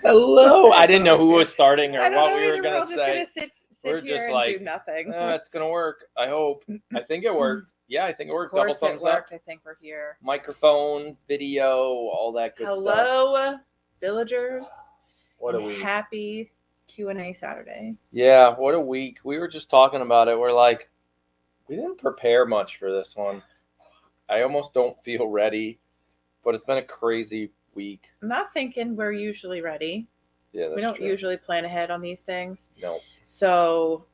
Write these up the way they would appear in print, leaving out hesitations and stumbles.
Hello. I didn't know who was starting or I don't what know we were either. going We're to just say. gonna sit We're here just and like, do nothing. It's going to work. I hope. I think it worked. Yeah, I think it Of worked. course Double thumbs it worked. up. I think we're here. Microphone, video, all that good stuff. Hello, villagers. What a and week. Happy Q&A Saturday. Yeah, what a week. We were just talking about it. We're like, we didn't prepare much for this one. I almost don't feel ready, but it's been a crazy week. I'm not thinking we're usually ready. Yeah, that's we don't true. usually plan ahead on these things. No. So,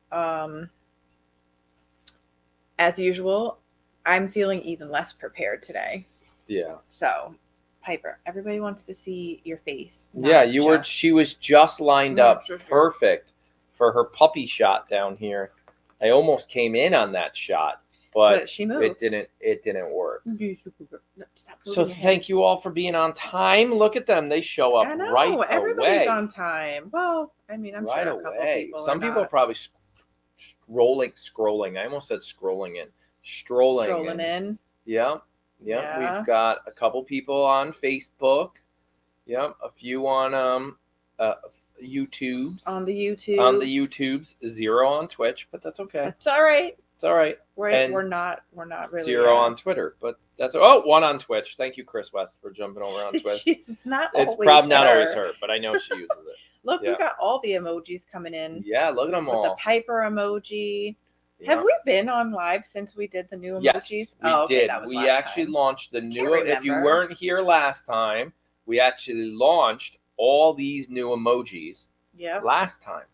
as usual, I'm feeling even less prepared today. Yeah. So, Piper, everybody wants to see your face. Yeah, she was just lined up perfect for her puppy shot down here. I almost came in on that shot, but she moved. It didn't work. Stop So thank you all for being on time. Look at them. They show up right away. Everybody's on time. Well, I mean, I'm right sure a couple away. people Some people are probably scrolling. I almost said scrolling in. Strolling in. Yeah. We've got a couple people on Facebook. Yeah, a few on YouTubes. On the YouTubes. 0 on Twitch, but that's okay. That's all right. It's all right. We're not really 0 on Twitter, but that's 1 on Twitch. Thank you, Chris West, for jumping over on Twitch. It's probably not always her, but I know she uses it. Look, we got all the emojis coming in. Yeah, look at them all. The Piper emoji. Yeah. Have we been on live since we did the new emojis? Yes, we did. We actually launched the new. If you weren't here last time, we actually launched all these new emojis. Last time,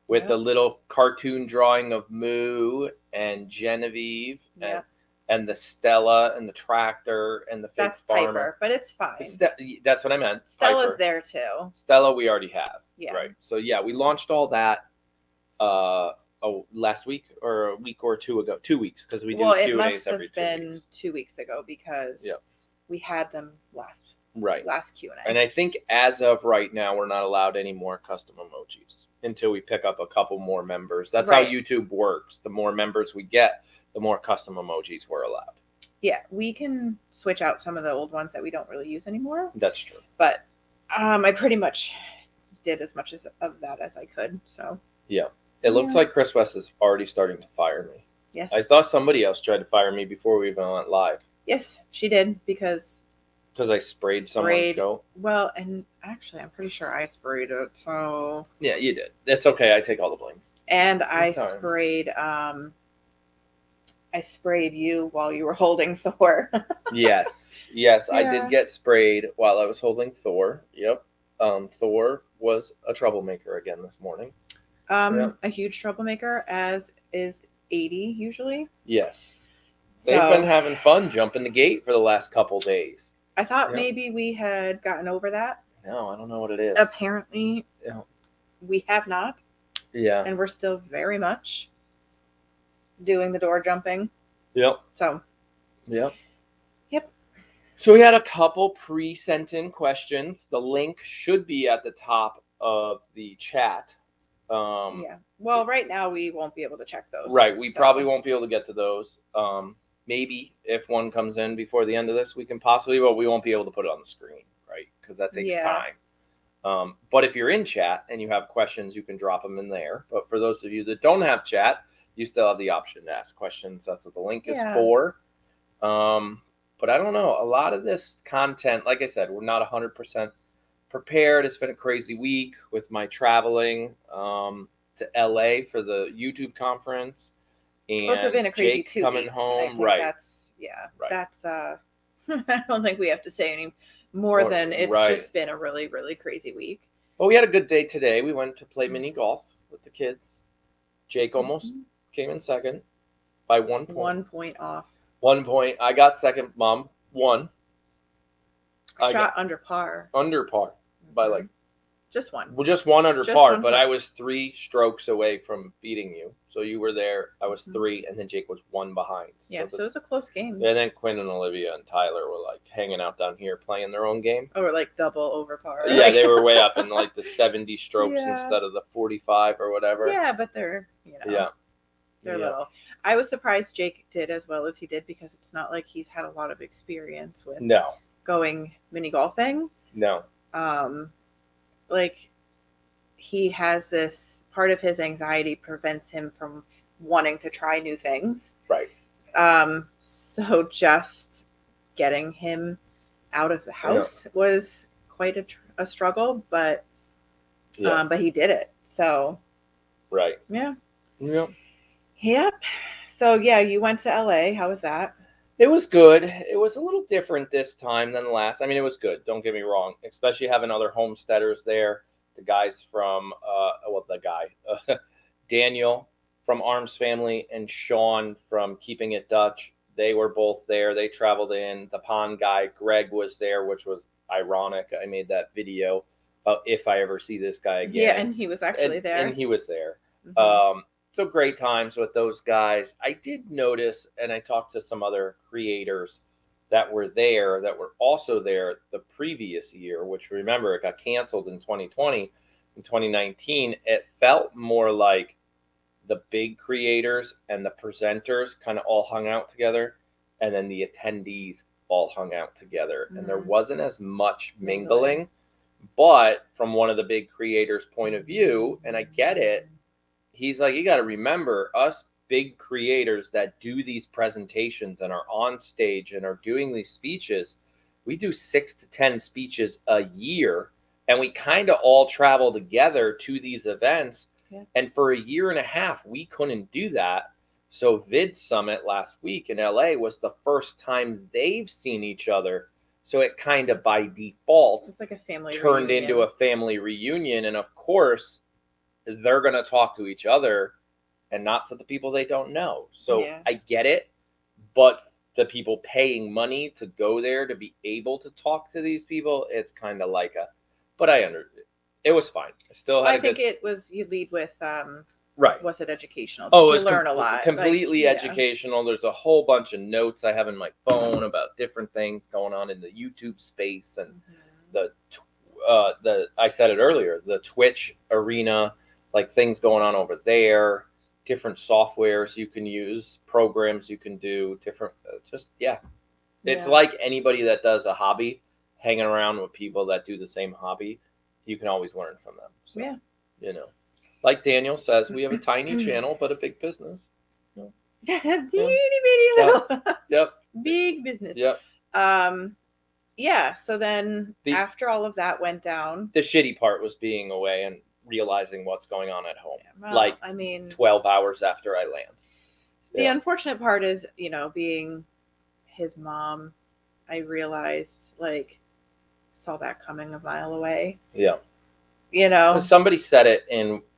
with the little cartoon drawing of Moo and Genevieve and the Stella and the tractor and the fake farmer. Piper, but it's fine. That's what I meant. Stella's Piper. there too. Stella, we already have. Yeah. Right. So we launched all that. Last week or a week or two ago, 2 weeks, because we do Q&As every 2 weeks. Well, it must have been 2 weeks ago because we had them last Q&A. And I think as of right now, we're not allowed any more custom emojis until we pick up a couple more members. That's how YouTube works. The more members we get, the more custom emojis we're allowed. Yeah, we can switch out some of the old ones that we don't really use anymore. That's true. But I pretty much did as much of that as I could. So yeah. It looks like Chris West is already starting to fire me. Yes. I thought somebody else tried to fire me before we even went live. Yes, she did because I sprayed someone's goat. Well, and actually, I'm pretty sure I sprayed it. So yeah, you did. It's okay. I take all the blame. And I sprayed you while you were holding Thor. Yes, I did get sprayed while I was holding Thor. Yep. Thor was a troublemaker again this morning. A huge troublemaker, as is 80 usually. Yes. They've been having fun jumping the gate for the last couple days. I thought maybe we had gotten over that. No, I don't know what it is. Apparently, we have not. Yeah. And we're still very much doing the door jumping. Yep. So. Yep. Yep. So we had a couple pre-sent in questions. The link should be at the top of the chat. Well, right now we won't be able to check those. Right. We probably won't be able to get to those. Maybe if one comes in before the end of this, we can possibly, but we won't be able to put it on the screen, right? Because that takes time. But if you're in chat and you have questions, you can drop them in there. But for those of you that don't have chat, you still have the option to ask questions. That's what the link is for. But I don't know. A lot of this content, like I said, we're not 100% prepared. It's been a crazy week with my traveling to LA for the YouTube conference, and it's been a crazy Jake 2 coming weeks. home. That's that's I don't think we have to say any more than it's just been a really, really crazy week. Well, we had a good day today. We went to play mini golf with the kids. Jake almost came in second by 1 point. 1 point off. 1 point. I got second, Mom. 1. Shot under par. Under par by like just one. Well, just one under par, but I was 3 strokes away from beating you. So you were there. I was 3, and then Jake was 1 behind. Yeah, so it was a close game. And then Quinn and Olivia and Tyler were like hanging out down here playing their own game. Or like double over par. Yeah, they were way up in like the 70 strokes instead of the 45 or whatever. Yeah, but they're, they're little. I was surprised Jake did as well as he did because it's not like he's had a lot of experience with going mini golfing. No. like he has this part of his anxiety prevents him from wanting to try new things. Right. So just getting him out of the house was quite a struggle, but he did it. So right. Yeah. Yep. Yep. So yeah, you went to LA. How was that? It was good. It was a little different this time than the last. I mean, it was good. Don't get me wrong. Especially having other homesteaders there. The guys from, Daniel from Arms Family and Sean from Keeping It Dutch. They were both there. They traveled in. The pond guy, Greg, was there, which was ironic. I made that video about if I ever see this guy again. Yeah, and he was actually there. And he was there. Mm-hmm. So great times with those guys. I did notice, and I talked to some other creators that were there, that were also there the previous year, which remember, it got canceled in 2020. In 2019, it felt more like the big creators and the presenters kind of all hung out together, and then the attendees all hung out together. Mm-hmm. And there wasn't as much mingling. But from one of the big creators' point of view, and I get it, he's like, you got to remember, us big creators that do these presentations and are on stage and are doing these speeches, we do 6 to 10 speeches a year, and we kind of all travel together to these events. Yeah. And for a year and a half, we couldn't do that. So Vid Summit last week in LA was the first time they've seen each other. So it kind of by default it's like a family turned reunion. into a family reunion. And of course, they're going to talk to each other and not to the people they don't know. So I get it, but the people paying money to go there to be able to talk to these people, it's kind of like but it was fine. I think it was, you lead with, right. Was it educational? Did you learn a lot? Completely educational. There's a whole bunch of notes I have in my phone about different things going on in the YouTube space and I said it earlier, the Twitch arena, like things going on over there, different softwares you can use, programs you can do, different, It's like anybody that does a hobby, hanging around with people that do the same hobby, you can always learn from them. So, like Daniel says, we have a tiny channel, but a big business. Teeny bitty little. Yep. Big business. Yep. So then after all of that went down, the shitty part was being away and realizing what's going on at home. 12 hours after I land. The unfortunate part is, being his mom, I realized, saw that coming a mile away. Yeah. Somebody said it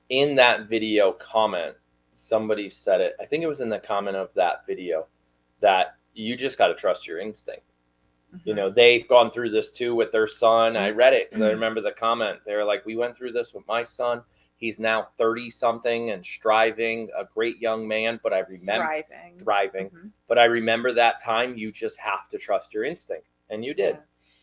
in that video comment. Somebody said it, I think it was in the comment of that video, that you just got to trust your instinct. Mm-hmm. They've gone through this too with their son. Mm-hmm. I read it because I remember the comment. They were like, we went through this with my son. He's now 30 something and striving, a great young man, but I remember thriving. Mm-hmm. But I remember that time you just have to trust your instinct, and you did.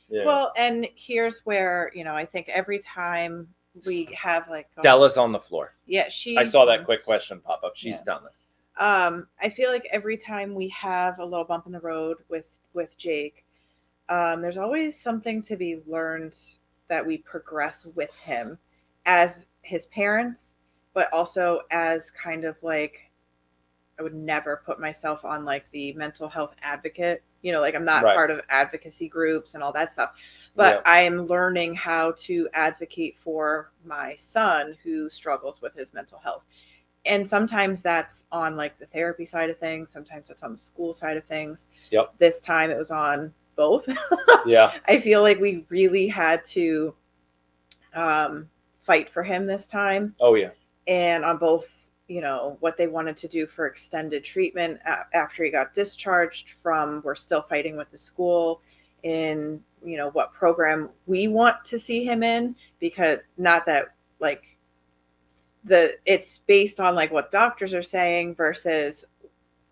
Yeah. Well, and here's where, I think every time we have Della's on the floor. Yeah, I saw that quick question pop up. She's done it. I feel like every time we have a little bump in the road with Jake, there's always something to be learned that we progress with him as his parents, but also as kind of I would never put myself on the mental health advocate. I'm not part of advocacy groups and all that stuff, but I am learning how to advocate for my son who struggles with his mental health. And sometimes that's on the therapy side of things. Sometimes it's on the school side of things. Yep. This time it was on both. Yeah. I feel like we really had to fight for him this time. Oh yeah. And on both, what they wanted to do for extended treatment after he got discharged from, we're still fighting with the school in, what program we want to see him in, because not that it's based on what doctors are saying versus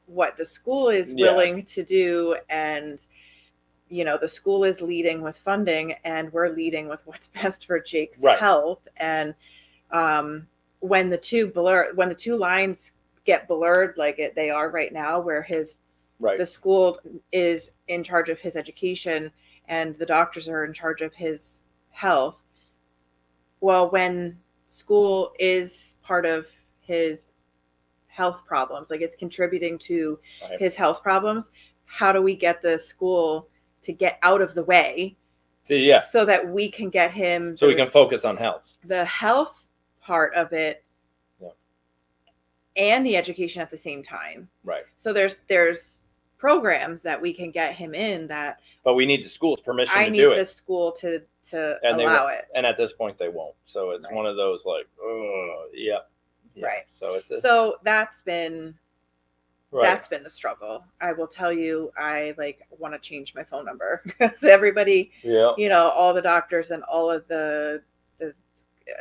what the school is willing to do. And, the school is leading with funding and we're leading with what's best for Jake's health. And, when the two lines get blurred they are right now, where the school is in charge of his education and the doctors are in charge of his health, well, when school is part of his health problems, like it's contributing to his health problems, how do we get the school to get out of the way so that we can get him we can focus on health, the health part of it, and the education at the same time, right? So there's programs that we can get him in that, but we need the school's permission to do it. I need the school to allow it, and at this point they won't, so it's one of those like, right. So that's been the struggle. I will tell you, I want to change my phone number because everybody, all the doctors and all of the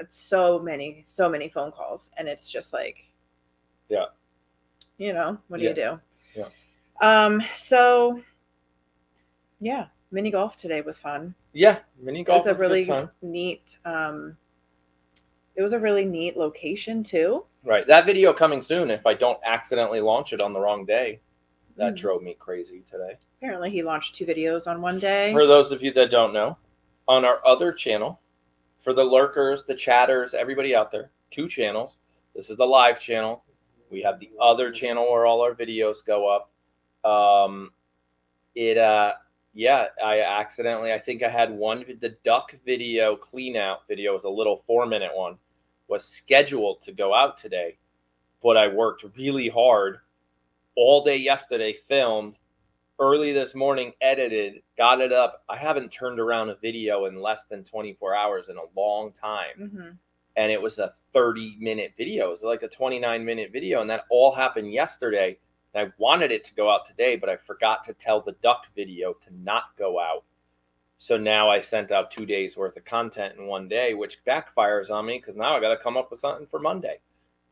so many phone calls, and it's just like, what do you do? So mini golf today was fun. Mini golf was a really neat. It was a really neat location too. Right. That video coming soon if I don't accidentally launch it on the wrong day. That drove me crazy today. Apparently he launched 2 videos on one day. For those of you that don't know, on our other channel, for the lurkers, the chatters, everybody out there, 2 channels. This is the live channel. We have the other channel where all our videos go up. I think I had the duck video, clean out video, was a little 4-minute one, was scheduled to go out today, but I worked really hard all day yesterday, filmed, early this morning, edited, got it up. I haven't turned around a video in less than 24 hours in a long time. And it was a 30-minute video. It was like a 29-minute video, and that all happened yesterday. And I wanted it to go out today, but I forgot to tell the duck video to not go out. So now I sent out 2 days worth of content in one day, which backfires on me because now I got to come up with something for Monday.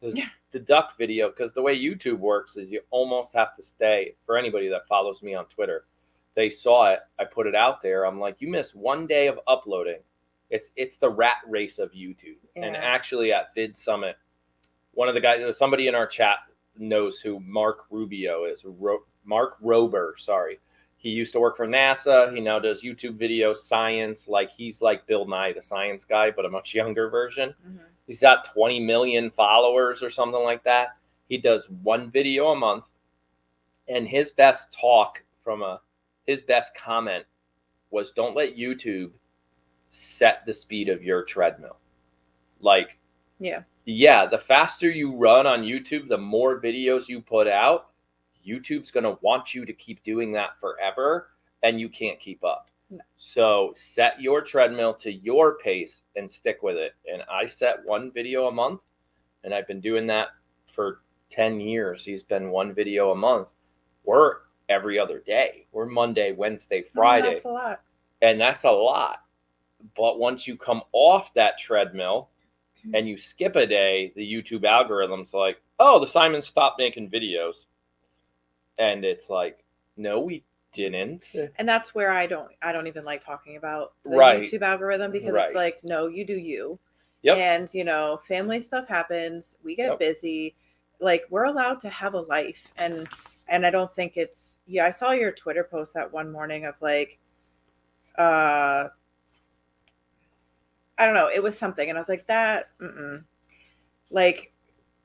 The duck video, because the way YouTube works is you almost have to stay. For anybody that follows me on Twitter, they saw it. I put it out there. I'm like, you missed 1 day of uploading. It's the rat race of YouTube. And actually at Vid Summit, one of the guys, somebody in our chat knows who Mark Rubio is. Mark Rober, sorry. He used to work for NASA. He now does YouTube videos, science. Like he's like Bill Nye, the science guy, but a much younger version. He's got 20 million followers or something like that. He does 1 video a month. And his best talk his best comment was, don't let YouTube set the speed of your treadmill. Like, the faster you run on YouTube, the more videos you put out, YouTube's going to want you to keep doing that forever, and you can't keep up. So set your treadmill to your pace and stick with it. And I set 1 video a month, and I've been doing that for 10 years. He's been 1 video a month. We're every other day. We're Monday, Wednesday, Friday. That's a lot. And that's a lot. But once you come off that treadmill and you skip a day, the YouTube algorithm's like, oh, the Syman stopped making videos. And it's like, no, we didn't. And that's where I don't even like talking about the YouTube algorithm, because it's like, no, you do you. And family stuff happens. We get busy. Like, we're allowed to have a life. And I don't think it's, I saw your Twitter post that one morning of like, I don't know, it was something, and I was like, that, like,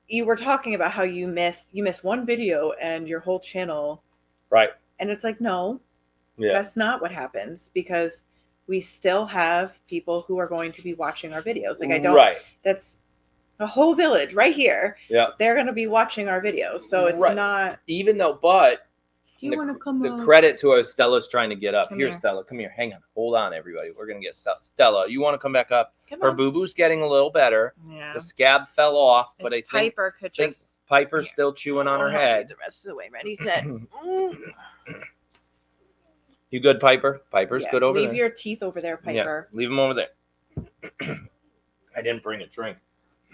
you were talking about how you missed 1 video and your whole channel, and it's like, no, that's not what happens, because we still have people who are going to be watching our videos. Like, I don't, that's a whole village right here. They're going to be watching our videos, so it's not, even though, but do you want to come the credit to Stella's trying to get up. Here, Stella, come here. Hang on. Hold on, everybody. We're going to get Stella. You want to come back up? Her boo-boo's getting a little better. The scab fell off, but I think Piper could just... Piper's still chewing on her head. The rest of the way. Ready, set. You good, Piper? Piper's good over there. Leave your teeth over there, Piper. Leave them over there. I didn't bring a drink.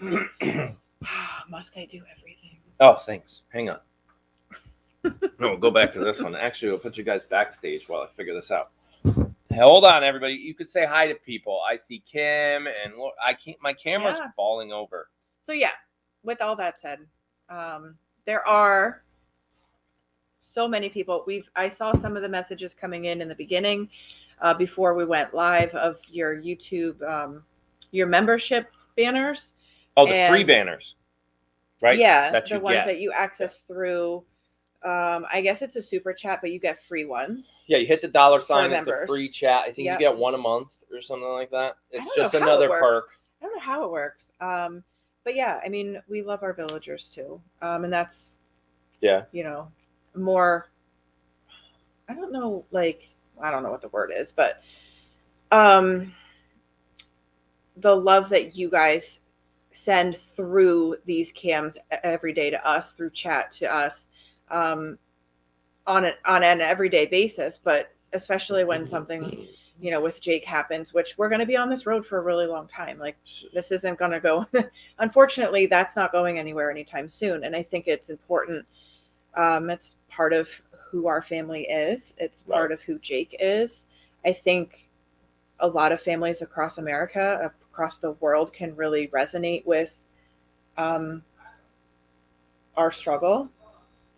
Must I do everything? Oh, thanks. Hang on. No, we'll go back to this one. Actually, we'll put you guys backstage while I figure this out. Hold on, everybody. You could say hi to people. I see Kim, and look, I can't. My camera's falling over. So with all that said, there are so many people. I saw some of the messages coming in the beginning, before we went live, of your YouTube your membership banners. Oh, the free banners, right? Yeah, that the you ones get. that you access through. I guess it's a super chat, but you get free ones. Yeah, you hit the $sign. It's members. a free chat. I think Yep. you get one a month or something like that. It's just know how another it works. perk. I don't know how it works. But yeah, I mean, we love our villagers too. And that's, Yeah, you know, more, I don't know, like, I don't know what the word is, but the love that you guys send through these cams every day to us, through chat to us, on an everyday basis, but especially when something, you know, with Jake happens, which we're going to be on this road for a really long time. Like, this isn't going to go, unfortunately, that's not going anywhere anytime soon. And I think it's important. It's part of who our family is. It's part of who Jake is. I think a lot of families across America, across the world, can really resonate with our struggle.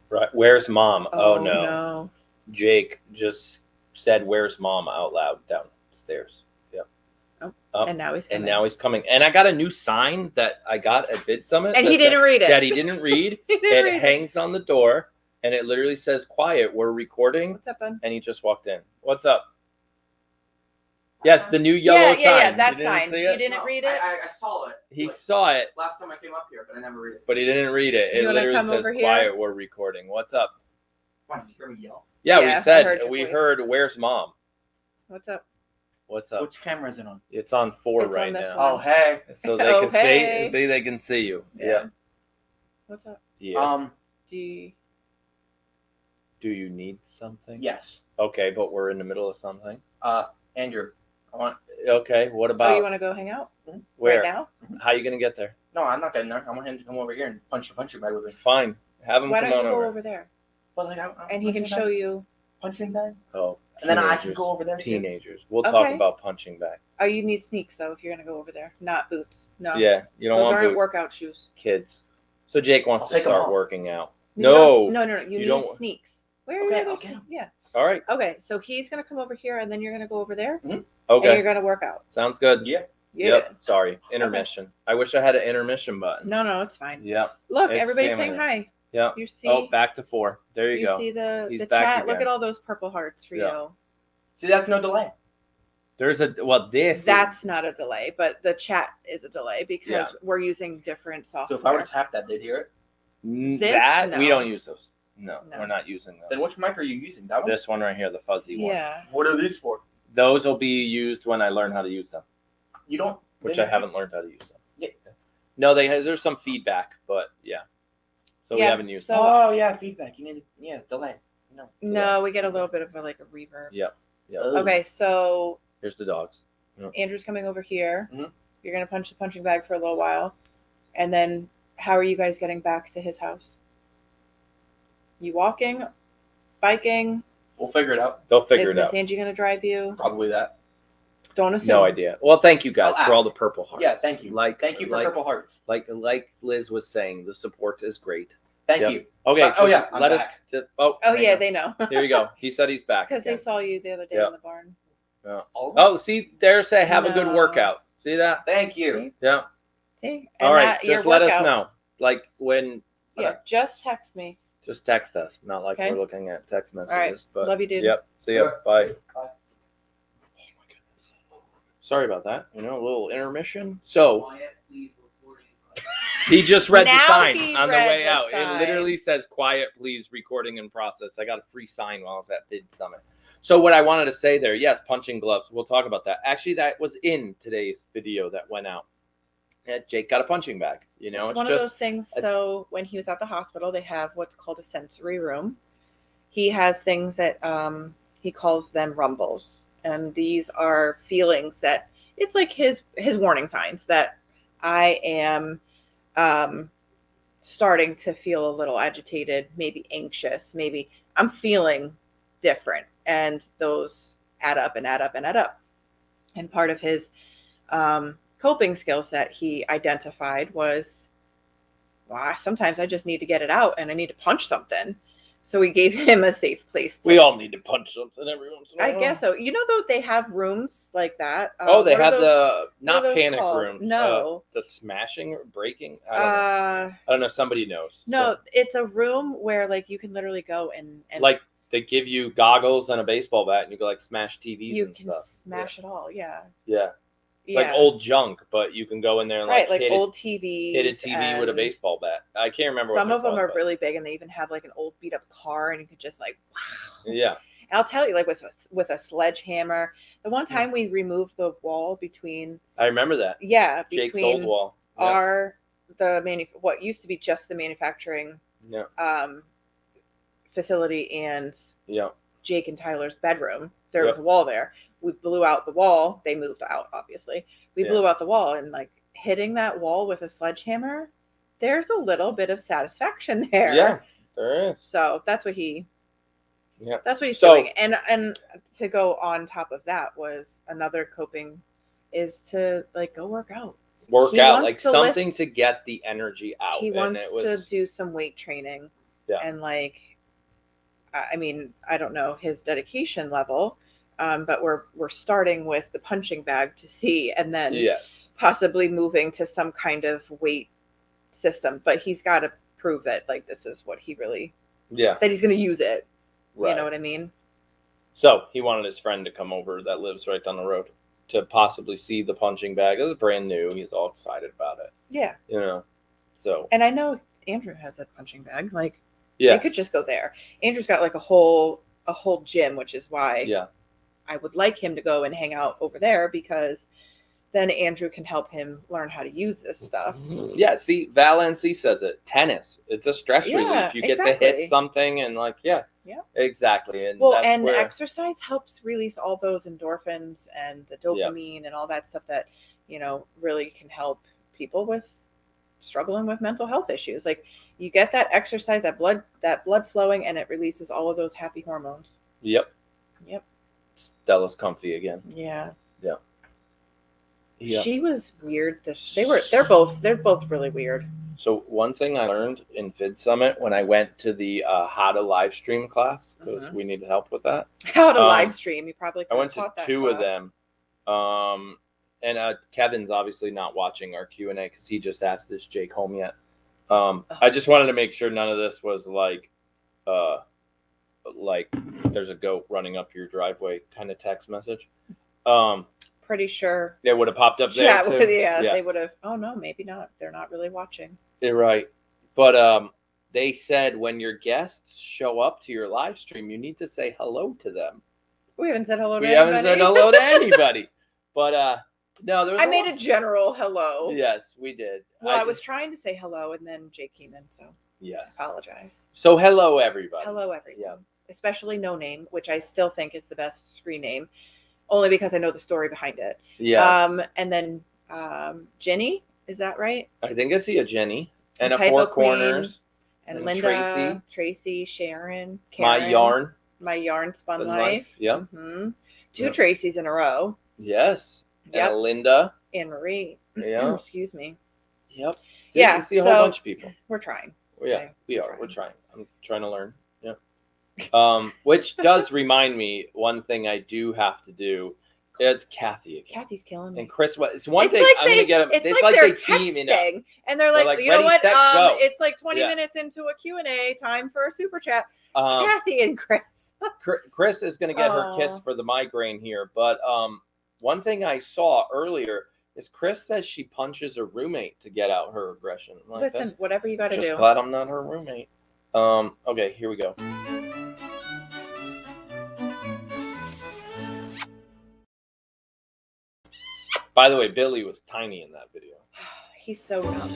Right. Where's mom? Oh, no. Jake just said, "Where's mom?" out loud downstairs. Yep. Oh. And now he's coming. And I got a new sign that I got at Vid Summit. And he didn't read it. That he didn't read. It hangs on the door, and it literally says, "Quiet, we're recording." What's up, bud? And he just walked in. What's up? Yes, the new yellow sign. Yeah, that you sign. See it? You didn't read it? I saw it. He saw it. Last time I came up here, but I never read it. But he didn't read it. It literally says, "Quiet, we're recording." What's up? Why, did you hear me yell? Yeah, we heard, "Where's mom?" What's up? What's up? Which camera is it on? It's on 4 It's right on this now. one. Oh, hey. So they can see they can see you. Yeah. What's up? Yes. Do you need something? Yes. Okay, but we're in the middle of something. Andrew, I want. Okay, what about? Oh, you want to go hang out? Where? Right now? How are you gonna get there? No, I'm not getting there. I want him to come over here and punch the punching bag with me. Fine, have him Why come don't on you go over. over there? But like, And he can show you. Punching bag. Oh. And then I can go over there. Teenagers. We'll talk about punching bag. Oh, you need sneaks though if you're gonna go over there, not boots. No. Yeah, you don't Those want aren't boots. workout shoes. Kids. So Jake wants to start working out. No. You need don't... sneaks. Where are you? Okay. Yeah. All right. Okay, so he's gonna come over here, and then you're gonna go over there. Okay. And you're gonna work out. Sounds good. Yeah. Yep. Sorry. Intermission. Okay. I wish I had an intermission button. No, it's fine. Yep. Look, everybody's saying hi. Yeah. You see? Oh, back to 4. There you go. You see the He's the back chat? again. Look at all those purple hearts for you. See, that's no delay. There's That's not a delay, but the chat is a delay because we're using different software. So if I were to tap that, they'd hear it? No. We don't use those. No, we're not using those. Then which mic are you using? That one? This one right here, the fuzzy one. Yeah. What are these for? Those will be used when I learn how to use them. You don't? Which I haven't learned how to use them. Yeah. No, there's some feedback, but yeah. So we haven't used them. Oh, yeah, feedback. You need, delay. No, we get a little bit of a reverb. Yep. Okay, so here's the dogs. Yep. Andrew's coming over here. Mm-hmm. You're going to punch the punching bag for a little while. And then how are you guys getting back to his house? You walking? Biking? We'll figure it out. They'll figure it out. Is Miss Angie going to drive you? Probably that. Don't assume. No idea. Well, thank you guys for all the purple hearts. Yeah, thank you. Thank you for purple hearts. Like Liz was saying, the support is great. Thank you. Okay. Let us. Yeah, they know. Here you go. He said he's back. Because they saw you the other day in the barn. Yeah. Oh, see, there say have a good workout. See that? Thank you. Yeah. See? All right. Just let us know. Like when. Yeah. Just text me. Just text us. Not like we're looking at text messages. All right. But love you, dude. Yep. See ya. Bye. Bye. Oh my goodness. Sorry about that. A little intermission. So. He just read the sign on the way out. It literally says, "Quiet, please, recording in process." I got a free sign while I was at Vid Summit. So what I wanted to say there, yes, punching gloves. We'll talk about that. Actually, that was in today's video that went out. Jake got a punching bag. It's one just of those things. So when he was at the hospital, they have what's called a sensory room. He has things that he calls them rumbles, and these are feelings that it's like his warning signs that I am starting to feel a little agitated, maybe anxious, maybe I'm feeling different, and those add up and add up and add up. And part of his coping skills that he identified was, well, sometimes I just need to get it out and I need to punch something. So we gave him a safe place. We all need to punch something every once in a while. I guess so. You know, though, they have rooms like that. They have not panic called? rooms. No. The smashing or breaking? I don't know. Somebody knows. No, it's a room where, like, you can literally go and like, they give you goggles and a baseball bat, and you go, like, smash TVs you and can stuff. smash it all, yeah. Like old junk, but you can go in there and like hit old TVs. Hit a TV with a baseball bat. I can't remember. Some of them are really big, and they even have like an old beat up car, and you could just like wow. Yeah. And I'll tell you, like with a sledgehammer. The one time we removed the wall between. I remember that. Yeah, Jake's old wall. What used to be just the manufacturing. Facility and Jake and Tyler's bedroom. There was a wall there. We blew out the wall. They moved out, obviously. We blew out the wall, and like hitting that wall with a sledgehammer, there's a little bit of satisfaction there. Yeah, there is. So that's what he's doing. And to go on top of that was another coping is to like go work out. Work out, like something to get the energy out. He wants to do some weight training. Yeah. And like, I mean, I don't know his dedication level. But we're starting with the punching bag to see, and then possibly moving to some kind of weight system. But he's got to prove that like this is what he really that he's going to use it. Right. You know what I mean? So he wanted his friend to come over that lives right down the road to possibly see the punching bag. It was brand new. He's all excited about it. Yeah. You know. So. And I know Andrew has a punching bag. Like they could just go there. Andrew's got like a whole gym, which is why I would like him to go and hang out over there, because then Andrew can help him learn how to use this stuff. Yeah, see, Valency says it. Tennis. It's a stress relief. You get to hit something and like, exactly. And and exercise helps release all those endorphins and the dopamine and all that stuff that, you know, really can help people with struggling with mental health issues. Like you get that exercise, that blood flowing, and it releases all of those happy hormones. Yep. Stella's comfy again. Yeah. Yeah. She was weird. They're both really weird. So one thing I learned in Vid Summit when I went to the how to live stream class, because we needed help with that. How to live stream? You probably I went to two of them. And Kevin's obviously not watching our Q&A because he just asked, is Jake home yet? I just wanted to make sure none of this was like there's a goat running up your driveway kind of text message. Pretty sure it would have popped up there too. They would have. Oh no, maybe not. They're not really watching. You're right. But they said when your guests show up to your live stream, you need to say hello to them. We haven't said hello to anybody. We haven't said hello to anybody. But no, there was I made a general hello. Yes, we did. Well, I was trying to say hello, and then Jake came in, so yes, I apologize. So hello, everybody. Hello, everyone. Yeah. Especially No Name, which I still think is the best screen name, only because I know the story behind it. Yes. And then Jenny, is that right? I think I see a Jenny and a Four Corners. And Linda, Tracy, Sharon, Karen. My yarn spun life. Yep. Mm-hmm. Two Tracys in a row. Yes. And Linda. And Marie. Yeah. Excuse me. Yep. Yeah. You see a whole bunch of people. We're trying. Yeah, we are. We're trying. I'm trying to learn. Yeah. Which does remind me, one thing I do have to do. It's Kathy again. Kathy's killing me. And Chris, it's one thing I'm gonna get them. It's like they team in, and they're like, you know what? Set, go. It's like 20 minutes into a Q&A, time for a super chat. Kathy and Chris. Chris is gonna get her kiss for the migraine here, but one thing I saw earlier is Chris says she punches her roommate to get out her aggression. Like, listen, whatever you got to do. Just glad I'm not her roommate. Okay, here we go. By the way, Billy was tiny in that video. He's so dumb.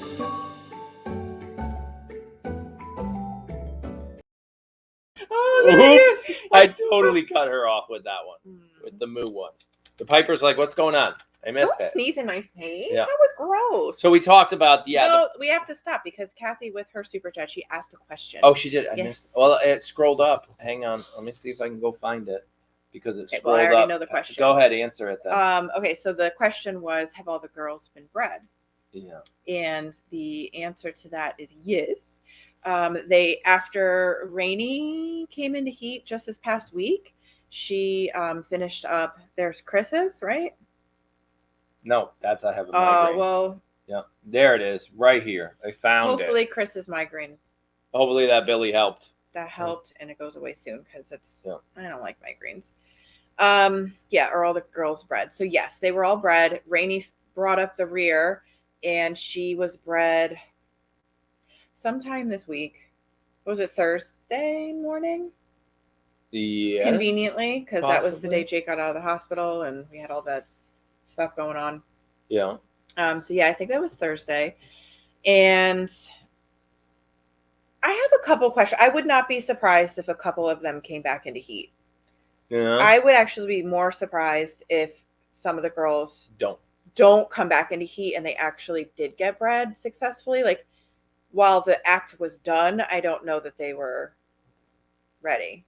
Oops! I totally cut her off with that one, with the moo one. The Piper's like, "What's going on? I missed it." Don't sneeze in my face. Yeah. That was gross. So we talked about No, we have to stop because Kathy, with her super chat, she asked a question. Oh, she did. I missed. Well, it scrolled up. Hang on. Let me see if I can go find it because it scrolled up. I already know the question. Go ahead, answer it then. Okay, so the question was, have all the girls been bred? Yeah. And the answer to that is yes. They, after Rainy came into heat just this past week, she finished up. There's Chris's, right? No, that's I have a migraine. Well, yeah, there it is, right here. I found hopefully it. Chris's migraine. Hopefully that Billy helped. That helped, and it goes away soon because it's. Yeah. I don't like migraines. Yeah, or all the girls bred. So yes, they were all bred. Rainy brought up the rear, and she was bred sometime this week. Was it Thursday morning? Yeah. Conveniently, because that was the possibly. day Jake got out of the hospital, and we had all that stuff going on. Yeah. So yeah, I think that was Thursday, and I have a couple questions. I would not be surprised if a couple of them came back into heat. Yeah. I would actually be more surprised if some of the girls don't come back into heat and they actually did get bred successfully. Like, while the act was done, I don't know that they were ready.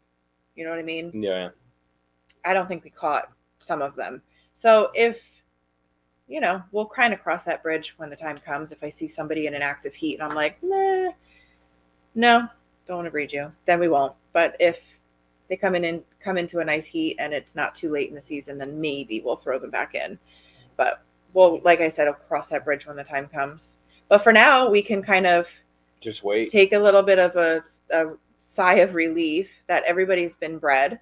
You know what I mean? Yeah. I don't think we caught some of them. So if, we'll kind of cross that bridge when the time comes. If I see somebody in an active heat and I'm like, nah, no, don't want to breed you, then we won't. But if they come into a nice heat and it's not too late in the season, then maybe we'll throw them back in. But we'll, like I said, I'll cross that bridge when the time comes. But for now, we can kind of just wait. Take a little bit of a sigh of relief that everybody's been bred.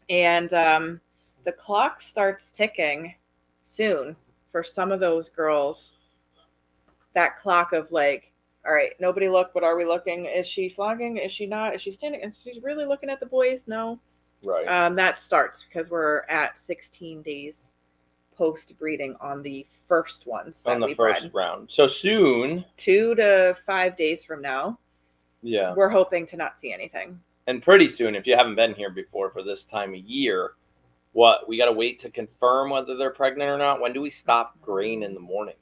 And the clock starts ticking soon for some of those girls. That clock of like, all right, nobody look. What are we looking? Is she flogging? Is she not? Is she standing? Is she really looking at the boys? No. Right. That starts because we're at 16 days post breeding on the first ones. On the first round. So soon. 2 to 5 days from now. Yeah. We're hoping to not see anything. And pretty soon, if you haven't been here before for this time of year, we got to wait to confirm whether they're pregnant or not. When do we stop graying in the morning?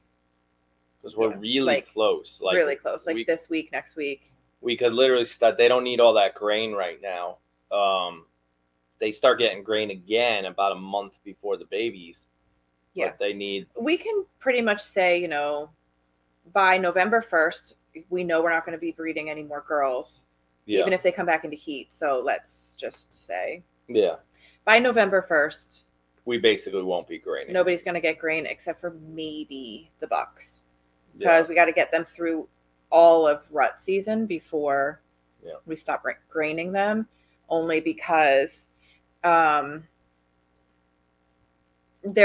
Because we're really close. Really close. Like this week, next week. We could literally start. They don't need all that grain right now. They start getting grain again about a month before the babies. Yeah. But they need. We can pretty much say, by November 1st, we know we're not going to be breeding any more girls, even if they come back into heat. So let's just say. Yeah. By November 1st. We basically won't be graining. Nobody's going to get grain except for maybe the bucks. Because we got to get them through all of rut season before we stop graining them. Only because they're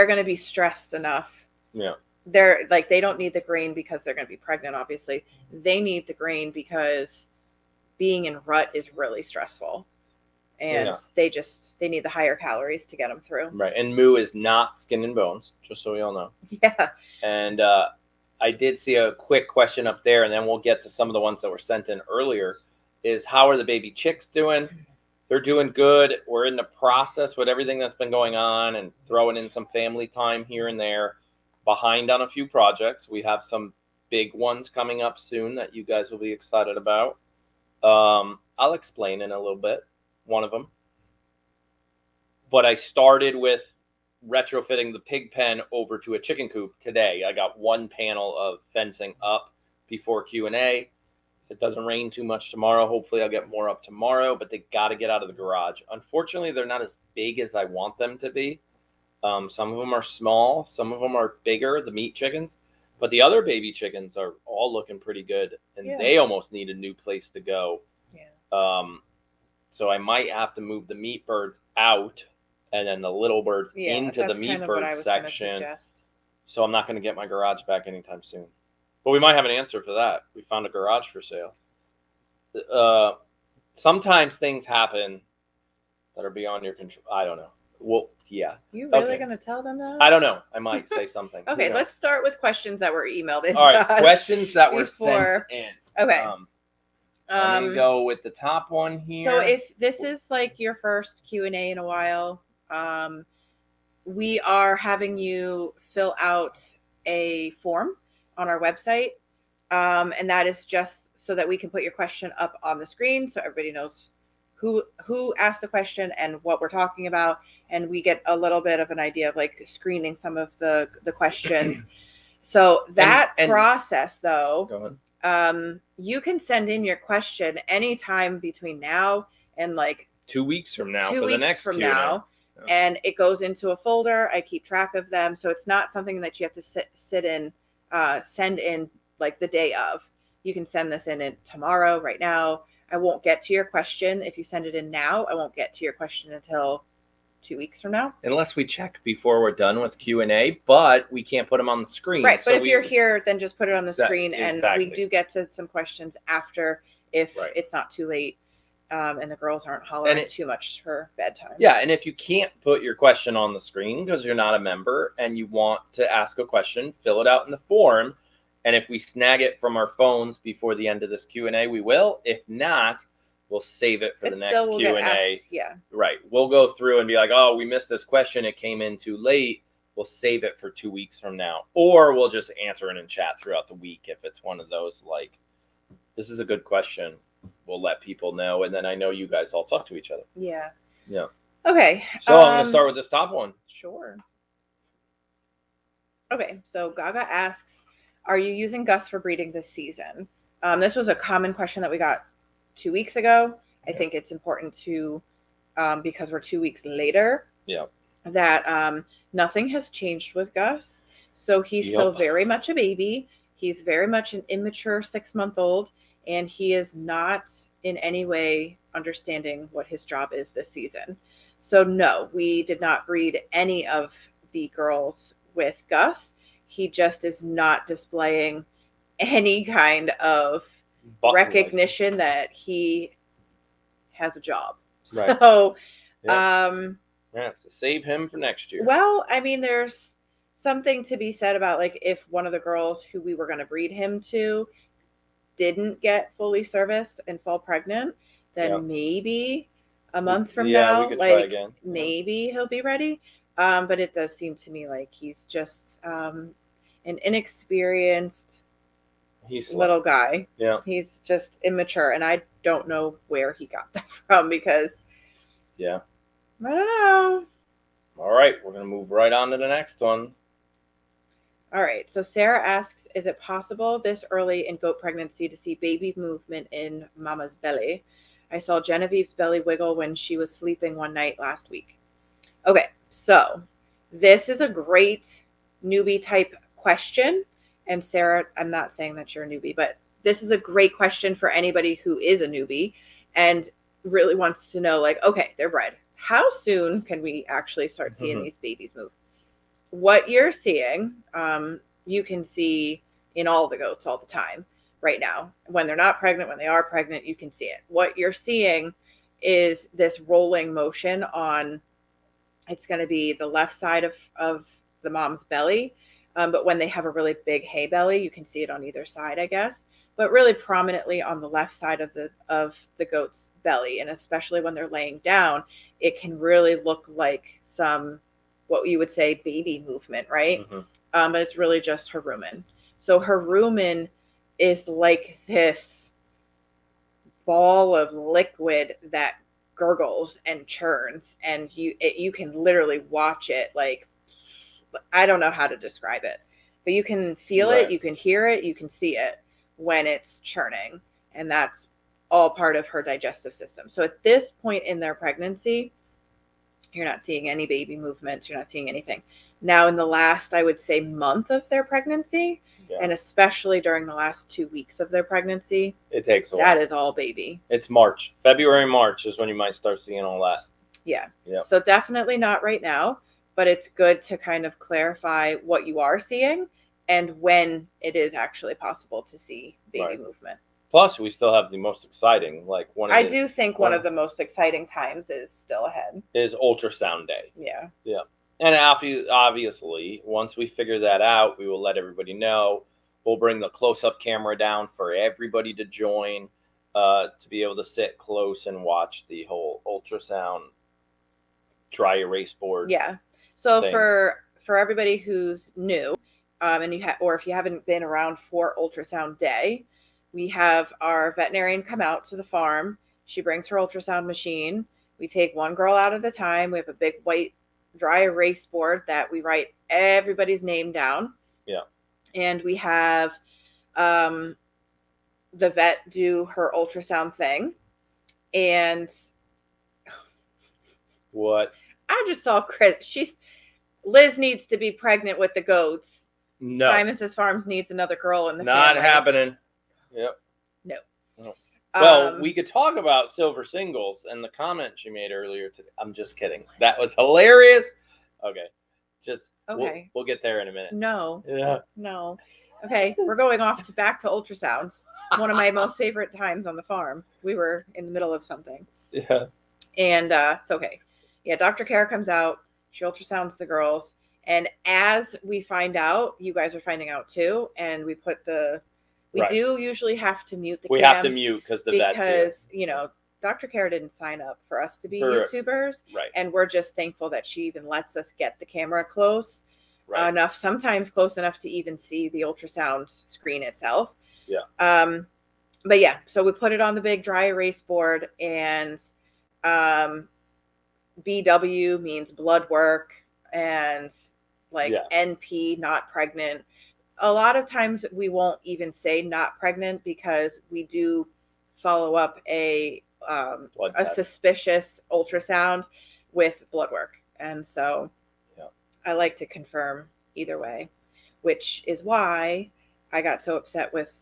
going to be stressed enough. Yeah. They don't need the grain because they're going to be pregnant, obviously. They need the grain because being in rut is really stressful. And they need the higher calories to get them through. Right. And moo is not skin and bones, just so we all know. Yeah. And I did see a quick question up there, and then we'll get to some of the ones that were sent in earlier, is how are the baby chicks doing? They're doing good. We're in the process with everything that's been going on and throwing in some family time here and there. Behind on a few projects. We have some big ones coming up soon that you guys will be excited about. I'll explain in a little bit, one of them. But I started with retrofitting the pig pen over to a chicken coop today. I got one panel of fencing up before Q&A. If it doesn't rain too much tomorrow, hopefully I'll get more up tomorrow, but they got to get out of the garage. Unfortunately, they're not as big as I want them to be. Some of them are small. Some of them are bigger, the meat chickens. But the other baby chickens are all looking pretty good. And they almost need a new place to go. Yeah. So I might have to move the meat birds out and then the little birds into the meat bird section. So I'm not going to get my garage back anytime soon. But we might have an answer for that. We found a garage for sale. Sometimes things happen that are beyond your control. I don't know. Well, yeah. You really going to tell them that? I don't know. I might say something. Okay, let's start with questions that were emailed in. All right, questions that were sent in. Okay. Let me go with the top one here. So if this is like your first Q&A in a while, we are having you fill out a form on our website. And that is just so that we can put your question up on the screen so everybody knows who asked the question and what we're talking about, and we get a little bit of an idea of like screening some of the questions. So that process, though, You can send in your question anytime between now and like 2 weeks from now 2 for weeks the next from Q&A. now. Yeah. And it goes into a folder. I keep track of them. So it's not something that you have to send in like the day of. You can send this in tomorrow, right now. I won't get to your question. If you send it in now, I won't get to your question until 2 weeks from now. Unless we check before we're done with Q&A, but we can't put them on the screen. Right, so but if you're here, then just put it on the screen, and exactly. we do get to some questions after if Right. it's not too late and the girls aren't hollering too much for bedtime. Yeah, and if you can't put your question on the screen because you're not a member and you want to ask a question, fill it out in the form. And if we snag it from our phones before the end of this Q&A, we will. If not, we'll save it for the next Q&A. Yeah. Right. We'll go through and be like, oh, we missed this question. It came in too late. We'll save it for 2 weeks from now. Or we'll just answer it in chat throughout the week if it's one of those like, this is a good question. We'll let people know. And then I know you guys all talk to each other. Yeah. Yeah. Okay. So I'm going to start with this top one. Sure. Okay. So Gaga asks, are you using Gus for breeding this season? This was a common question that we got 2 weeks ago. I think it's important to, because we're 2 weeks later, that nothing has changed with Gus. So he's still very much a baby. He's very much an immature 6-month-old, and he is not in any way understanding what his job is this season. So no, we did not breed any of the girls with Gus. He just is not displaying any kind of recognition that he has a job. Right. So, have to save him for next year. Well, I mean, there's something to be said about like if one of the girls who we were going to breed him to didn't get fully serviced and fall pregnant, then maybe a month from now, we could like try again. maybe he'll be ready. But it does seem to me like he's just an inexperienced little guy. Yeah. He's just immature, and I don't know where he got that from because I don't know. All right, we're going to move right on to the next one. All right, so Sarah asks, is it possible this early in goat pregnancy to see baby movement in mama's belly? I saw Genevieve's belly wiggle when she was sleeping one night last week. Okay, so this is a great newbie type question. And Sarah, I'm not saying that you're a newbie, but this is a great question for anybody who is a newbie and really wants to know, like, okay, they're bred. How soon can we actually start seeing these babies move? What you're seeing, you can see in all the goats all the time right now. When they're not pregnant, when they are pregnant, you can see it. What you're seeing is this rolling motion on, it's going to be the left side of the mom's belly. But when they have a really big hay belly, you can see it on either side, I guess, but really prominently on the left side of the goat's belly. And especially when they're laying down, it can really look like some, what you would say, baby movement, right? But it's really just her rumen. So her rumen is like this ball of liquid that gurgles and churns, and you can literally watch it. Like, I don't know how to describe it, but you can feel it, you can hear it, you can see it when it's churning, and that's all part of her digestive system. So at this point in their pregnancy, you're not seeing any baby movements, you're not seeing anything. Now in the last, I would say, month of their pregnancy, and especially during the last 2 weeks of their pregnancy, it takes a while. That is all baby. It's March. February, March is when you might start seeing all that. Yeah. So definitely not right now, but it's good to kind of clarify what you are seeing and when it is actually possible to see baby movement. Plus, we still have the most exciting, like one of one of the most exciting times is still ahead. Is ultrasound day. Yeah. Yeah. And obviously, once we figure that out, we will let everybody know. We'll bring the close-up camera down for everybody to join, to be able to sit close and watch the whole ultrasound dry erase board. Yeah. So thing. For everybody who's new, and or if you haven't been around for ultrasound day, we have our veterinarian come out to the farm. She brings her ultrasound machine. We take one girl out at a time. We have a big white dry erase board that we write everybody's name down. Yeah. And we have the vet do her ultrasound thing, and what? I just saw Chris. Liz needs to be pregnant with the goats. No. Simons's Farms needs another girl in the Not family. happening. Yep. No. Well, we could talk about silver singles and the comment she made earlier today. I'm just kidding. That was hilarious. Okay. Okay. We'll get there in a minute. No. Yeah. No. Okay, we're going back to ultrasounds. One of my most favorite times on the farm. We were in the middle of something. Yeah. And it's okay. Yeah, Dr. Kara comes out. She ultrasounds the girls. And as we find out, you guys are finding out too. And we put we do usually have to mute the cams. We have to mute because the vet's here. Because, you know, Dr. Kara didn't sign up for us to be YouTubers. Right. And we're just thankful that she even lets us get the camera close. Right. Sometimes close enough to even see the ultrasound screen itself. Yeah. But yeah, so we put it on the big dry erase board, and BW means blood work, and NP, not pregnant. A lot of times we won't even say not pregnant because we do follow up a suspicious ultrasound with blood work. And so I like to confirm either way, which is why I got so upset with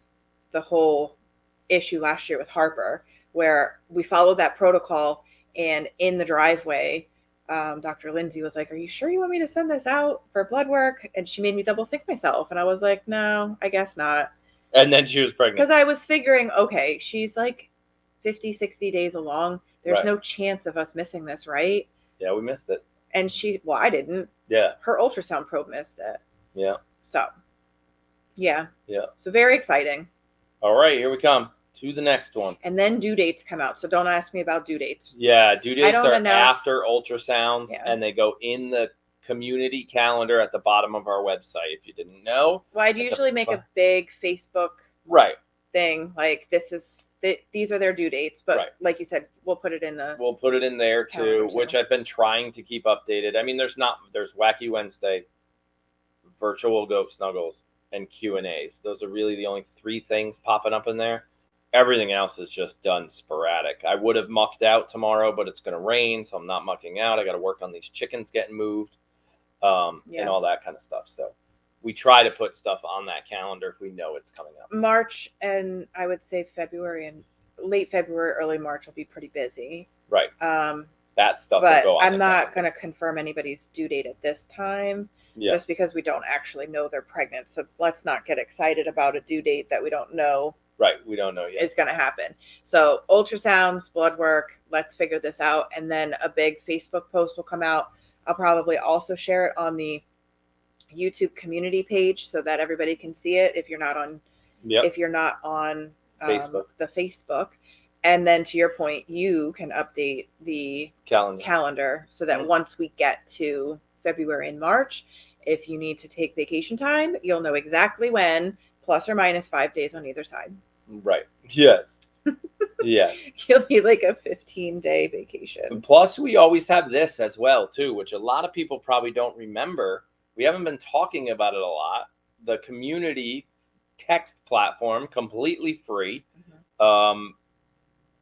the whole issue last year with Harper, where we followed that protocol, and in the driveway, Dr. Lindsay was like, "Are you sure you want me to send this out for blood work?" And she made me double think myself. And I was like, "No, I guess not." And then she was pregnant. Because I was figuring, okay, she's like 50, 60 days along. There's no chance of us missing this, right? Yeah, we missed it. And I didn't. Yeah. Her ultrasound probe missed it. Yeah. So, yeah. Yeah. So very exciting. All right, here we come to the next one. And then due dates come out. So don't ask me about due dates. Yeah, due dates are after ultrasounds, Yeah. and they go in the community calendar at the bottom of our website, if you didn't know. Well, I'd usually make a big Facebook thing, like these are their due dates, but like you said, we'll put it in there too, which I've been trying to keep updated. I mean, there's Wacky Wednesday, virtual goat snuggles, and Q&As. Those are really the only 3 things popping up in there. Everything else is just done sporadic. I would have mucked out tomorrow, but it's going to rain, so I'm not mucking out. I got to work on these chickens getting moved, and all that kind of stuff. So we try to put stuff on that calendar if we know it's coming up. March, and I would say February and late February, early March will be pretty busy. Right. That stuff but will go on. I'm not going to confirm anybody's due date at this time, just because we don't actually know they're pregnant. So let's not get excited about a due date that we don't know. Right, we don't know yet. It's going to happen. So ultrasounds, blood work, let's figure this out. And then a big Facebook post will come out. I'll probably also share it on the YouTube community page so that everybody can see it if you're not on Facebook. The Facebook. And then to your point, you can update the calendar so that once we get to February and March, if you need to take vacation time, you'll know exactly when, plus or minus 5 days on either side. Right. Yes. Yeah. You'll need like a 15-day vacation. And plus, we always have this as well, too, which a lot of people probably don't remember. We haven't been talking about it a lot. The community text platform, completely free. Mm-hmm.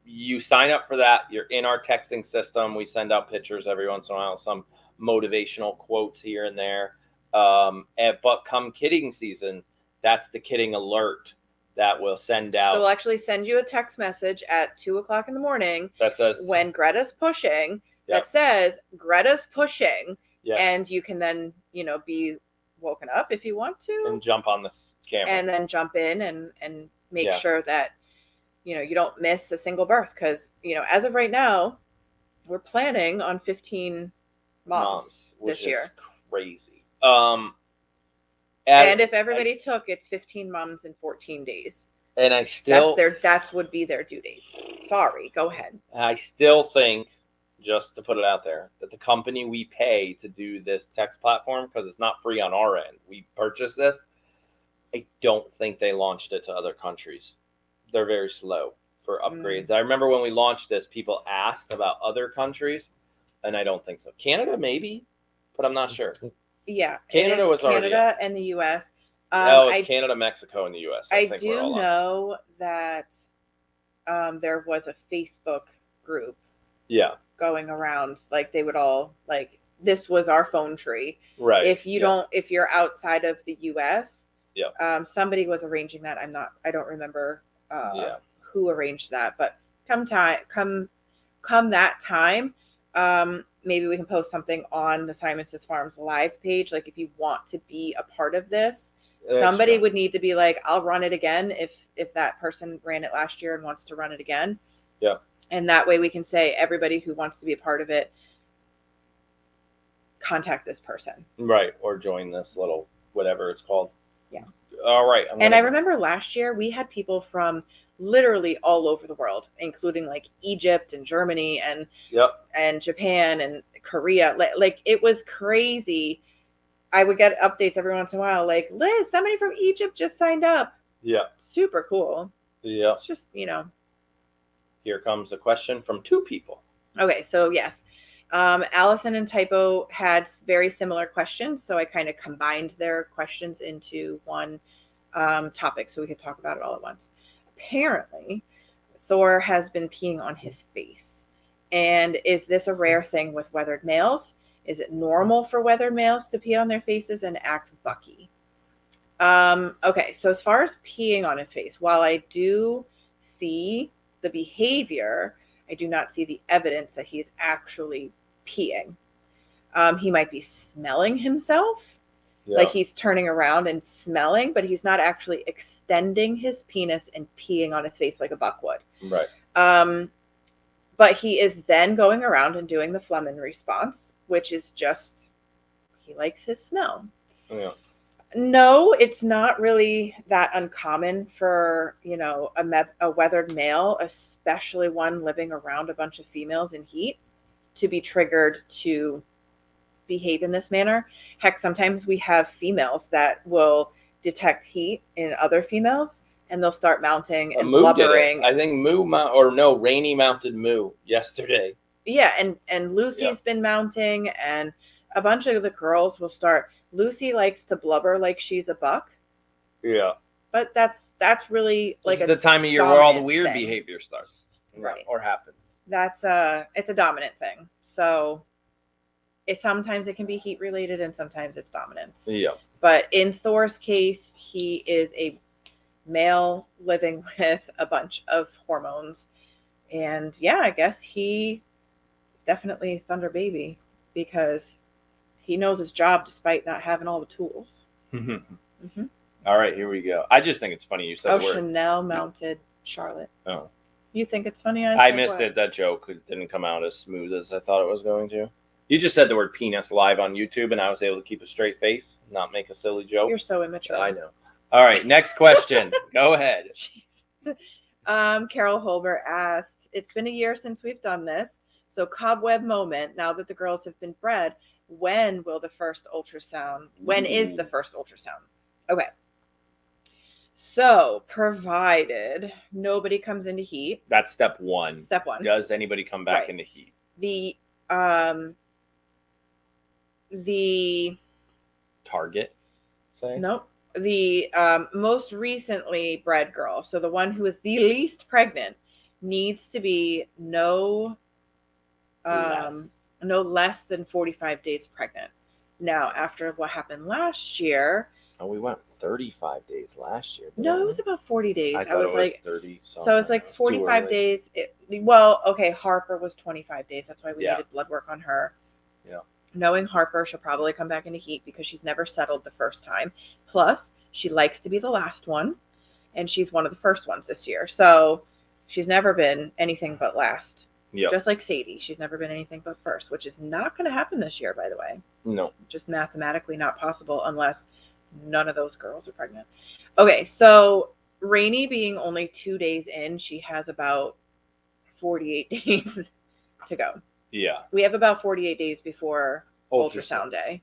You sign up for that. You're in our texting system. We send out pictures every once in a while, some motivational quotes here and there. But come kidding season, that's the kidding alert that will send out. So we'll actually send you a text message at 2:00 in the morning that says when Greta's pushing. That says Greta's pushing, and you can then be woken up if you want to, and jump on this camera, and then jump in and make sure that you don't miss a single birth, because as of right now, we're planning on 15 moms this year. Is crazy. And if everybody took, it's 15 moms in 14 days. And I still... That would be their due dates. Sorry, go ahead. I still think, just to put it out there, that the company we pay to do this text platform, because it's not free on our end, we purchased this, I don't think they launched it to other countries. They're very slow for upgrades. I remember when we launched this, people asked about other countries, and I don't think so. Canada, maybe, but I'm not sure. Yeah, Canada was already Canada and the U.S. It's Canada, Mexico, and the U.S. I think do we're all on. know that there was a Facebook group going around, like they would all like, this was our phone tree. Right. If you're outside of the US, yeah. Somebody was arranging that. I don't remember who arranged that, but come that time, maybe we can post something on the Simon Says Farms live page. Like if you want to be a part of this, somebody would need to be like, I'll run it again if that person ran it last year and wants to run it again. Yeah. And that way we can say everybody who wants to be a part of it, contact this person. Right. Or join this little whatever it's called. Yeah. All right. I remember last year we had people from literally all over the world, including like Egypt and Germany and Japan and Korea. Like it was crazy. I would get updates every once in a while, like, Liz, somebody from Egypt just signed up. Yeah. Super cool. Yeah. It's just, Here comes a question from 2 people. Okay, so yes. Allison and Typo had very similar questions, so I kind of combined their questions into one topic so we could talk about it all at once. Apparently, Thor has been peeing on his face. And is this a rare thing with weathered males? Is it normal for weathered males to pee on their faces and act bucky? Okay, so as far as peeing on his face, while I do see the behavior, I do not see the evidence that he is actually peeing. He might be smelling himself, like he's turning around and smelling, but he's not actually extending his penis and peeing on his face like a buck would. Right. But he is then going around and doing the Flehmen response, which is just, he likes his smell. Yeah. No, it's not really that uncommon for, a weathered male, especially one living around a bunch of females in heat, to be triggered to behave in this manner. Heck, sometimes we have females that will detect heat in other females, and they'll start mounting and blubbering. I think Rainey mounted Moo yesterday. Yeah, and Lucy's been mounting, and a bunch of the girls will start. Lucy likes to blubber like she's a buck. Yeah. But that's really like the time of year where all the weird behavior starts. Right. Or happens. It's a dominant thing. So sometimes it can be heat related and sometimes it's dominance. Yeah. But in Thor's case, he is a male living with a bunch of hormones. And I guess he is definitely Thunder Baby because he knows his job despite not having all the tools. Mm-hmm. All right, here we go. I just think it's funny you said the word. Chanel mounted Charlotte. Oh. You think it's funny? I missed it. That joke didn't come out as smooth as I thought it was going to. You just said the word penis live on YouTube, and I was able to keep a straight face, not make a silly joke. You're so immature. I know. All right, next question. Go ahead. Carol Holber asked, it's been a year since we've done this, so cobweb moment, now that the girls have been bred, when is the first ultrasound? Okay. So, provided nobody comes into heat. That's step one. Step one. Does anybody come back into heat? The target, say? Nope. The most recently bred girl, so the one who is the least pregnant, needs to be no less than 45 days pregnant. Now, after what happened last year... Oh, we went 35 days last year. No, it was about 40 days. I was like 30. So it's like 45 days. Harper was 25 days. That's why we needed blood work on her. Yeah. Knowing Harper, she'll probably come back into heat because she's never settled the first time. Plus, she likes to be the last one, and she's one of the first ones this year. So she's never been anything but last. Yep. Just like Sadie, she's never been anything but first, which is not going to happen this year, by the way. No. Just mathematically not possible unless none of those girls are pregnant. Okay, so Rainey being only 2 days in, she has about 48 days to go. Yeah. We have about 48 days before ultrasound day.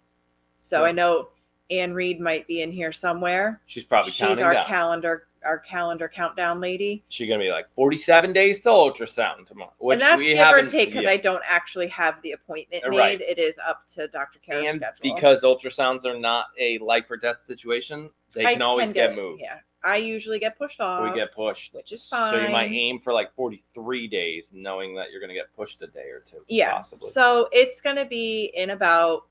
So I know Ann Reed might be in here somewhere. She's probably counting down. She's our down. calendar our calendar countdown lady. She's gonna be like 47 days till ultrasound tomorrow, which and that's we give haven't or take because yet. I don't actually have the appointment made. Right. It is up to Dr. Kara's And schedule. because ultrasounds are not a life or death situation, they can always get moved. Yeah, I usually get pushed off. We get pushed, which is fine. So you might aim for like 43 days, knowing that you're gonna get pushed a day or two. Yeah, possibly. So it's gonna be in about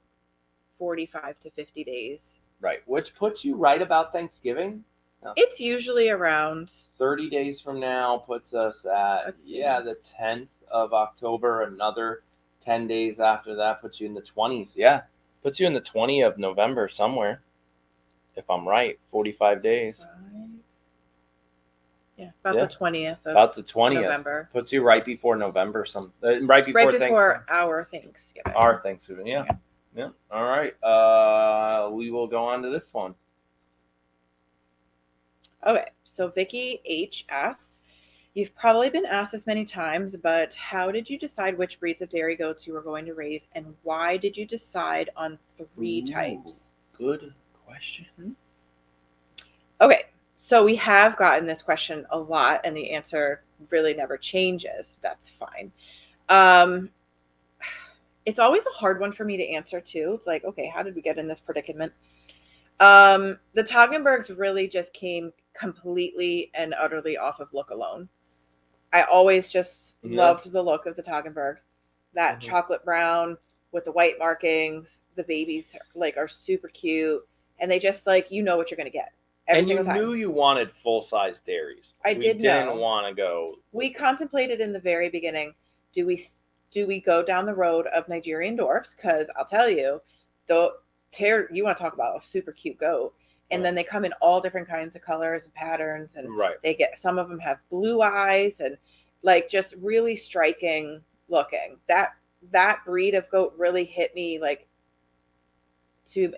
45 to 50 days. Right, which puts you right about Thanksgiving. It's usually around 30 days from now puts us at the 10th of October. Another 10 days after that puts you in the 20s. Yeah, puts you in the 20th of November somewhere. If I'm right, 45 days. Yeah, about the 20th of about the 20th. November. Puts you right before November. Right before our Thanksgiving. Our Thanksgiving, yeah. All right. We will go on to this one. Okay, so Vicky H asked, you've probably been asked this many times, but how did you decide which breeds of dairy goats you were going to raise, and why did you decide on 3 types? Good question. Okay, so we have gotten this question a lot, and the answer really never changes. That's fine. It's always a hard one for me to answer too. It's like, okay, how did we get in this predicament? The Toggenburgs really just came completely and utterly off of look alone. I always just loved the look of the Toggenburg. That chocolate brown with the white markings. The babies are super cute, and they just you know what you're gonna get every single time. And you knew you wanted full-size dairies. We didn't want to go. We contemplated in the very beginning, do we go down the road of Nigerian dwarfs? Because I'll tell you, you want to talk about a super cute goat. And then they come in all different kinds of colors and patterns. And they some of them have blue eyes and just really striking looking. That breed of goat really hit me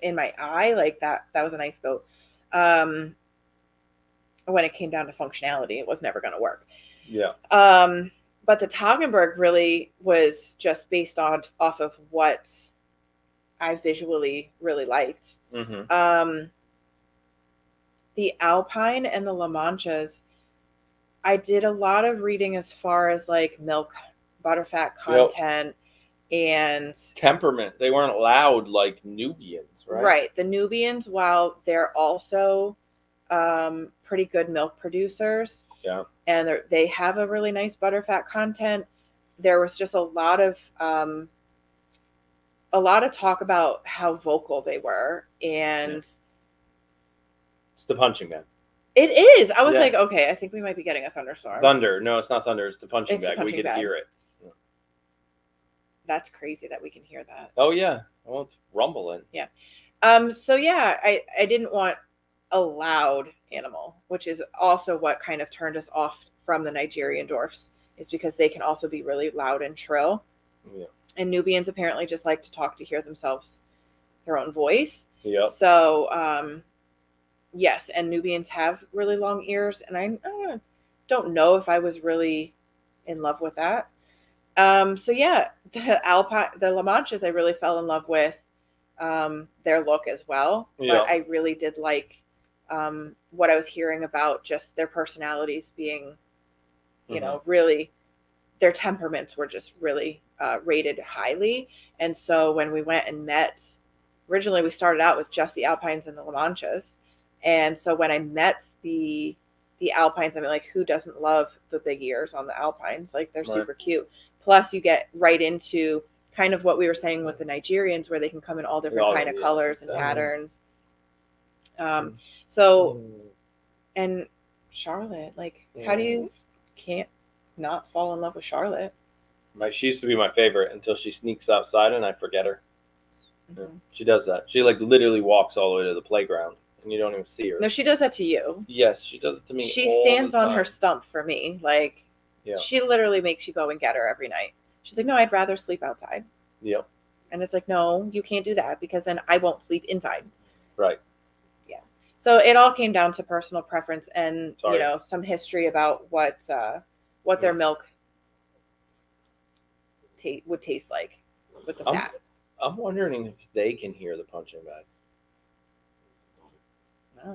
in my eye. That was a nice goat. When it came down to functionality, it was never going to work. Yeah. But the Toggenburg really was just based off of what I visually really liked. The Alpine and the La Manchas, I did a lot of reading as far as milk, butterfat content, and temperament. They weren't loud like Nubians, right? Right. The Nubians, while they're also pretty good milk producers, and they have a really nice butterfat content, there was just a lot of talk about how vocal they were, and it's the punching bag. It is. I was like, okay, I think we might be getting a thunderstorm. Thunder. No, it's not thunder. It's the punching bag. We can hear it. That's crazy that we can hear that. Oh yeah. Well, it's rumbling. Yeah. So yeah, I didn't want a loud animal, which is also what kind of turned us off from the Nigerian dwarfs, is because they can also be really loud and shrill. Yeah. And Nubians apparently just like to hear themselves, their own voice. Yeah. So, yes, and Nubians have really long ears, and I don't know if I was really in love with that. So yeah, the La Manchas, I really fell in love with their look as well. Yeah. But I really did like what I was hearing about just their personalities being, you know, really, their temperaments were just really rated highly. And so when we went and met, originally we started out with just the Alpines and the La Manchas. And so when I met the Alpines, I mean, who doesn't love the big ears on the Alpines? They're super cute. Plus, you get right into kind of what we were saying with the Nigerians, where they can come in all different kind of colors and patterns. So, and Charlotte, how do you can't not fall in love with Charlotte? She used to be my favorite until she sneaks outside and I forget her. Yeah, she does that. She literally walks all the way to the playground and you don't even see her. No, she does that to you. Yes, she does it to me. She stands on her stump for me. She literally makes you go and get her every night. She's like, no, I'd rather sleep outside. Yep. And it's like, no, you can't do that, because then I won't sleep inside. Right. Yeah. So it all came down to personal preference and, some history about what their milk would taste like with the fat. I'm wondering if they can hear the punching bag.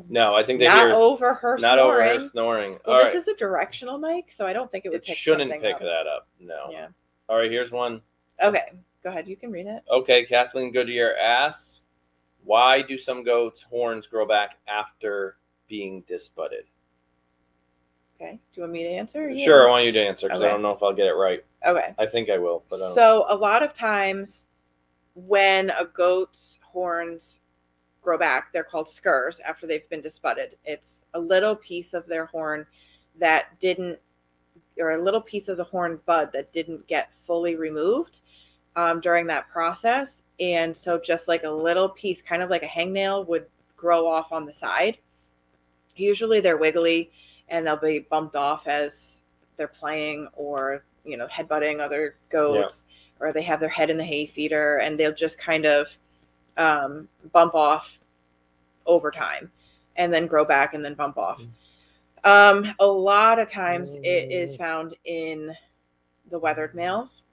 No, I think they not hear over her not snoring. over her snoring. Well, All this right. is a directional mic, so I don't think it would It pick shouldn't something pick up. that up. No. Yeah. All right, here's one. Okay, go ahead. You can read it. Okay, Kathleen Goodyear asks, why do some goats' horns grow back after being disbudded? Okay. Do you want me to answer? Or Sure, I you? want you to answer because I Okay. don't know if I'll get it right. Okay. I think I will, but I don't. So a lot of times when a goat's horns grow back, they're called skurs after they've been disbudded. It's a little piece of their horn that didn't, or a little piece of the horn bud that didn't get fully removed during that process. And so just like a little piece, kind of like a hangnail, would grow off on the side. Usually they're wiggly and they'll be bumped off as they're playing or, you know, headbutting other goats, or they have their head in the hay feeder and they'll just kind of bump off over time and then grow back and then bump off. A lot of times it is found in the weathered males,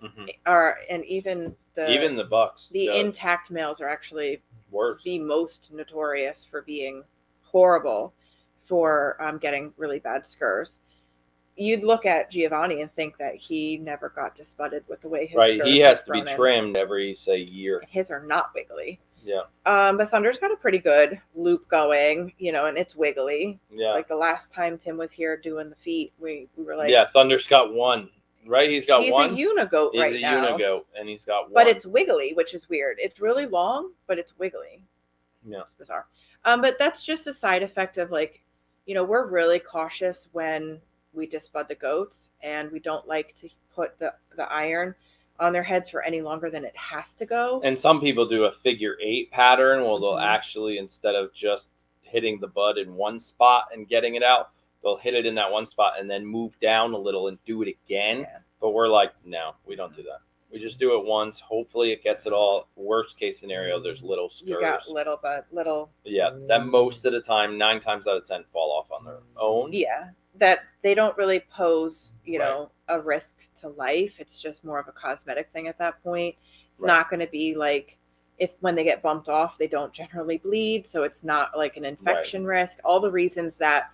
and even the bucks. The intact males are actually worse. The most notorious for being horrible for getting really bad skurs. You'd look at Giovanni and think that he never got disbudded with the way his right. skurs He has to be grown in. trimmed every, say, year. His are not wiggly. Yeah. But Thunder's got a pretty good loop going, you know, and it's wiggly. Yeah. Like the last time Tim was here doing the feet, we were like, yeah, Thunder's got one. Right, he's got one. He's a unigoat right now. He's a unigoat, and he's got one. But it's wiggly, which is weird. It's really long, but it's wiggly. Yeah. It's bizarre. But that's just a side effect of, like, you know, we're really cautious when we disbud the goats, and we don't like to put the iron on their heads for any longer than it has to go. And some people do a figure 8 pattern where they'll actually, instead of just hitting the bud in one spot and getting it out, they'll hit it in that one spot and then move down a little and do it again. Yeah. But we're like, no, we don't do that. We just do it once. Hopefully it gets it all. Worst case scenario, there's little skurs. You got little. Yeah, that most of the time, 9 times out of 10, fall off on their own. Yeah, that they don't really pose, you know, a risk to life. It's just more of a cosmetic thing at that point. It's not going to be like, if when they get bumped off, they don't generally bleed. So it's not like an infection risk. All the reasons that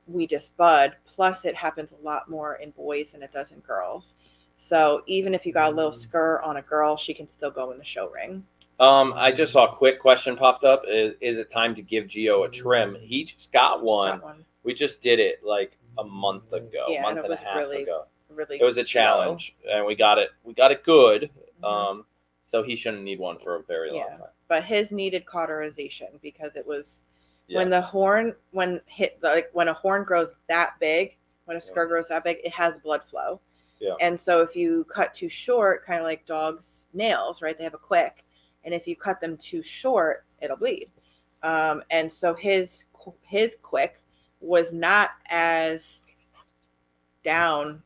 we disbud, plus it happens a lot more in boys than it does in girls. So even if you got a little skir on a girl, she can still go in the show ring. I just saw a quick question popped up. Is it time to give Gio a trim? He just got one. We just did it like a month ago, month and a half ago. It was a challenge, and we got it good. So he shouldn't need one for a very long time. But his needed cauterization because it was when a horn grows that big, when a skir grows that big, it has blood flow. Yeah. And so if you cut too short, kind of like dogs' nails, right? They have a quick, and if you cut them too short, it'll bleed. And so his quick was not as down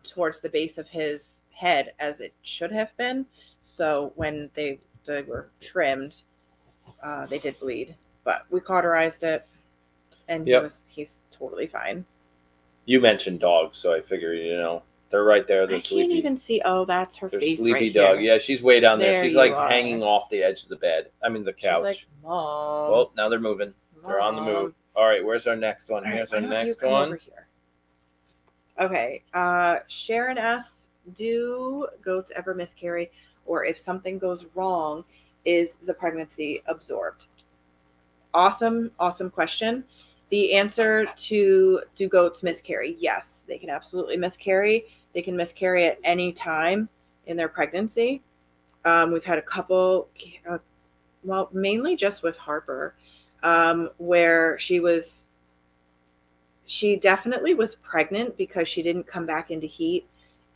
towards the base of his head as it should have been. So when they were trimmed, they did bleed. But we cauterized it, and he's totally fine. You mentioned dogs, so I figured, you know, they're right there. They're sleepy. I can't even see. Oh, that's her face sleepy right dog. here. Yeah, she's way down there. She's like are. hanging off the edge of the bed. I mean, the couch. She's like, Mom. Well, now they're moving. Mom. They're on the move. All right, where's our next one? Here's our next one. Over here. Okay. Sharon asks, do goats ever miscarry? Or if something goes wrong, is the pregnancy absorbed? Awesome question. The answer to do goats miscarry? Yes, they can absolutely miscarry. They can miscarry at any time in their pregnancy. We've had a couple, mainly just with Harper, where she definitely was pregnant because she didn't come back into heat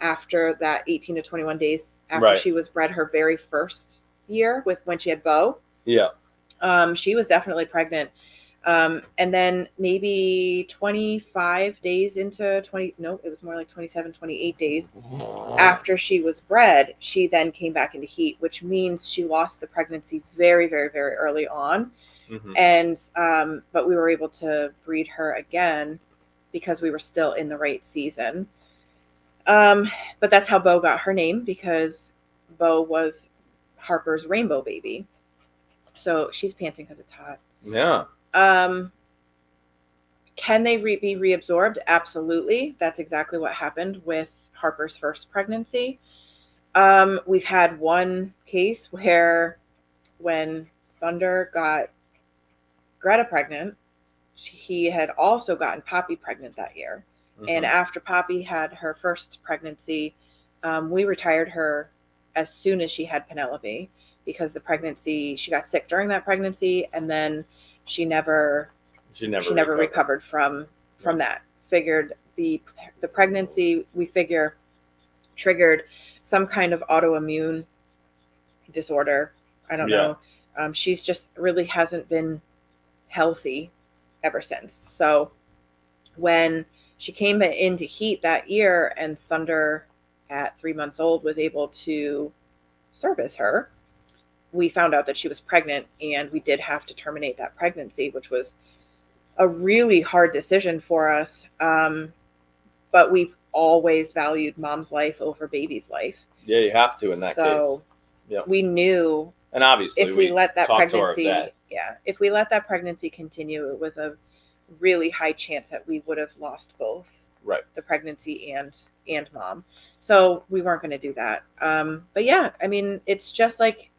after that 18 to 21 days after she was bred her very first year when she had Bo. Yeah. She was definitely pregnant. And then maybe 25 days into it was more like 27, 28 days after she was bred, she then came back into heat, which means she lost the pregnancy very, very, very early on. And, but we were able to breed her again because we were still in the right season. But that's how Bo got her name, because Bo was Harper's rainbow baby. So she's panting because it's hot. Yeah. Can they be reabsorbed? Absolutely. That's exactly what happened with Harper's first pregnancy. We've had one case where when Thunder got Greta pregnant, he had also gotten Poppy pregnant that year. Mm-hmm. And after Poppy had her first pregnancy, we retired her as soon as she had Penelope, because she got sick during that pregnancy, and then she never recovered from that. Figured the pregnancy, we figure, triggered some kind of autoimmune disorder. I don't know. She's just really hasn't been healthy ever since. So when she came into heat that year and Thunder at 3 months old was able to service her, we found out that she was pregnant, and we did have to terminate that pregnancy, which was a really hard decision for us. But we've always valued mom's life over baby's life. Yeah, you have to in that case. So we knew, and obviously if we let that pregnancy, if we let that pregnancy continue, it was a really high chance that we would have lost both, the pregnancy and mom. So we weren't going to do that. But yeah, I mean, it's just like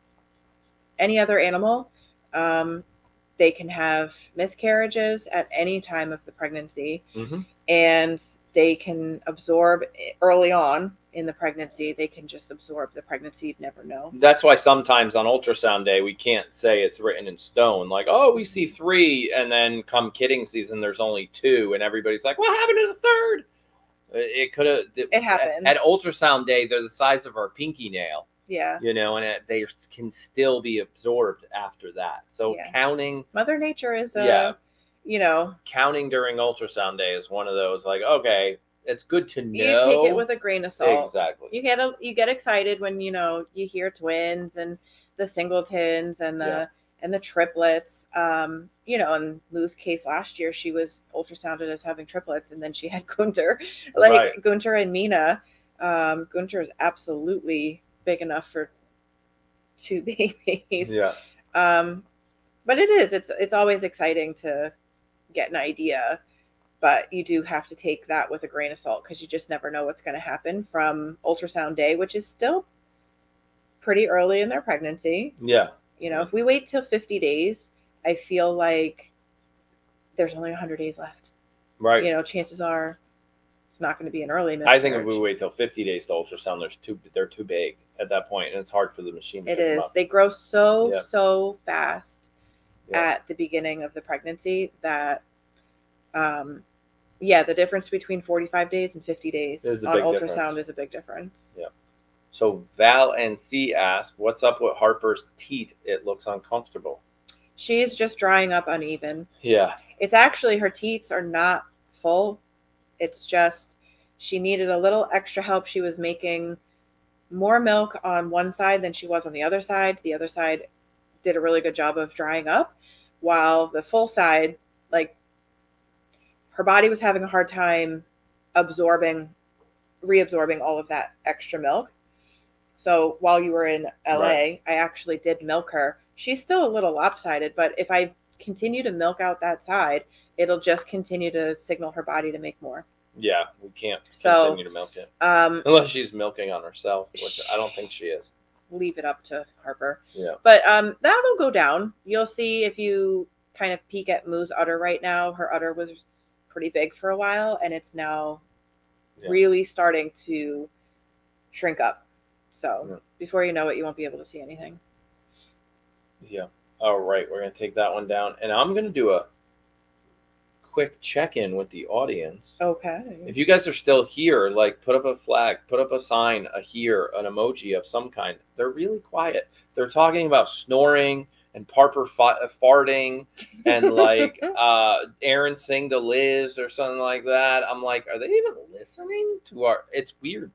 any other animal. They can have miscarriages at any time of the pregnancy, mm-hmm. and they can absorb early on in the pregnancy. They can just absorb the pregnancy. You'd never know. That's why sometimes on ultrasound day, we can't say it's written in stone. Like, oh, we see 3, and then come kidding season, there's only 2, and everybody's like, what happened to the third? It could have. It happens. At ultrasound day, they're the size of our pinky nail. Yeah. And they can still be absorbed after that. So counting. Mother Nature is counting during ultrasound day is one of those, like, okay, it's good to know. You take it with a grain of salt. Exactly. You get excited when you hear twins and the singletons and the triplets. In Moo's case last year, she was ultrasounded as having triplets, and then she had Gunter. Gunter and Mina. Gunter is absolutely big enough for 2 babies. Yeah. But it's always exciting to get an idea, but you do have to take that with a grain of salt, because you just never know what's going to happen from ultrasound day, which is still pretty early in their pregnancy. Yeah. If we wait till 50 days, I feel like there's only 100 days left. Right. Chances are it's not going to be an early miscarriage. I think if we wait till 50 days to ultrasound, they're too big at that point, and it's hard for the machine to pick them up. They grow so fast at the beginning of the pregnancy that, the difference between 45 days and 50 days on ultrasound is a big difference. Yeah. So Val and C asked, what's up with Harper's teat? It looks uncomfortable. She's just drying up uneven. Yeah. It's actually, her teats are not full. It's just she needed a little extra help. She was making more milk on one side than she was on the other side. The other side did a really good job of drying up, while the full side, her body was having a hard time reabsorbing all of that extra milk. So while you were in LA, I actually did milk her. She's still a little lopsided, but if I continue to milk out that side, it'll just continue to signal her body to make more. Yeah, we can't continue to milk it. Unless she's milking on herself, which I don't think she is. Leave it up to Harper. Yeah. But that'll go down. You'll see if you kind of peek at Moo's udder right now. Her udder was pretty big for a while, and it's now really starting to shrink up. So before you know it, you won't be able to see anything. Yeah. All right, we're going to take that one down. And I'm going to do a quick check-in with the audience. Okay. If you guys are still here, put up a flag, put up a sign, an emoji of some kind. They're really quiet. They're talking about snoring and Harper farting and Aaron sing to Liz or something like that. I'm like, are they even listening to our? It's weird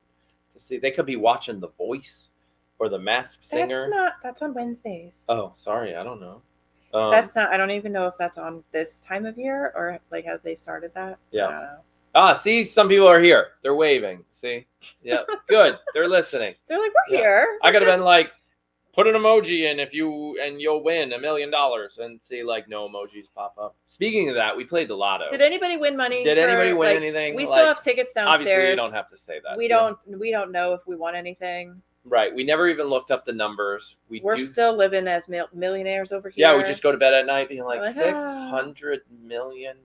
to see. They could be watching The Voice or The Masked Singer. That's on Wednesdays. Oh, sorry, I don't know. I don't even know if that's on this time of year or have they started that? Yeah. See, some people are here. They're waving. See? Yeah. Good. They're listening. They're like, we're here. I could have been like, put an emoji in and you'll win $1 million, and see like no emojis pop up. Speaking of that, we played the lotto. Did anybody win money? Did anybody win anything? We still have tickets downstairs. Obviously, you don't have to say that. We don't know if we won anything. Right. We never even looked up the numbers. We're still living as millionaires over here. Yeah, we just go to bed at night being like like, $600 million.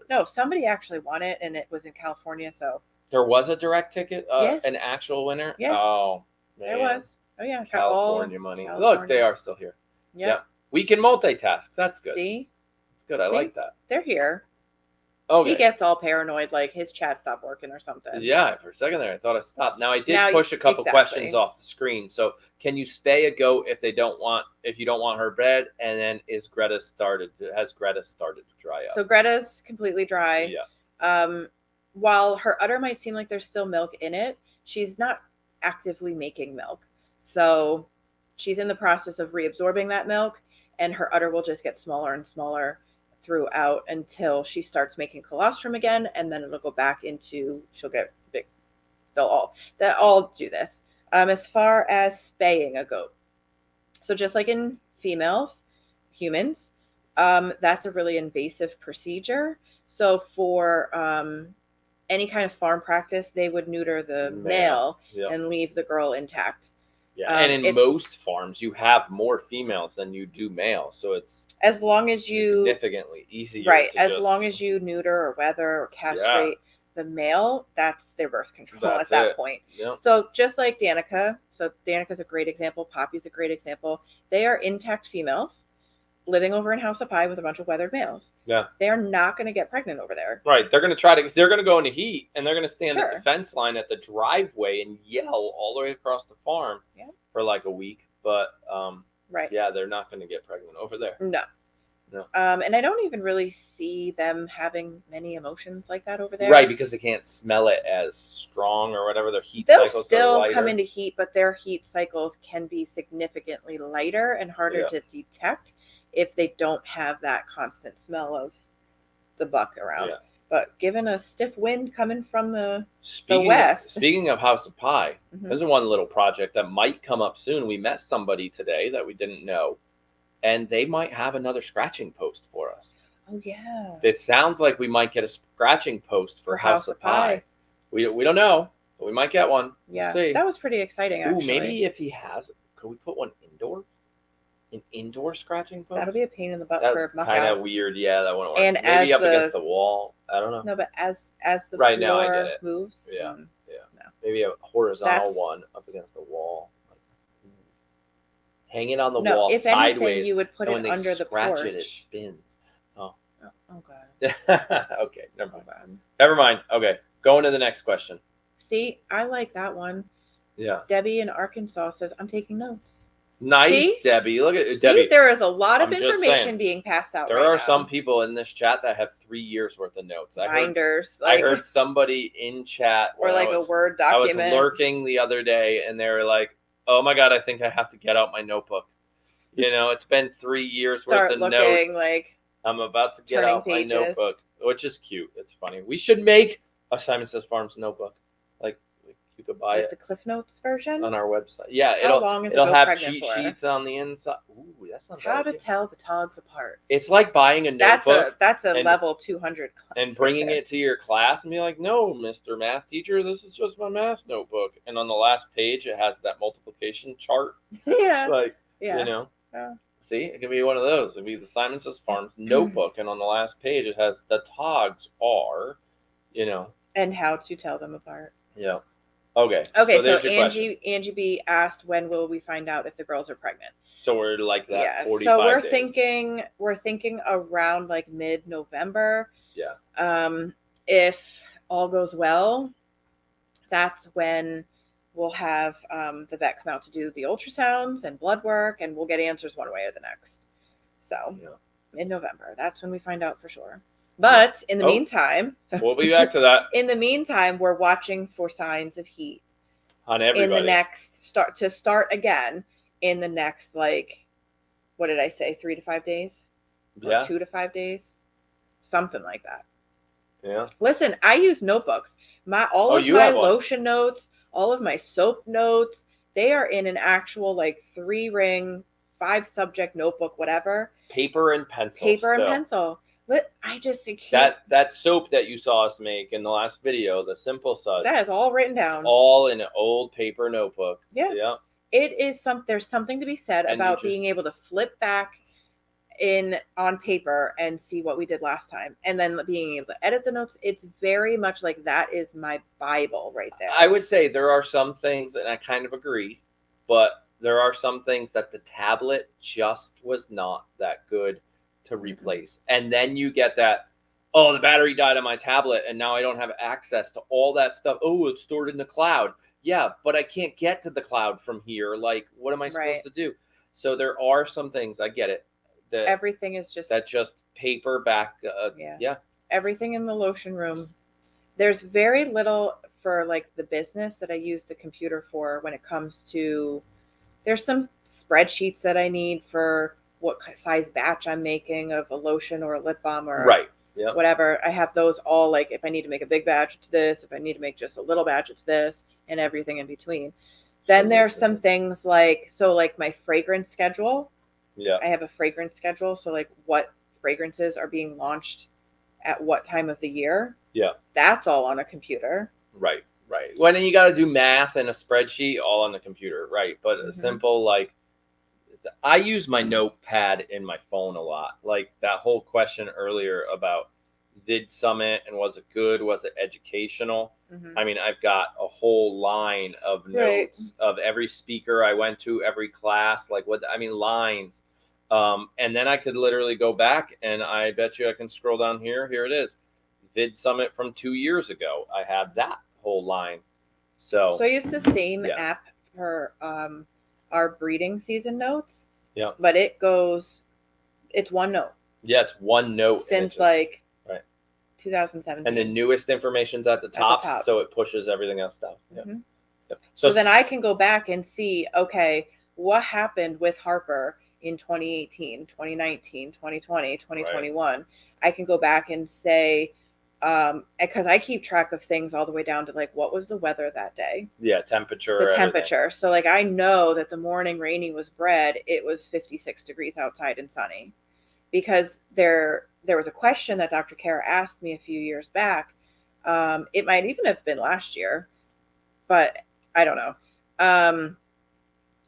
No, somebody actually won it, and it was in California. So there was a direct ticket, yes. An actual winner. Yes. Oh, man. There was. Oh yeah, California money. California. Look, they are still here. Yep. Yeah, we can multitask. That's good. See, it's good. I like that. They're here. Okay. He gets all paranoid, like his chat stopped working or something. Yeah, for a second there, I thought I stopped. Now I did push a couple questions off the screen. So, can you spay a goat if you don't want her bred? And then has Greta started to dry up? So Greta's completely dry. Yeah. While her udder might seem like there's still milk in it, she's not actively making milk. So she's in the process of reabsorbing that milk, and her udder will just get smaller and smaller throughout until she starts making colostrum again, and then it'll go back into, she'll get big. They'll all do this. As far as spaying a goat, so just like in humans, that's a really invasive procedure. So for any kind of farm practice, they would neuter the male and leave the girl intact. Yeah, and in most farms, you have more females than you do males, so it's as long as you significantly easier. Right, long as you neuter or wether or castrate the male, that's their birth control at that point. Yep. So just like Danica, so Danica's a great example. Poppy's a great example. They are intact females living over in House of Pie with a bunch of weathered males. Yeah, they are not going to get pregnant over there. Right, they're going to go into heat, and they're going to stand at the fence line at the driveway and yell all the way across the farm for like a week. But right, yeah, they're not going to get pregnant over there. No. And I don't even really see them having many emotions like that over there. Right, because they can't smell it as strong or whatever. Their heat cycles are still lighter. come into heat, but their heat cycles can be significantly lighter and harder to detect if they don't have that constant smell of the buck around. Yeah. But given a stiff wind coming from the west. Speaking of House of Pie, there's one little project that might come up soon. We met somebody today that we didn't know, and they might have another scratching post for us. Oh, yeah. It sounds like we might get a scratching post for House of Pie. We don't know, but we might get one. Yeah, we'll see. That was pretty exciting, actually. Ooh, maybe if he has, could we put one indoor? An indoor scratching post? That'll be a pain in the butt for muck kind out. of weird. Yeah, that wouldn't work. And maybe up against the wall. I don't know. No, but as the right floor now, I get it. moves. Yeah, no. Maybe a horizontal one up against the wall. Hang it on the wall if sideways. Anything, you would put it under the porch. It spins. Oh God. Okay, never mind. Okay, going to the next question. See, I like that one. Yeah. Debbie in Arkansas says, "I'm taking notes." Nice, See? Debbie. Look at Debbie. There is a lot of information being passed out. There are some people in this chat that have 3 years worth of notes. Binders. I heard somebody in chat, or like a Word document. I was lurking the other day, and they were like, "Oh my God, I think I have to get out my notebook." You know, it's been 3 years worth of notes. Like I'm about to get out my notebook, which is cute. It's funny. We should make a Simon Says Farms notebook. Like you could buy it. The Cliff Notes version on our website. Yeah, it'll have cheat sheets on the inside. Ooh, that's not bad. How to tell the togs apart. It's like buying a notebook. That's a level 200 class. And bringing it to your class and be like, "No, Mr. Math Teacher, this is just my math notebook." And on the last page, it has that multiplication chart. Yeah. You know. Yeah. See, it can be one of those. It'd be the Simon Says Farms notebook, and on the last page, it has the togs are, you know, and how to tell them apart. Yeah. Okay. So Angie B asked, when will we find out if the girls are pregnant? So we're like that. Yeah. 45 so we're days. thinking around like mid-November. Yeah. If all goes well, that's when we'll have the vet come out to do the ultrasounds and blood work, and we'll get answers one way or the next. So mid-November, that's when we find out for sure. But in the meantime, we'll be back to that. In the meantime, we're watching for signs of heat on everybody. In the next start again in the next, like, what did I say? 3 to 5 days? Yeah. Or 2 to 5 days, something like that. Yeah. Listen, I use notebooks. All of my lotion notes, all of my soap notes, They are in an actual like 3-ring, 5-subject notebook, whatever. Paper and pencil. Paper and pencil. I just can't. That soap that you saw us make in the last video, the Simple Suds. That is all written down. All in an old paper notebook. Yeah. Yeah. It is there's something to be said about being able to flip back on paper and see what we did last time, and then being able to edit the notes. It's very much like that is my Bible right there. I would say there are some things, and I kind of agree, but there are some things that the tablet just was not that good to replace. And then you get that, oh, the battery died on my tablet and now I don't have access to all that stuff. Oh, it's stored in the cloud. Yeah, but I can't get to the cloud from here. Like, what am I supposed to do? So there are some things, I get it. That everything is just paper back. Yeah. Everything in the lotion room. There's very little for like the business that I use the computer for when it comes to, there's some spreadsheets that I need for what size batch I'm making of a lotion or a lip balm or whatever. I have those all, like if I need to make a big batch, it's this. If I need to make just a little batch, it's this, and everything in between. Then there's some things like my fragrance schedule. Yeah. I have a fragrance schedule. So like what fragrances are being launched at what time of the year. Yeah. That's all on a computer. Right. Well, then you got to do math and a spreadsheet all on the computer. Right. But a simple, like, I use my notepad in my phone a lot. Like that whole question earlier about Vid Summit and was it good? Was it educational? I mean, I've got a whole line of notes of every speaker I went to, every class, lines. And then I could literally go back and I bet you I can scroll down here. Here it is. Vid Summit from 2 years ago. I have that whole line. So I use the same app for our breeding season notes. Yeah. But it's one note. Yeah, it's one note. Since 2017. And the newest information's at the top, so it pushes everything else down. Yeah. Yep. So then I can go back and see, okay, what happened with Harper in 2018, 2019, 2020, 2021. Right. I can go back and say, because I keep track of things all the way down to like what was the weather that day. Yeah, temperature. The temperature. So like I know that the morning Rainy was bred, it was 56 degrees outside and sunny. Because there was a question that Dr. Kara asked me a few years back. It might even have been last year, but I don't know.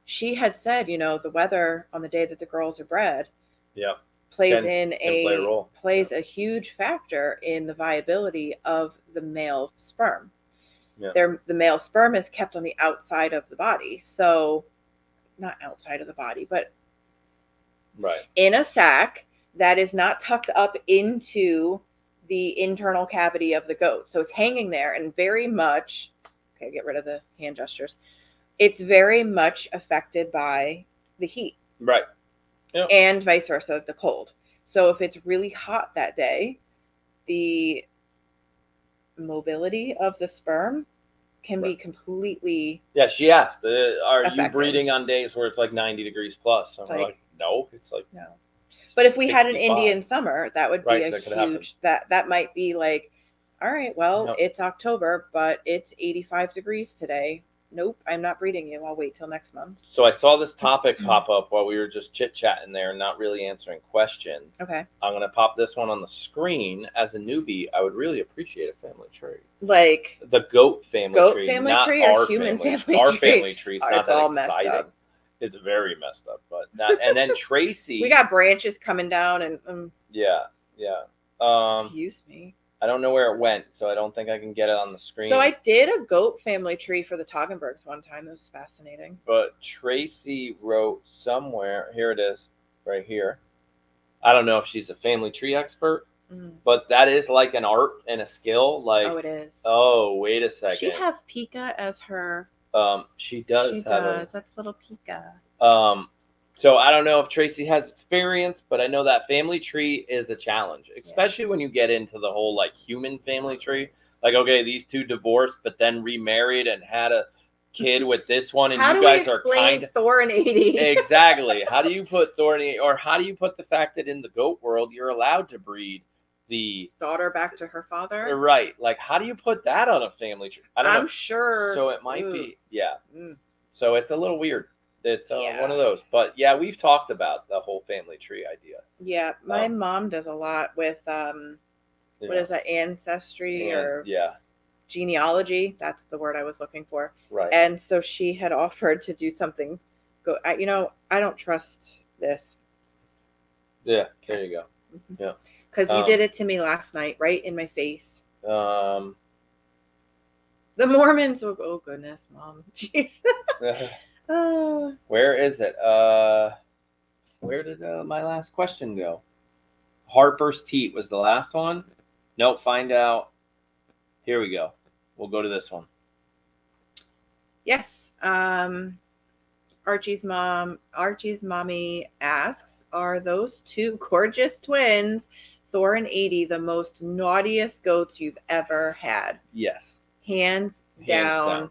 She had said, the weather on the day that the girls are bred. Yeah. Plays a huge factor in the viability of the male sperm. Yeah. The male sperm is kept on the outside of the body. So not outside of the body, but in a sac that is not tucked up into the internal cavity of the goat. So it's hanging there and very much, get rid of the hand gestures. It's very much affected by the heat. Right. Yep. And vice versa, the cold. So if it's really hot that day, the mobility of the sperm can be completely. Yeah, she asked, are you breeding on days where it's like 90 degrees plus? I'm like, no. It's like no. But if we 65. Had an Indian summer, that would be a huge. That might be like, all right, well, it's October, but it's 85 degrees today. Nope, I'm not breeding you. I'll wait till next month. So I saw this topic pop up while we were just chit-chatting there and not really answering questions. Okay. I'm going to pop this one on the screen. As a newbie, I would really appreciate a family tree. Like the goat family tree. Goat family tree or human family tree? Our family tree is not that exciting. It's very messed up. But that, and then Tracy. We got branches coming down and. Yeah. Excuse me. I don't know where it went, so I don't think I can get it on the screen. So I did a goat family tree for the Toggenbergs one time. It was fascinating. But Tracy wrote somewhere, here it is, right here. I don't know if she's a family tree expert, but that is like an art and a skill. Like, oh, it is. Oh, wait a second. She have Pika as her. She does. She does. That's little Pika. So I don't know if Tracy has experience, but I know that family tree is a challenge, especially when you get into the whole like human family tree. Like, okay, these two divorced, but then remarried and had a kid with this one, and you guys are kind of Thor and 80. Exactly. How do you put Thor and 80, or how do you put the fact that in the goat world you're allowed to breed the daughter back to her father? Right. Like, how do you put that on a family tree? I don't know. I'm sure. So it might be, So it's a little weird. It's Yeah. one of those. But yeah, we've talked about the whole family tree idea. Yeah, my mom does a lot with what is that, ancestry or genealogy? That's the word I was looking for. Right. And so she had offered to do something. I don't trust this. Yeah, there you go. Mm-hmm. Yeah. Because you did it to me last night, right in my face. The Mormons. Oh goodness, Mom. Jeez. Oh. Where is it? Where did my last question go? Harper's Teat was the last one. Nope. Find out. Here we go. We'll go to this one. Yes. Archie's mommy asks, are those two gorgeous twins, Thor and 80, the most naughtiest goats you've ever had? Yes. Hands down.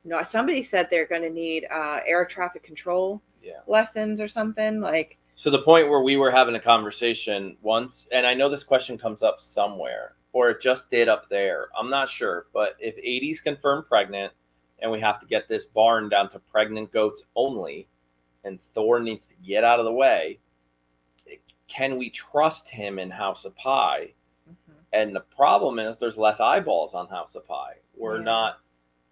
No, somebody said they're going to need air traffic control lessons or something. Like. So the point where we were having a conversation once, and I know this question comes up somewhere, or it just did up there. I'm not sure. But if 80's confirmed pregnant and we have to get this barn down to pregnant goats only, and Thor needs to get out of the way, can we trust him in House of Pie? Mm-hmm. And the problem is there's less eyeballs on House of Pie. We're not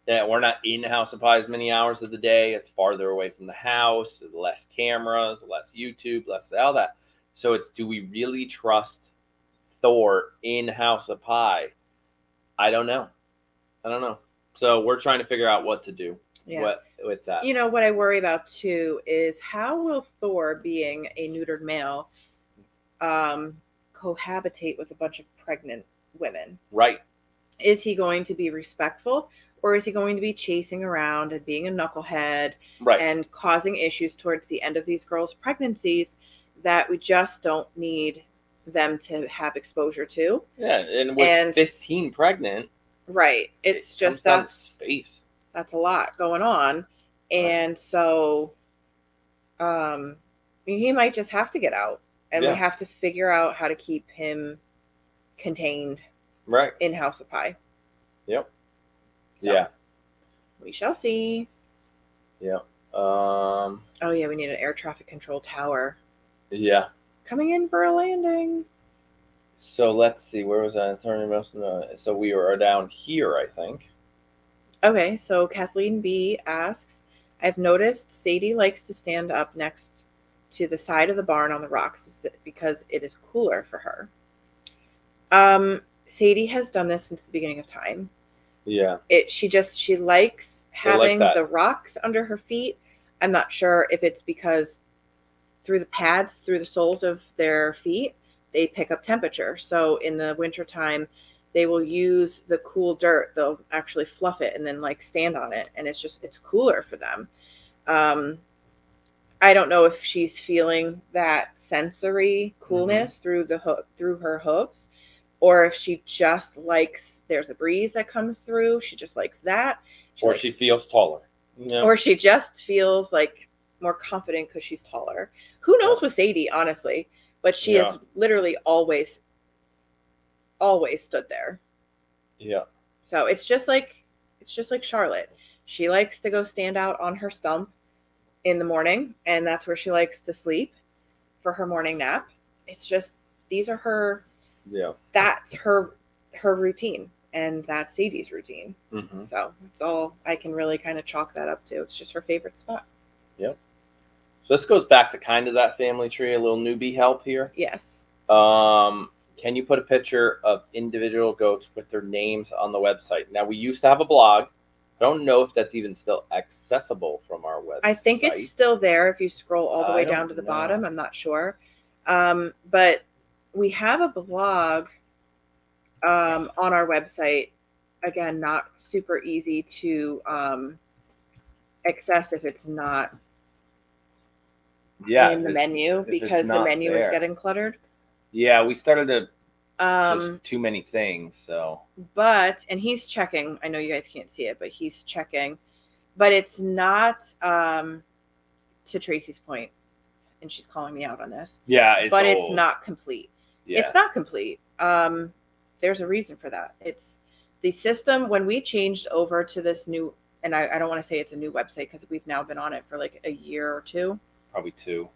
in House of Pie as many hours of the day. It's farther away from the house, less cameras, less YouTube, less all that. So do we really trust Thor in House of Pie? I don't know. So we're trying to figure out what to do with that. You know, what I worry about too is how will Thor, being a neutered male, cohabitate with a bunch of pregnant women? Right. Is he going to be respectful, or is he going to be chasing around and being a knucklehead and causing issues towards the end of these girls' pregnancies that we just don't need them to have exposure to? Yeah, and with 15 pregnant. Right. It's just that's a lot going on. And so he might just have to get out, and we have to figure out how to keep him contained in House of Pie. Yep. So, we shall see. Yep. Oh yeah, we need an air traffic control tower. Yeah. Coming in for a landing. So let's see, where was I? So we are down here, I think. Okay, so Kathleen B asks, I've noticed Sadie likes to stand up next to the side of the barn on the rocks because it is cooler for her. Sadie has done this since the beginning of time. Yeah. She likes having the rocks under her feet. I'm not sure if it's because through the soles of their feet, they pick up temperature. So in the wintertime, they will use the cool dirt. They'll actually fluff it and then stand on it. And it's cooler for them. I don't know if she's feeling that sensory coolness through her hooves, or if she just likes, there's a breeze that comes through. She just likes that. She feels taller. Or she just feels more confident because she's taller. Who knows with Sadie, honestly, but she has literally always stood there. Yeah. So it's just like Charlotte. She likes to go stand out on her stump in the morning, and that's where she likes to sleep for her morning nap. It's just, these are her, that's her routine, and that's Sadie's routine. Mm-hmm. So it's all I can really kind of chalk that up to. It's just her favorite spot. Yep. So this goes back to kind of that family tree, a little newbie help here. Yes. Can you put a picture of individual goats with their names on the website? Now, we used to have a blog. I don't know if that's even still accessible from our website. I think it's still there if you scroll all the way down to the bottom. I'm not sure. But we have a blog on our website. Again, not super easy to access if it's not in the menu, because the menu is getting cluttered. Yeah, we started to just too many things. So, and he's checking. I know you guys can't see it, but he's checking. But it's not to Tracy's point, and she's calling me out on this. Yeah, it's not complete. Yeah. It's not complete. There's a reason for that. It's the system when we changed over to this new and I don't want to say it's a new website because we've now been on it for like a year or two. Probably 2.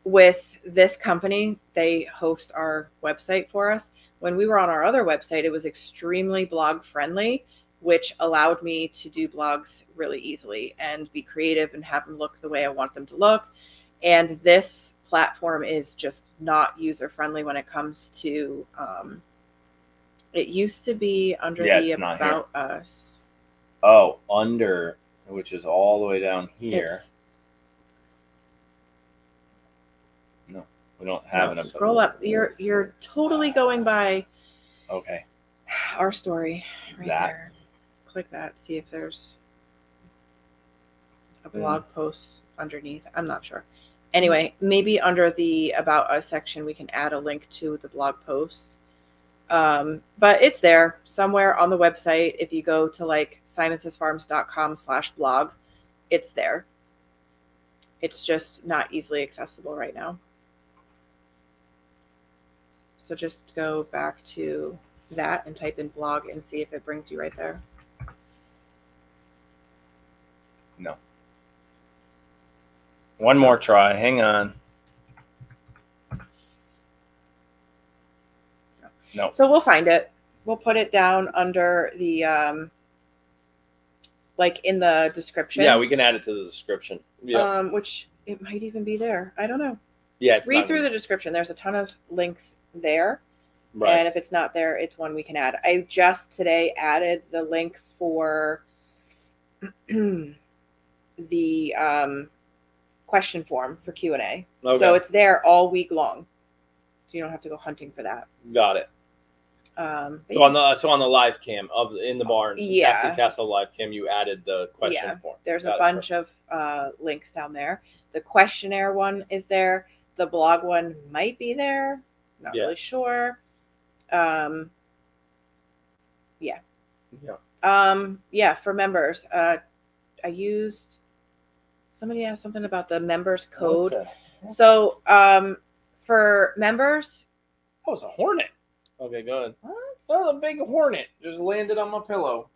With this company, they host our website for us. When we were on our other website, it was extremely blog friendly, which allowed me to do blogs really easily and be creative and have them look the way I want them to look. And this platform is just not user friendly when it comes to, it used to be under the About Us. Oh, under, which is all the way down here. No, we don't have it. Scroll up. You're totally going by. Okay. Our story right That. there. Click that. See if there's a blog post underneath. I'm not sure. Anyway, maybe under the About Us section, we can add a link to the blog post. But it's there somewhere on the website. If you go to like simonsaysfarms.com/blog, it's there. It's just not easily accessible right now. So just go back to that and type in blog and see if it brings you right there. No. One more try. Hang on. No. So we'll find it. We'll put it down under the like in the description. Yeah, we can add it to the description. Yeah. Which it might even be there. I don't know. Yeah. Read through the description. There's a ton of links there. Right. And if it's not there, it's one we can add. I just today added the link for the question form for Q&A. Okay. So it's there all week long. So you don't have to go hunting for that. Got it. So on the live cam in the barn, Cassie Castle live cam, you added the question form. There's a bunch of links down there. The questionnaire one is there. The blog one might be there. Not really sure. For members, I used, somebody asked something about the members code. So for members, oh, it's a hornet. Okay, go ahead. What? Oh, a big hornet just landed on my pillow.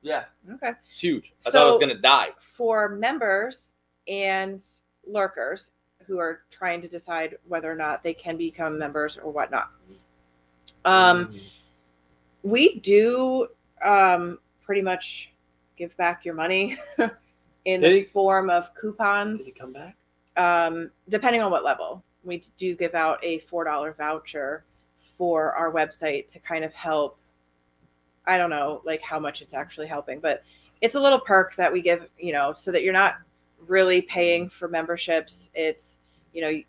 Yeah. Okay. It's huge. I thought I was gonna die. For members and lurkers who are trying to decide whether or not they can become members or whatnot, we do pretty much give back your money in the form of coupons. Did he come back? Depending on what level. We do give out a $4 voucher for our website to kind of help. I don't know like how much it's actually helping, but it's a little perk that we give, so that you're not really paying for memberships. It's, you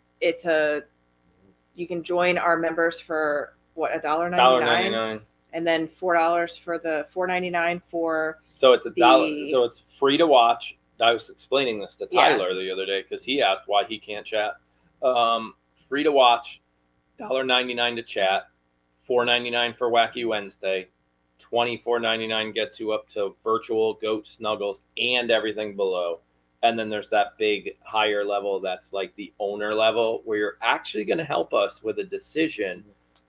can join our members for what, $1.99, and then $4 for the $4.99 for. So it's $1. So it's free to watch. I was explaining this to Tyler the other day because he asked why he can't chat. Free to watch, $1.99 to chat, $4.99 for Wacky Wednesday, $24.99 gets you up to virtual goat snuggles and everything below. And then there's that big higher level that's like the owner level where you're actually going to help us with a decision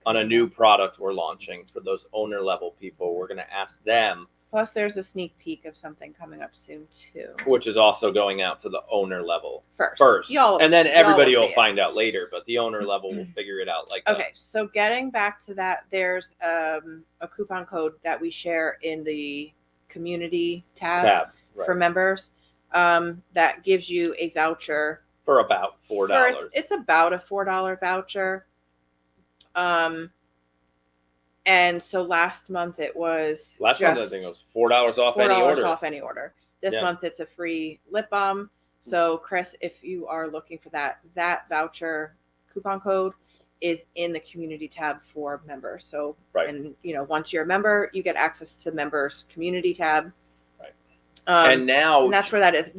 on a new product we're launching for those owner level people. We're going to ask them. Plus, there's a sneak peek of something coming up soon, too. Which is also going out to the owner level first. And then everybody will find out later, but the owner level will figure it out. Okay, so getting back to that, there's a coupon code that we share in the community tab for members that gives you a voucher. For about $4. It's about a $4 voucher. And so last month it was month I think it was $4 off any order. $4 off any order. This month it's a free lip balm. So Chris, if you are looking for that voucher coupon code is in the community tab for members. So and once you're a member, you get access to members community tab. Right. And that's where that is.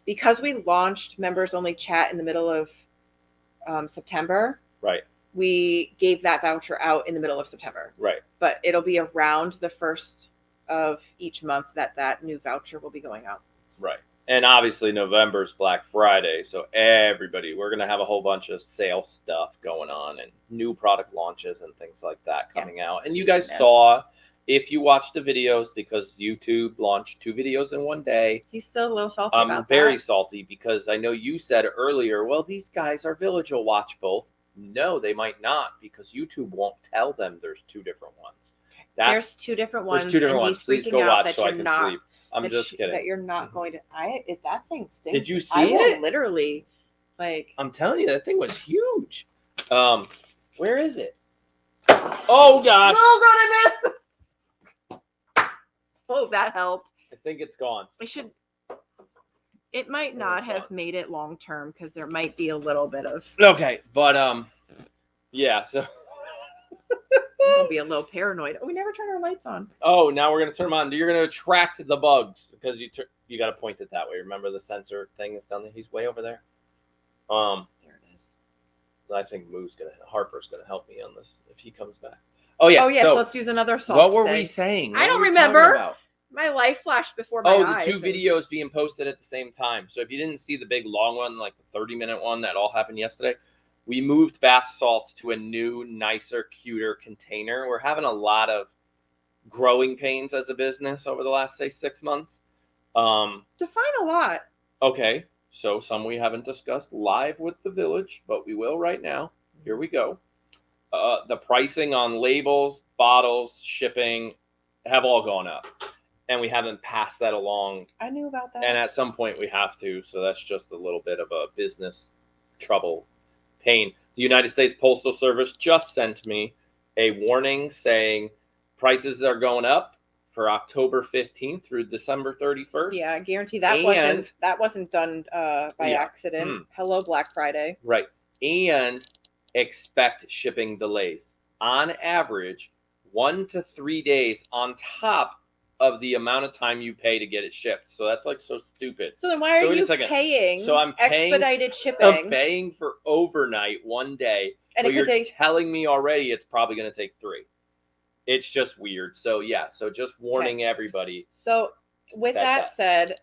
Because we launched members only chat in the middle of September. Right. We gave that voucher out in the middle of September. Right. But it'll be around the first of each month that new voucher will be going out. Right. And obviously November's Black Friday. So we're going to have a whole bunch of sale stuff going on and new product launches and things like that coming out. And you guys saw if you watch the videos, because YouTube launched 2 videos in one day, He's still a little salty I'm about very that. salty because I know you said earlier, well, these guys, our village will watch both. No, they might not, because YouTube won't tell them there's 2 different ones. There's 2 different ones. There's 2 different and ones. He's Please freaking go out watch that so I you're can not, sleep. I'm just kidding. That you're not going to. That thing stinks. Did you see I will it? literally, like. I'm telling you, that thing was huge. Where is it? Oh gosh! Oh God, I missed. Oh, that helped. I think it's gone. It might not have made it long term because there might be a little bit of. Okay, but yeah. So I'll be a little paranoid. Oh, we never turn our lights on. oh, now we're gonna turn them on. You're gonna attract the bugs because you got to point it that way. Remember the sensor thing is down there. He's way over there. There it is. I think Harper's gonna help me on this if he comes back. Oh yeah. Oh yes, So let's use another salt. what were thing. we saying? I don't were we talking remember. about? My life flashed before my eyes. The 2 videos being posted at the same time. So if you didn't see the big long one, like the 30-minute one that all happened yesterday, we moved bath salts to a new, nicer, cuter container. We're having a lot of growing pains as a business over the last, say, 6 months. Define a lot. Okay, so some we haven't discussed live with the village, but we will right now. Here we go. The pricing on labels, bottles, shipping have all gone up. And we haven't passed that along. I knew about that. And at some point we have to. So that's just a little bit of a business trouble pain. The United States Postal Service just sent me a warning saying prices are going up for October 15th through December 31st. Yeah, I guarantee that wasn't done by accident. Hello, Black Friday. Right. And expect shipping delays. On average, 1 to 3 days on top of the amount of time you pay to get it shipped. So that's like so stupid. So then why are you paying expedited shipping? I'm paying for overnight 1 day. And but you're telling me already it's probably going to take 3. It's just weird. So yeah, so just warning everybody. So with that said,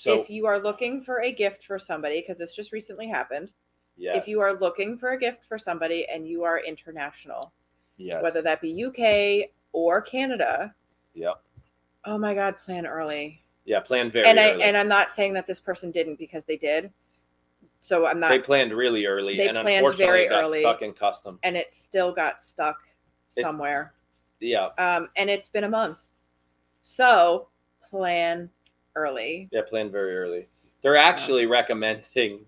if you are looking for a gift for somebody, because this just recently happened, if you are looking for a gift for somebody and you are international, whether that be UK or Canada, oh my God, plan early. Yeah, plan very early. And I'm not saying that this person didn't, because they did. So I'm not. They planned really early. They and planned unfortunately very got early. Stuck in custom. And it still got stuck somewhere. Yeah. And it's been a month. So plan early. Yeah, plan very early. They're actually recommending.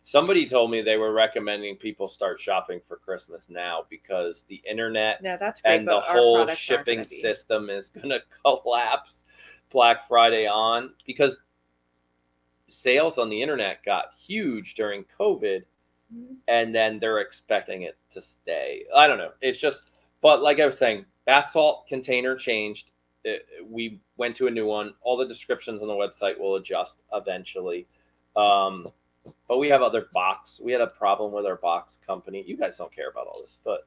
Somebody told me they were recommending people start shopping for Christmas now because the internet that's great, and the whole shipping system is going to collapse Black Friday on, because sales on the internet got huge during COVID, and then they're expecting it to stay. I don't know. It's just, but like I was saying, bath salt container changed. We went to a new one. All the descriptions on the website will adjust eventually. But we have other box. We had a problem with our box company. You guys don't care about all this, but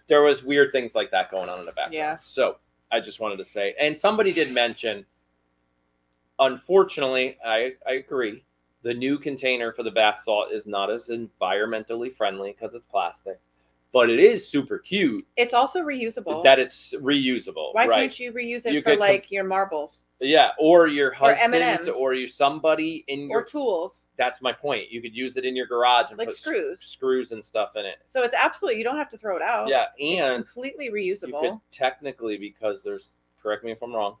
there was weird things like that going on in the background. Yeah. So I just wanted to say, and somebody did mention, unfortunately, I agree. The new container for the bath salt is not as environmentally friendly because it's plastic. But it is super cute. It's also reusable. That it's reusable. Why can't you reuse it for like your marbles? Yeah, or your husband's, or somebody in your tools. That's my point. You could use it in your garage and like put screws and stuff in it. So it's absolutely, you don't have to throw it out. Yeah, and it's completely reusable. You could technically, because there's, correct me if I'm wrong,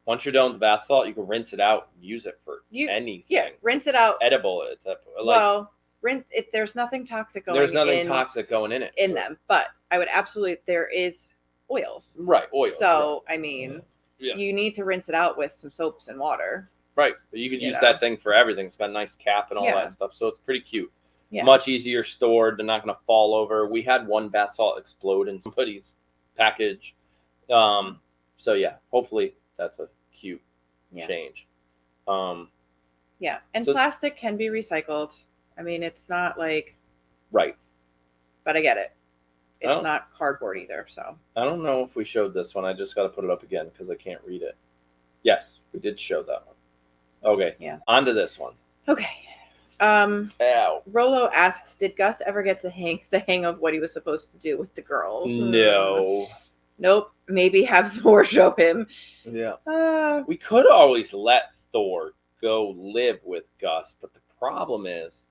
once you're done with the bath salt, you can rinse it out and use it for anything. Yeah, rinse it out. Edible. There's nothing toxic going. There's nothing toxic going in it. In them, but I would absolutely. There is oils. Right, oils. So I mean, you need to rinse it out with some soaps and water. Right, but you could use that thing for everything. It's got a nice cap and all that stuff, so it's pretty cute. Yeah. Much easier stored. They're not going to fall over. We had one bath salt explode in somebody's package. So yeah, hopefully that's a cute change. Yeah, and plastic can be recycled. I mean, it's not like... Right. But I get it. It's not cardboard either, so... I don't know if we showed this one. I just got to put it up again because I can't read it. Yes, we did show that one. Okay. Yeah. On to this one. Okay. Rolo asks, did Gus ever get to the hang of what he was supposed to do with the girls? No. Nope. Maybe have Thor show him. Yeah. We could always let Thor go live with Gus, but the problem is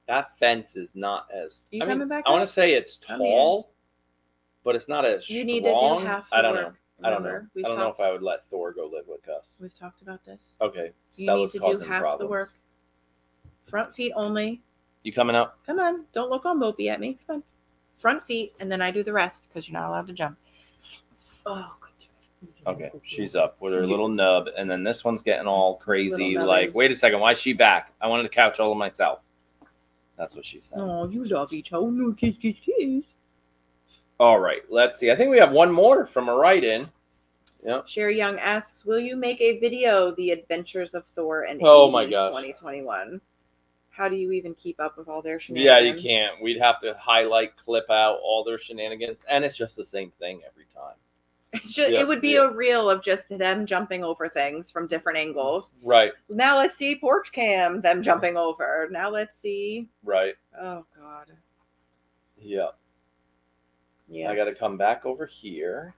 that fence is not as. You coming back I want up? to say it's tall, but it's not as You strong. need to do half the I don't work. know. I don't know. Remember? I don't know if I would let Thor go live with Gus. We've talked about this. Okay. You need Stella's to do causing half problems. the work. Front feet only. You coming up? Come on. Don't look all mopey at me. Come on. Front feet, and then I do the rest because you're not allowed to jump. Oh, good. Okay, she's up with her little nub, and then this one's getting all crazy. Little Like, nubbies. wait a second, why is she back? I wanted the couch all to myself. That's what she said. Oh, you love each other. No, kiss, kiss, kiss. All right, let's see. I think we have one more from a write-in. Yep. Sherry Young asks, will you make a video, The Adventures of Thor and Oh Amy my gosh. 2021? How do you even keep up with all their Yeah, shenanigans? you can't. We'd have to highlight, clip out all their shenanigans, and it's just the same thing every time. It's just, it would be a reel of just them jumping over things from different angles. Right. Now let's see porch cam, them jumping over. Now let's see. Right. Oh, God. Yeah. Yes. I got to come back over here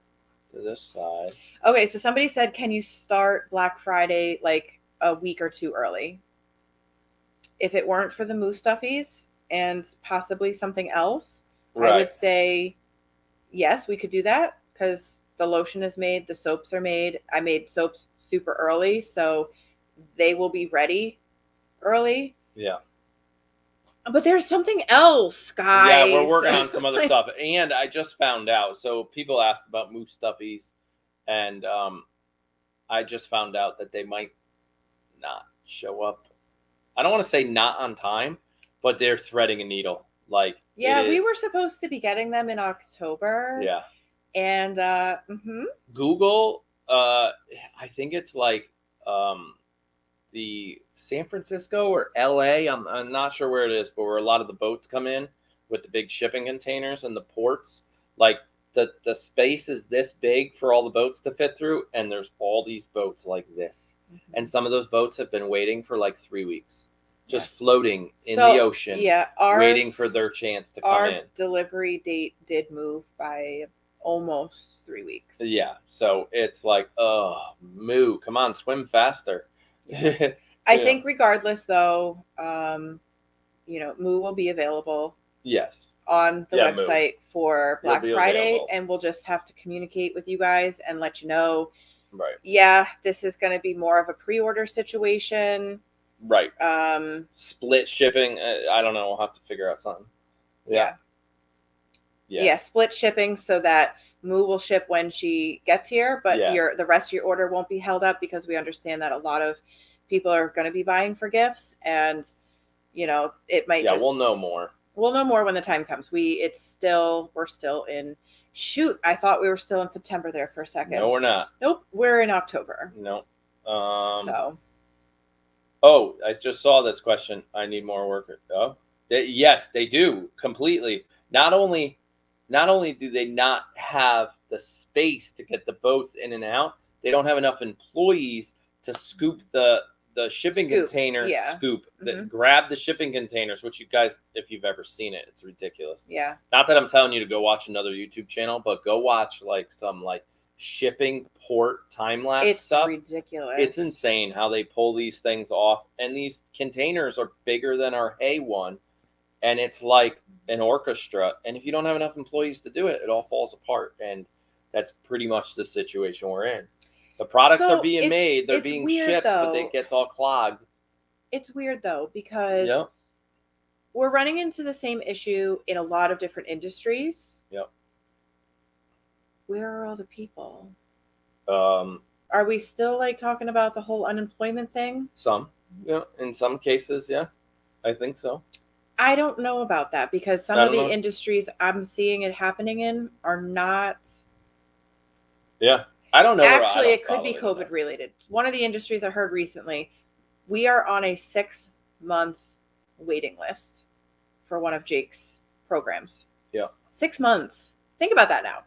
to this side. Okay, so somebody said, can you start Black Friday like a week or two early? If it weren't for the Moo Stuffies and possibly something else, Right. I would say yes, we could do that because the lotion is made, the soaps are made. I made soaps super early, so they will be ready early. Yeah. But there's something else, guys. Yeah, we're working on some other stuff. And I just found out. So people asked about Moo Stuffies, and I just found out that they might not show up. I don't want to say not on time, but they're threading a needle. Like, yeah, we were supposed to be getting them in October. Yeah. And Google, I think it's like the San Francisco or LA. I'm not sure where it is, but where a lot of the boats come in with the big shipping containers and the ports. Like the space is this big for all the boats to fit through, and there's all these boats like this. Mm-hmm. And some of those boats have been waiting for like 3 weeks. Just floating in the ocean, waiting for their chance to come in. Our delivery date did move by almost 3 weeks. Yeah, so it's like, oh, Moo, come on, swim faster. I think regardless, though, Moo will be available. Yes. On the website for Black Friday, available. And we'll just have to communicate with you guys and let you know. Right. Yeah, this is going to be more of a pre-order situation. Right. Split shipping. I don't know. We'll have to figure out something. Yeah. Split shipping so that Moo will ship when she gets here, but the rest of your order won't be held up because we understand that a lot of people are going to be buying for gifts, and it might. Yeah, we'll know more. We'll know more when the time comes. We're still in. Shoot, I thought we were still in September there for a second. No, we're not. Nope, we're in October. No. Oh, I just saw this question. I need more workers. Oh, yes, they do completely. Not only do they not have the space to get the boats in and out, they don't have enough employees to scoop the shipping containers. Grab the shipping containers, which you guys, if you've ever seen it, it's ridiculous. Yeah. Not that I'm telling you to go watch another YouTube channel, but go watch some shipping port time lapse stuff. It's ridiculous. It's insane how they pull these things off, and these containers are bigger than our hay one, and it's like an orchestra. And if you don't have enough employees to do it, it all falls apart. And that's pretty much the situation we're in. The products are being made, they're being shipped, but it gets all clogged. It's weird though, because we're running into the same issue in a lot of different industries. Yep. Where are all the people? Are we still talking about the whole unemployment thing? Some. Yeah. In some cases, yeah. I think so. I don't know about that because some of the industries I'm seeing it happening in are not. Yeah. I don't know. Actually, it could be COVID related. One of the industries I heard recently, we are on a 6-month waiting list for one of Jake's programs. Yeah. 6 months. Think about that now.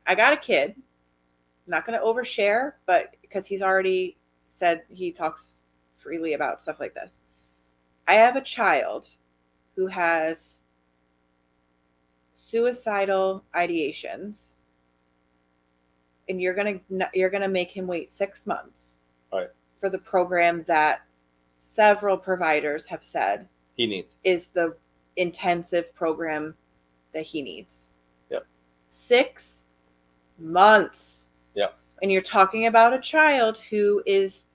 I got a kid. I'm not going to overshare, but because he's already said he talks freely about stuff like this. I have a child who has suicidal ideations and you're gonna make him wait 6 months, right, for the program that several providers have said he needs is the intensive program that he needs. Yep. 6 months. Yep. And you're talking about a child who is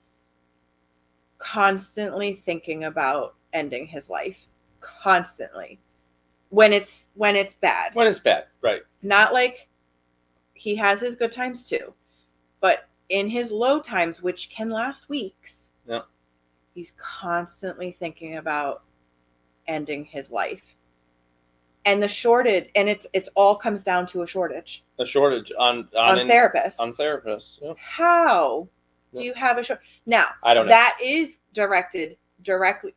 constantly thinking about ending his life, constantly, when it's bad. When it's bad, right? Not like he has his good times too, but in his low times, which can last weeks, yeah, he's constantly thinking about ending his life. And the shortage, and it's all comes down to a shortage. A shortage on therapists. On therapists. Yeah. How do you have a shortage? Now, I don't know. That is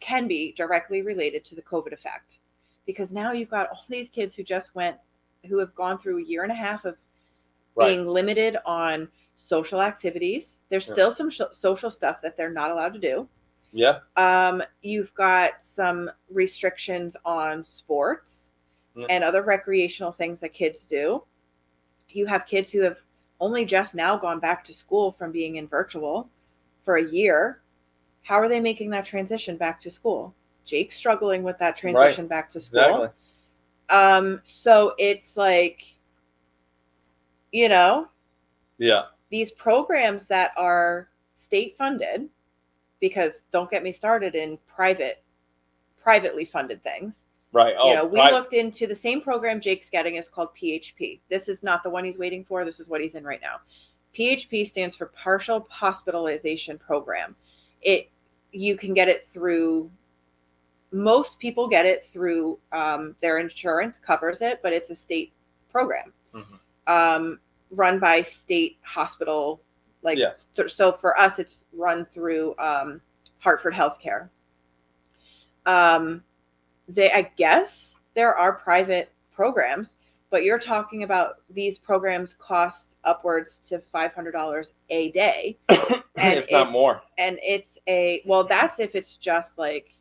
can be directly related to the COVID effect. Because now you've got all these kids who have gone through a year and a half of being limited on social activities. There's still some social stuff that they're not allowed to do. Yeah. You've got some restrictions on sports and other recreational things that kids do. You have kids who have only just now gone back to school from being in virtual for a year. How are they making that transition back to school? Jake's struggling with that transition back to school. Exactly. So it's like, yeah, these programs that are state funded, because don't get me started in privately funded things. Right. Oh, we looked into the same program Jake's getting is called PHP. This is not the one he's waiting for. This is what he's in right now. PHP stands for Partial Hospitalization Program. You can get it through, most people get it through their insurance covers it, but it's a state program run by state hospital. So for us, it's run through Hartford Healthcare. I guess there are private programs, but you're talking about these programs cost upwards to $500 a day, and if not more. And it's that's if it's just like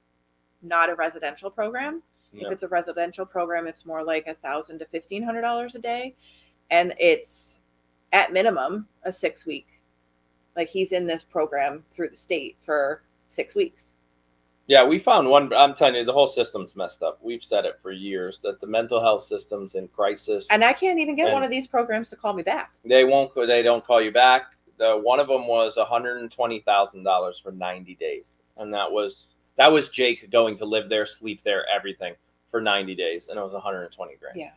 not a residential program. Yeah. If it's a residential program, it's more like $1,000 to $1,500 a day, and it's at minimum a 6-week. Like he's in this program through the state for 6 weeks. Yeah, we found one. I'm telling you, the whole system's messed up. We've said it for years that the mental health system's in crisis. And I can't even get one of these programs to call me back. They won't. They don't call you back. One of them was $120,000 for 90 days, and that was Jake going to live there, sleep there, everything for 90 days, and it was $120,000. Yeah.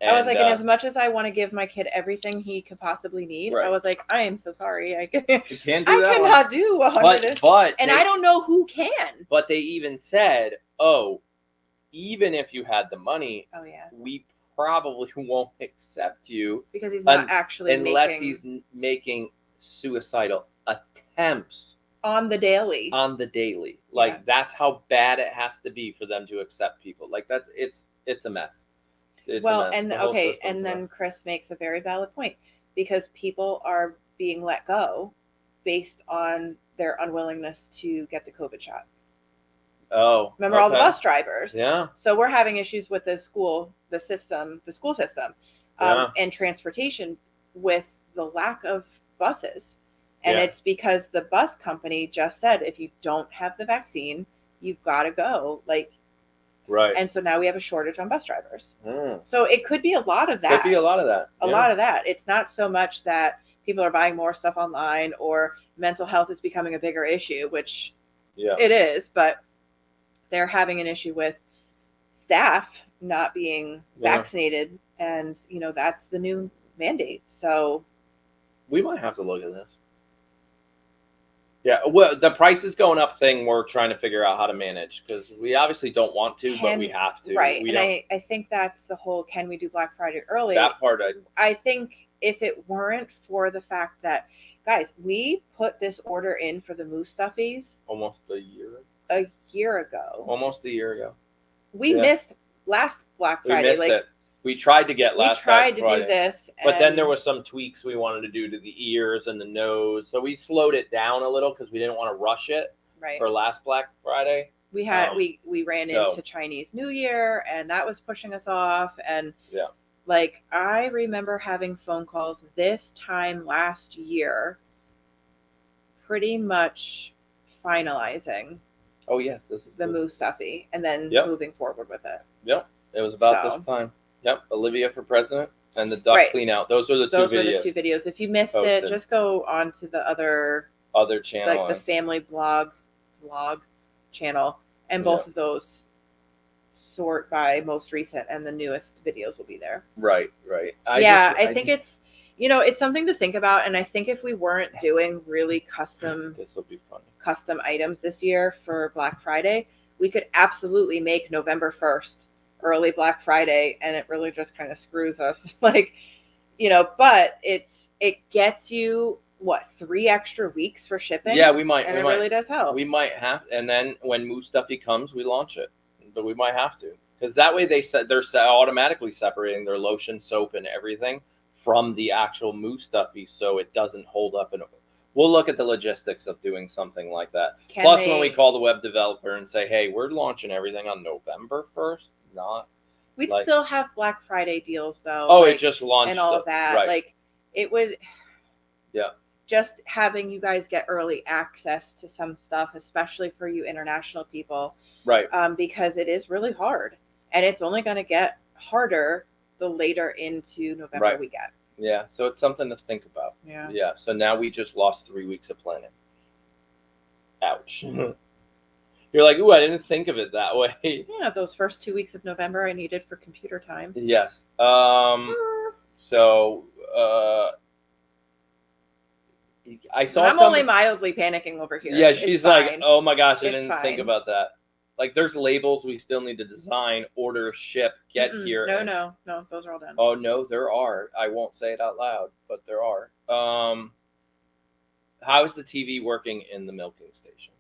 I was like, and as much as I want to give my kid everything he could possibly need, I was like, I am so sorry. I cannot do 100. And I don't know who can. But they even said, even if you had the money, we probably won't accept you. Because he's not actually unless he's making suicidal attempts. On the daily. Like, that's how bad it has to be for them to accept people. Like, it's a mess. And then Chris makes a very valid point, because people are being let go based on their unwillingness to get the COVID shot. Oh, remember all the bus drivers? Yeah. So we're having issues with the school system, and transportation with the lack of buses. And it's because the bus company just said, if you don't have the vaccine, you've got to go. Right. And so now we have a shortage on bus drivers. So it could be a lot of that. A lot of that. It's not so much that people are buying more stuff online or mental health is becoming a bigger issue, which it is, but they're having an issue with staff not being vaccinated. And, that's the new mandate. So we might have to look at this. Yeah, well, the price is going up thing we're trying to figure out how to manage, because we obviously don't want to, but we have to. Right, I think that's the whole, can we do Black Friday early? That part, I think if it weren't for the fact that, guys, we put this order in for the moose stuffies. Almost a year ago. Almost a year ago. We missed last Black Friday. We missed it. We tried to get last Black Friday. We tried to do this. But then there was some tweaks we wanted to do to the ears and the nose. So we slowed it down a little because we didn't want to rush it for last Black Friday. We had we ran into Chinese New Year, and that was pushing us off. And Like, I remember having phone calls this time last year, pretty much finalizing Oh yes, this is the good. moose stuffy and then Yep. moving forward with it. Yep, it was about So. this time. Yep, Olivia for president and the duck Right. clean out. Those were the Those two were videos. the 2 videos. If you missed posted. it, just go on to the other Channel, like the family vlog channel, and both of those sort by most recent, and the newest videos will be there. Right. I think it's, it's something to think about, and I think if we weren't doing really this will be funny. custom items this year for Black Friday, we could absolutely make November 1st early Black Friday, and it really just kind of screws us. Like, but it gets you what, 3 extra weeks for shipping? Yeah, we might. And it really does help. We might have, and then when Moose Stuffy comes, we launch it. But we might have to, because that way they're automatically separating their lotion, soap, and everything from the actual Moose Stuffy, so it doesn't hold up. And we'll look at the logistics of doing something like that. Plus, when we call the web developer and say, "Hey, we're launching everything on November 1st," we'd still have Black Friday deals though. Oh, it just launched and all of that. Right. Like, it would. Yeah. Just having you guys get early access to some stuff, especially for you international people, right? Because it is really hard, and it's only going to get harder the later into November we get. Yeah, so it's something to think about. Yeah. So now we just lost 3 weeks of planning. Ouch. You're like, ooh, I didn't think of it that way. Yeah, those first 2 weeks of November I needed for computer time. Yes. So. I'm only mildly panicking over here. Yeah, she's like, oh my gosh, I didn't think about that. Like, there's labels we still need to design, order, ship, get here. No, those are all done. Oh no, there are. I won't say it out loud, but there are. How is the TV working in the milking station?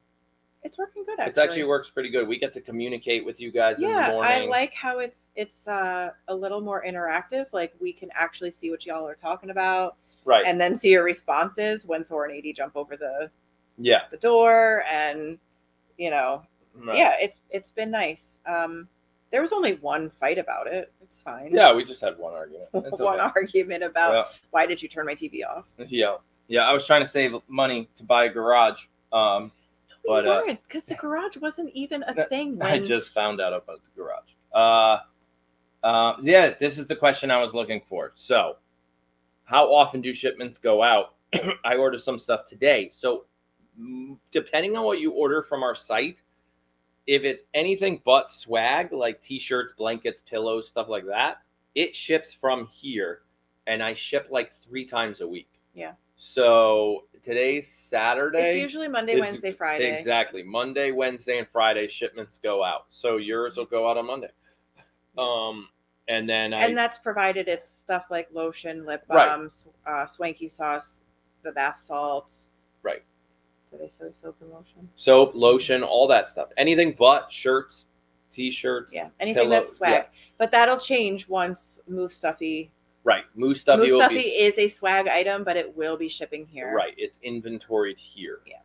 It's working good, actually. It actually works pretty good. We get to communicate with you guys in the morning. I like how it's a little more interactive. Like, we can actually see what y'all are talking about. Right. And then see your responses when Thor and AD jump over the door, and it's been nice. There was only one fight about it. It's fine. Yeah, we just had one argument. One argument about why did you turn my TV off? Yeah. I was trying to save money to buy a garage. But because the garage wasn't even a thing. I just found out about the garage. This is the question I was looking for. So, how often do shipments go out? I ordered some stuff today. So depending on what you order from our site, if it's anything but swag, like t-shirts, blankets, pillows, stuff like that, it ships from here. And I ship like 3 times a week. Yeah. So today's Saturday. It's usually Monday, Wednesday, Friday. Exactly. Monday, Wednesday, and Friday shipments go out. So yours will go out on Monday. And that's provided it's stuff like lotion, lip balms, swanky sauce, the bath salts. Right. Did I say soap and lotion? Soap, lotion, all that stuff. Anything but shirts, t-shirts. Yeah, anything that's swag. Yeah. But that'll change once Moose Stuffy. Right. Moose Stuffy is a swag item, but it will be shipping here. Right. It's inventoried here. Yeah.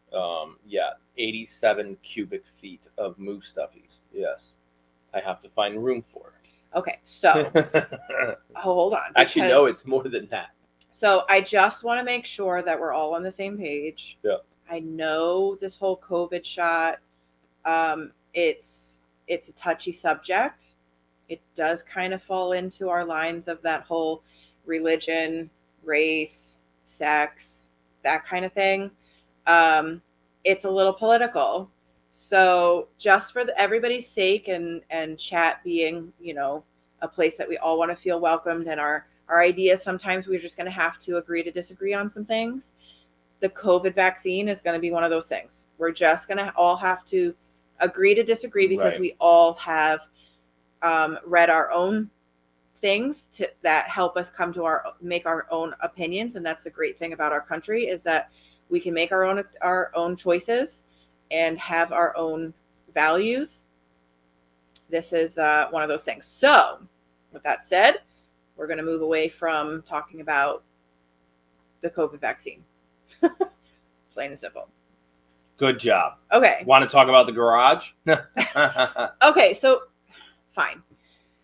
87 cubic feet of Moose Stuffies. Yes. I have to find room for. Okay, so hold on. Actually, no, it's more than that. So I just want to make sure that we're all on the same page. Yeah. I know this whole COVID shot, it's a touchy subject. It does kind of fall into our lines of that whole religion, race, sex, that kind of thing. It's a little political. So just for everybody's sake and chat being, a place that we all want to feel welcomed, and our ideas, sometimes we're just going to have to agree to disagree on some things. The COVID vaccine is going to be one of those things. We're just going to all have to agree to disagree because we all have read our own things that help us come to make our own opinions. And that's the great thing about our country, is that we can make our own choices and have our own values. This is one of those things. So with that said, we're going to move away from talking about the COVID vaccine. Plain and simple. Good job. Okay. Want to talk about the garage? Okay, so fine.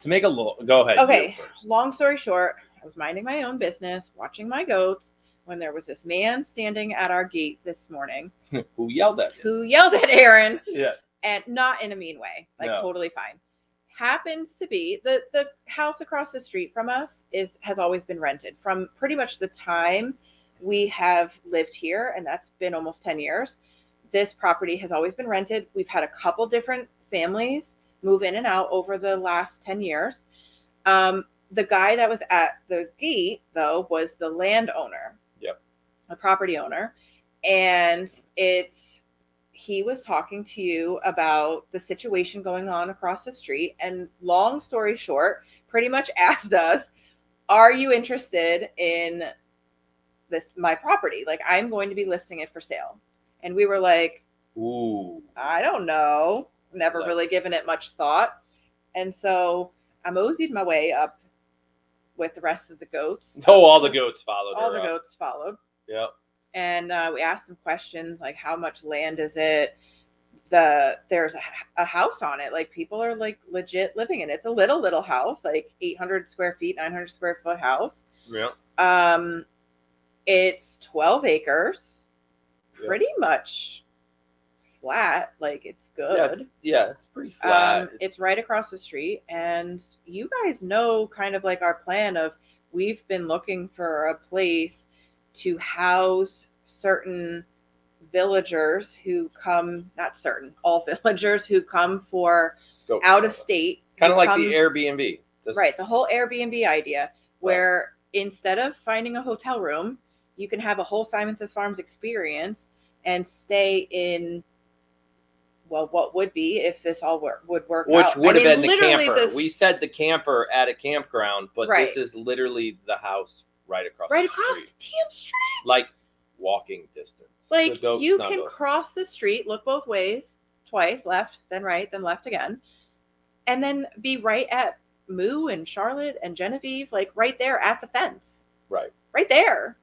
To make a look, go ahead. Okay, You first. long story short, I was minding my own business, watching my goats, when there was this man standing at our gate this morning. Who yelled at you? Who yelled at Aaron. Yeah. And not in a mean way, like No. totally fine. Happens to be the house across the street from us has always been rented from pretty much the time we have lived here, and that's been almost 10 years. This property has always been rented. We've had a couple different families move in and out over the last 10 years. The guy that was at the gate, though, was the landowner. Yep. A property owner. And he was talking to you about the situation going on across the street. And long story short, pretty much asked us, are you interested in my property? Like, I'm going to be listing it for sale. And we were like, ooh, I don't know. Never really given it much thought. And so I moseyed my way up with the rest of the goats. Oh, all the goats followed. All the goats followed. Yep. And we asked some questions like, how much land is it? There's a house on it. Like, people are like legit living in it. It's a little house, like 800 square feet, 900 square foot house. Yeah. It's 12 acres. Yep. Pretty much flat. Like, it's good. Yeah, it's pretty flat. It's right across the street. And you guys know kind of like our plan of, we've been looking for a place to house certain villagers who come, not certain, all villagers who come for out of state. Kind of like the Airbnb. Right, the whole Airbnb idea, where instead of finding a hotel room, you can have a whole Simon Says Farms experience and stay in, well, what would be, if this all would work out. Which would have been the camper. We said the camper at a campground, but Right. This is literally the house right across the street. damn street. Like walking distance. Like, you can cross the street, look both ways, twice, left, then right, then left again, and then be right at Moo and Charlotte and Genevieve, like right there at the fence. Right. Right there.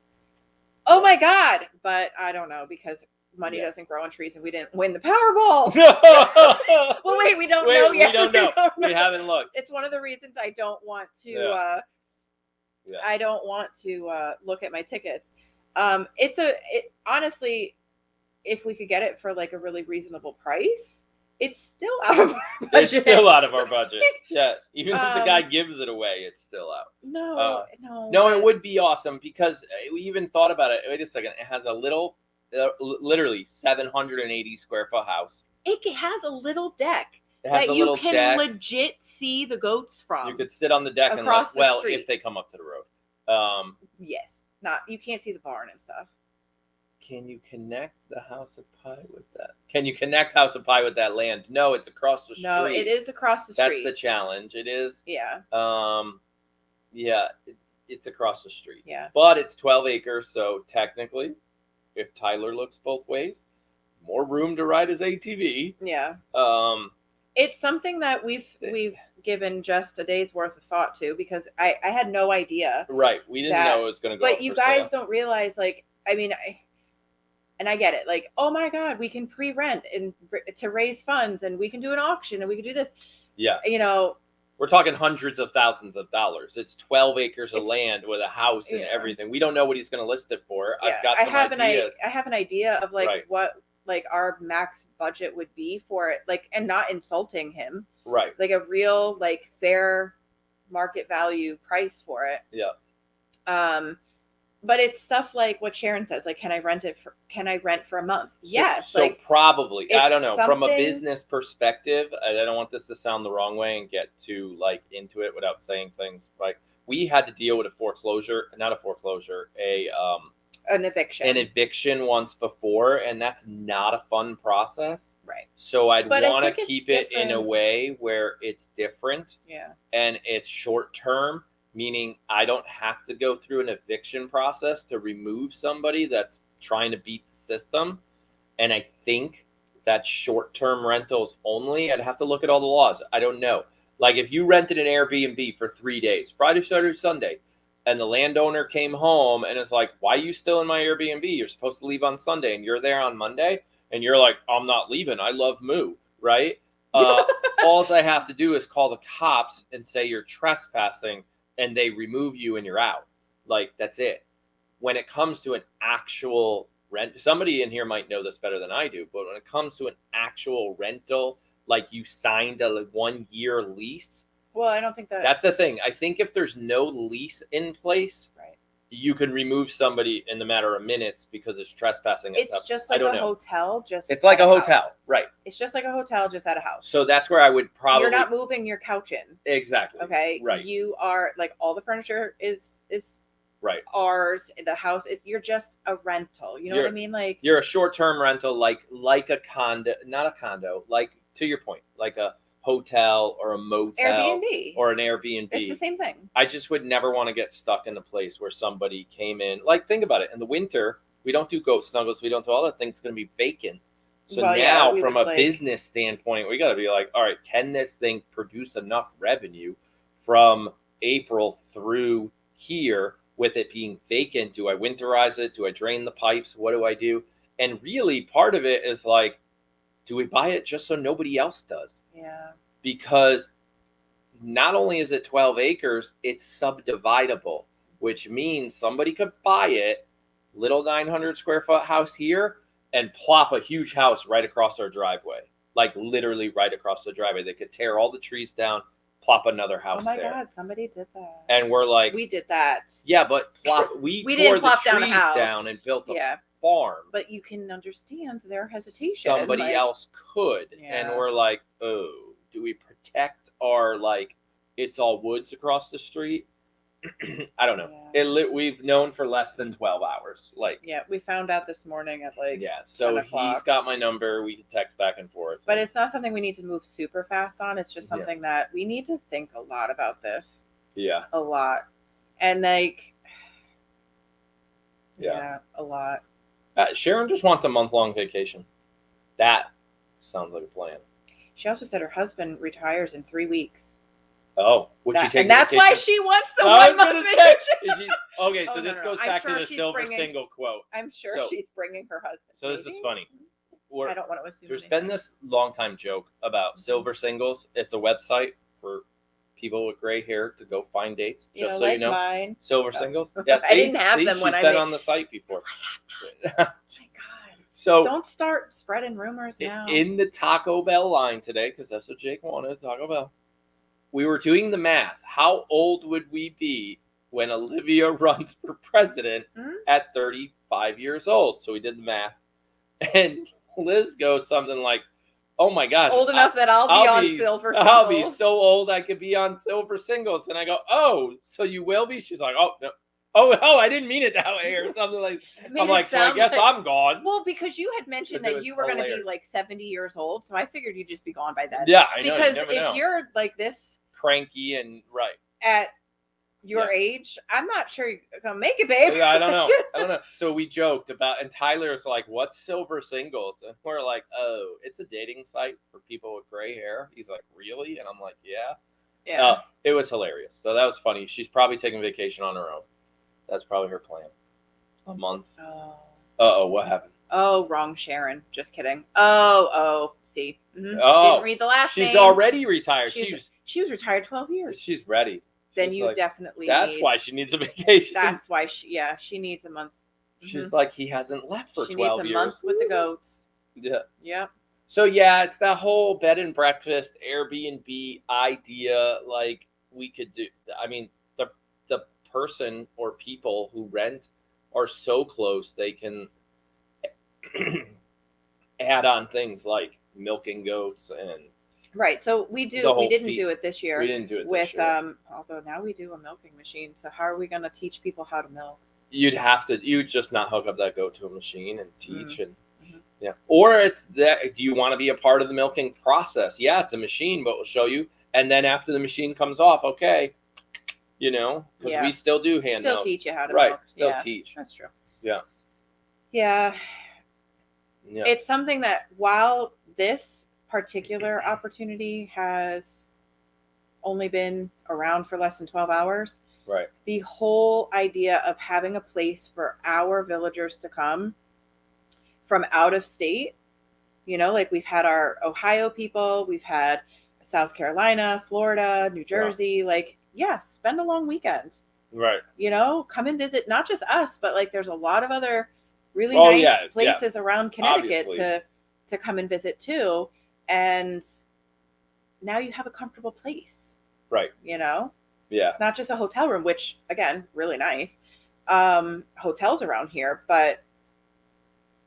Oh my God. But I don't know, because money doesn't grow on trees and we didn't win the Powerball. Well, wait, we don't know yet. We don't know. We haven't looked. It's one of the reasons I don't want to I don't want to look at my tickets. Honestly, if we could get it for like a really reasonable price, it's still out of our budget. It's still out of our budget. Yeah. Even if the guy gives it away, it's still out. No, it would be awesome, because we even thought about it. Wait a second. It has a little, literally 780 square foot house. It has a little deck that you can legit see the goats from. You could sit on the deck across and the street. If they come up to the road. Yes. You can't see the barn and stuff. Can you connect the House of Pie with that? Can you connect House of Pie with that land? No, it's across the street. No, it is across the street. That's the challenge. It is. Yeah. It's across the street. Yeah. But it's 12 acres, so technically, if Tyler looks both ways, more room to ride his ATV. Yeah. It's something that we've given just a day's worth of thought to, because I had no idea. Right. We didn't know it was going to go. But you guys don't realize, like, I mean, and I get it. Like, oh my God, we can pre-rent and to raise funds, and we can do an auction, and we can do this. Yeah. You know, we're talking hundreds of thousands of dollars. It's 12 acres of land with a house and everything. We don't know what he's going to list it for. Yeah. I've got some ideas. I have an idea of like what like our max budget would be for it, like, and not insulting him. Right. Like a real, like, fair market value price for it. Yeah. But it's stuff like what Sharon says, like, can I rent for a month? Yes. So like, probably, I don't know, from a business perspective, I don't want this to sound the wrong way and get too like into it without saying things. Like, we had to deal with an eviction once before, and that's not a fun process. Right. So I'd want to keep it in a way where it's different. Yeah. And it's short term, meaning I don't have to go through an eviction process to remove somebody that's trying to beat the system. And I think that short term rentals only. I'd have to look at all the laws. I don't know. Like, if you rented an Airbnb for 3 days, Friday, Saturday, Sunday, and the landowner came home and is like, why are you still in my Airbnb? You're supposed to leave on Sunday, and you're there on Monday, and you're like, I'm not leaving. I love Moo, right? All I have to do is call the cops and say you're trespassing, and they remove you and you're out. Like, that's it. When it comes to an actual rent, somebody in here might know this better than I do, but when it comes to an actual rental, like you signed a 1 year lease. Well, I don't think that's the thing. I think if there's no lease in place, right, you can remove somebody in the matter of minutes because it's trespassing. It's just like a hotel, it's like a hotel, right? It's just like a hotel, just at a house. So that's where I would probably. You're not moving your couch in. Exactly. Okay. Right. You are like all the furniture is right. Ours. The house. You're just a rental. You know what I mean? Like you're a short-term rental, like a condo, not a condo. Like to your point, like a hotel or a motel, Airbnb or an Airbnb. It's the same thing. I just would never want to get stuck in a place where somebody came in. Like, think about it. In the winter, we don't do goat snuggles. We don't do all that. Things going to be vacant. So now, from a business standpoint, we got to be like, all right, can this thing produce enough revenue from April through here with it being vacant? Do I winterize it? Do I drain the pipes? What do I do? And really, part of it is like, do we buy it just so nobody else does? Yeah. Because not only is it 12 acres, it's subdividable, which means somebody could buy it, little 900 square foot house here, and plop a huge house right across our driveway. Like literally right across the driveway. They could tear all the trees down, plop another house there. Oh my God, somebody did that. And we're like, we did that. Yeah, but we tore didn't plop the down trees a house. down and built a farm. But you can understand their hesitation. Somebody else could. Yeah. And we're like, oh, do we protect our, like, it's all woods across the street? I don't know. Yeah. We've known for less than 12 hours. Like, yeah, we found out this morning at like so he's got my number. We can text back and forth. But it's not something we need to move super fast on. It's just something that we need to think a lot about this. Yeah. A lot. And like, yeah a lot. Sharon just wants a month-long vacation. That sounds like a plan. She also said her husband retires in 3 weeks. Oh, would she take? And that's why she wants the 1 month vacation. Okay, so this goes back to the silver single quote. I'm sure she's bringing her husband. So this is funny. I don't want to assume. There's been this long time joke about silver singles. It's a website for people with gray hair to go find dates. Just so you know, mine. Silver singles. Yeah, I didn't have them when I she's been on the site before. Oh my God. So don't start spreading rumors now. In the Taco Bell line today, because that's what Jake wanted, Taco Bell. We were doing the math. How old would we be when Olivia runs for president at 35 years old? So we did the math. And Liz goes something like, oh my gosh. Old enough that I'll be on silver singles. I'll be so old I could be on silver singles. And I go, oh, so you will be? She's like, oh, no. Oh, I didn't mean it that way or something like that. I'm like, so I guess I'm gone. Well, because you had mentioned that you were going to be like 70 years old. So I figured you'd just be gone by then. Yeah, I know. Because if you're like this cranky and at your age, I'm not sure you're going to make it, babe. Yeah, I don't know. So we joked about, and Tyler's like, what's silver singles? And we're like, oh, it's a dating site for people with gray hair. He's like, really? And I'm like, yeah. Yeah. It was hilarious. So that was funny. She's probably taking vacation on her own. That's probably her plan. A month. Oh. Uh-oh, what happened? Oh, wrong Sharon. Just kidding. Oh, see. Mm-hmm. Oh, didn't read the last name. She's already retired. She was retired 12 years. She's ready. Then you definitely That's why she needs a vacation. That's why she needs a month. She's like, he hasn't left for 12 years. She needs a month with the goats. Yeah. Yep. So yeah, it's that whole bed and breakfast Airbnb idea. Like we could do. I mean, the person or people who rent are so close they can add on things like milking goats and. Right. So we didn't do it this year. We didn't do it with this year. Although now we do a milking machine. So how are we going to teach people how to milk? You'd just not hook up that goat to a machine and teach yeah. Or it's that, do you want to be a part of the milking process? Yeah, it's a machine, but we'll show you. And then after the machine comes off, okay, because we still do hand milk. Still teach you how to milk. Still teach. That's true. Yeah. Yeah. It's something that while this particular opportunity has only been around for less than 12 hours, right? The whole idea of having a place for our villagers to come from out of state You know, like we've had our Ohio people, we've had South Carolina, Florida, New Jersey. Like, yeah, spend a long weekend. Right. You know, come and visit not just us, but like there's a lot of other really nice places around Connecticut to come and visit too. And now you have a comfortable place. Right. You know? Yeah. Not just a hotel room, which again, really nice. Hotels around here, but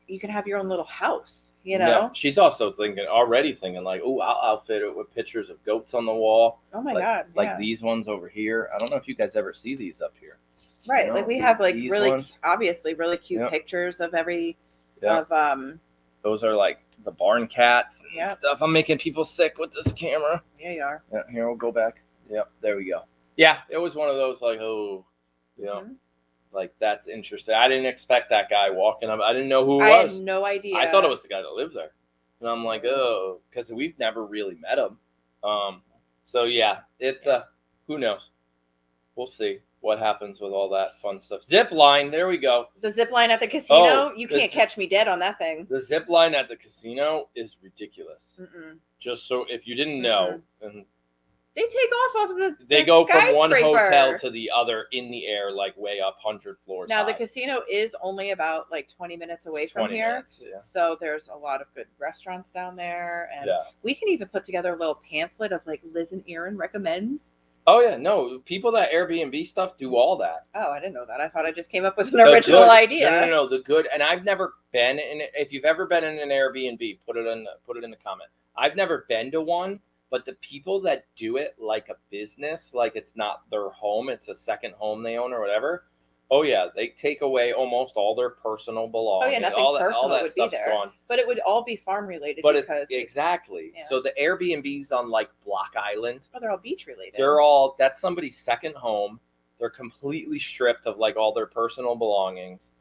you can have your own little house. You know, yeah. She's also already thinking like, oh, I'll outfit it with pictures of goats on the wall. Oh my God. Like these ones over here. I don't know if you guys ever see these up here. Right. You know, like we have like really, ones. Obviously really cute pictures of every, those are like the barn cats and stuff. I'm making people sick with this camera. Yeah, you are. Yeah, here, we'll go back. Yep. There we go. Yeah. It was one of those like, oh, you know. Like, that's interesting. I didn't expect that guy walking up. I didn't know who it was. I had no idea. I thought it was the guy that lives there. And I'm like, oh, because we've never really met him. So, yeah, it's who knows? We'll see what happens with all that fun stuff. Zip line, there we go. The zip line at the casino? You can't catch me dead on that thing. The zip line at the casino is ridiculous. Just so if you didn't know, and they take off of They go from one hotel to the other in the air, like way up 100 floors Now, high. the casino is only about like 20 minutes away from here. Minutes, yeah. So there's a lot of good restaurants down there. And we can even put together a little pamphlet of like Liz and Aaron recommends. Oh, yeah. No, people that Airbnb stuff do all that. Oh, I didn't know that. I thought I just came up with an original idea. No. The good. And I've never been in it. If you've ever been in an Airbnb, put it in the comment. I've never been to one. But the people that do it like a business, like it's not their home, it's a second home they own or whatever. Oh yeah, they take away almost all their personal belongings. Oh yeah, nothing personal would be there. Gone. But it would all be farm related. But exactly. Yeah. So the Airbnbs on like Block Island. Oh, they're all beach related. That's somebody's second home. They're completely stripped of like all their personal belongings.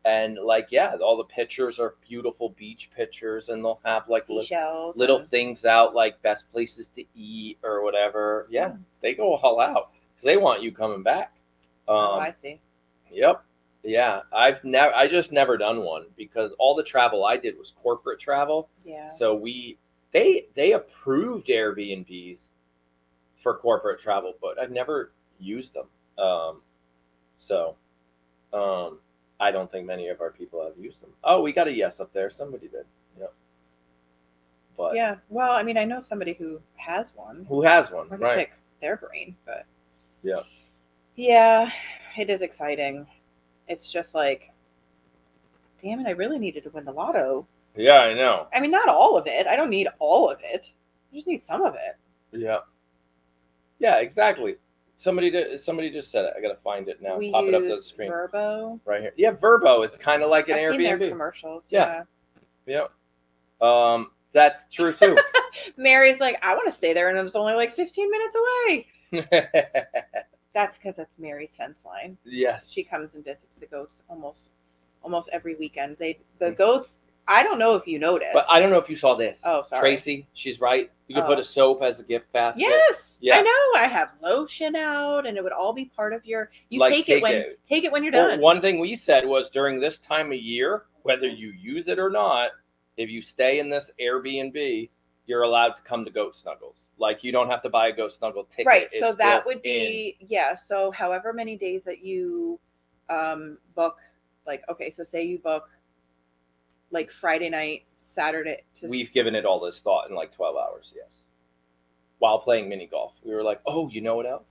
And like, yeah, all the pictures are beautiful beach pictures, and they'll have like little things out, like best places to eat or whatever. Yeah, they go all out because they want you coming back. I see. Yep. Yeah, I just never done one because all the travel I did was corporate travel. Yeah. So they approved Airbnbs for corporate travel, but I've never used them. I don't think many of our people have used them. Oh, we got a yes up there. Somebody did. Yep. But yeah, well, I mean, I know somebody who has one. Right. Pick their brain, but yeah. Yeah, it is exciting. It's just like, damn it, I really needed to win the lotto. Yeah, I know. I mean, not all of it. I don't need all of it. I just need some of it. Yeah. Yeah, exactly. Somebody just said it. I gotta find it now. Pop it up to the screen. Verbo. Right here. Yeah, Verbo. It's kind of like an Airbnb. I've seen their commercials. Yeah. That's true too. Mary's like, I want to stay there, and it's only like 15 minutes away. That's because that's Mary's fence line. Yes. She comes and visits the goats almost every weekend. The goats. I don't know if you noticed. But I don't know if you saw this. Oh, sorry. Tracy, she's right. You can put a soap as a gift basket. Yes. Yeah. I know. I have lotion out, and it would all be part of your. You like, take it when you're done. One thing we said was during this time of year, whether you use it or not, if you stay in this Airbnb, you're allowed to come to Goat Snuggles. Like, you don't have to buy a Goat Snuggle ticket. Right. So that would be So however many days that you book, like, okay, so say you book like Friday night, Saturday. We've given it all this thought in like 12 hours, yes. While playing mini golf. We were like, oh, you know what else?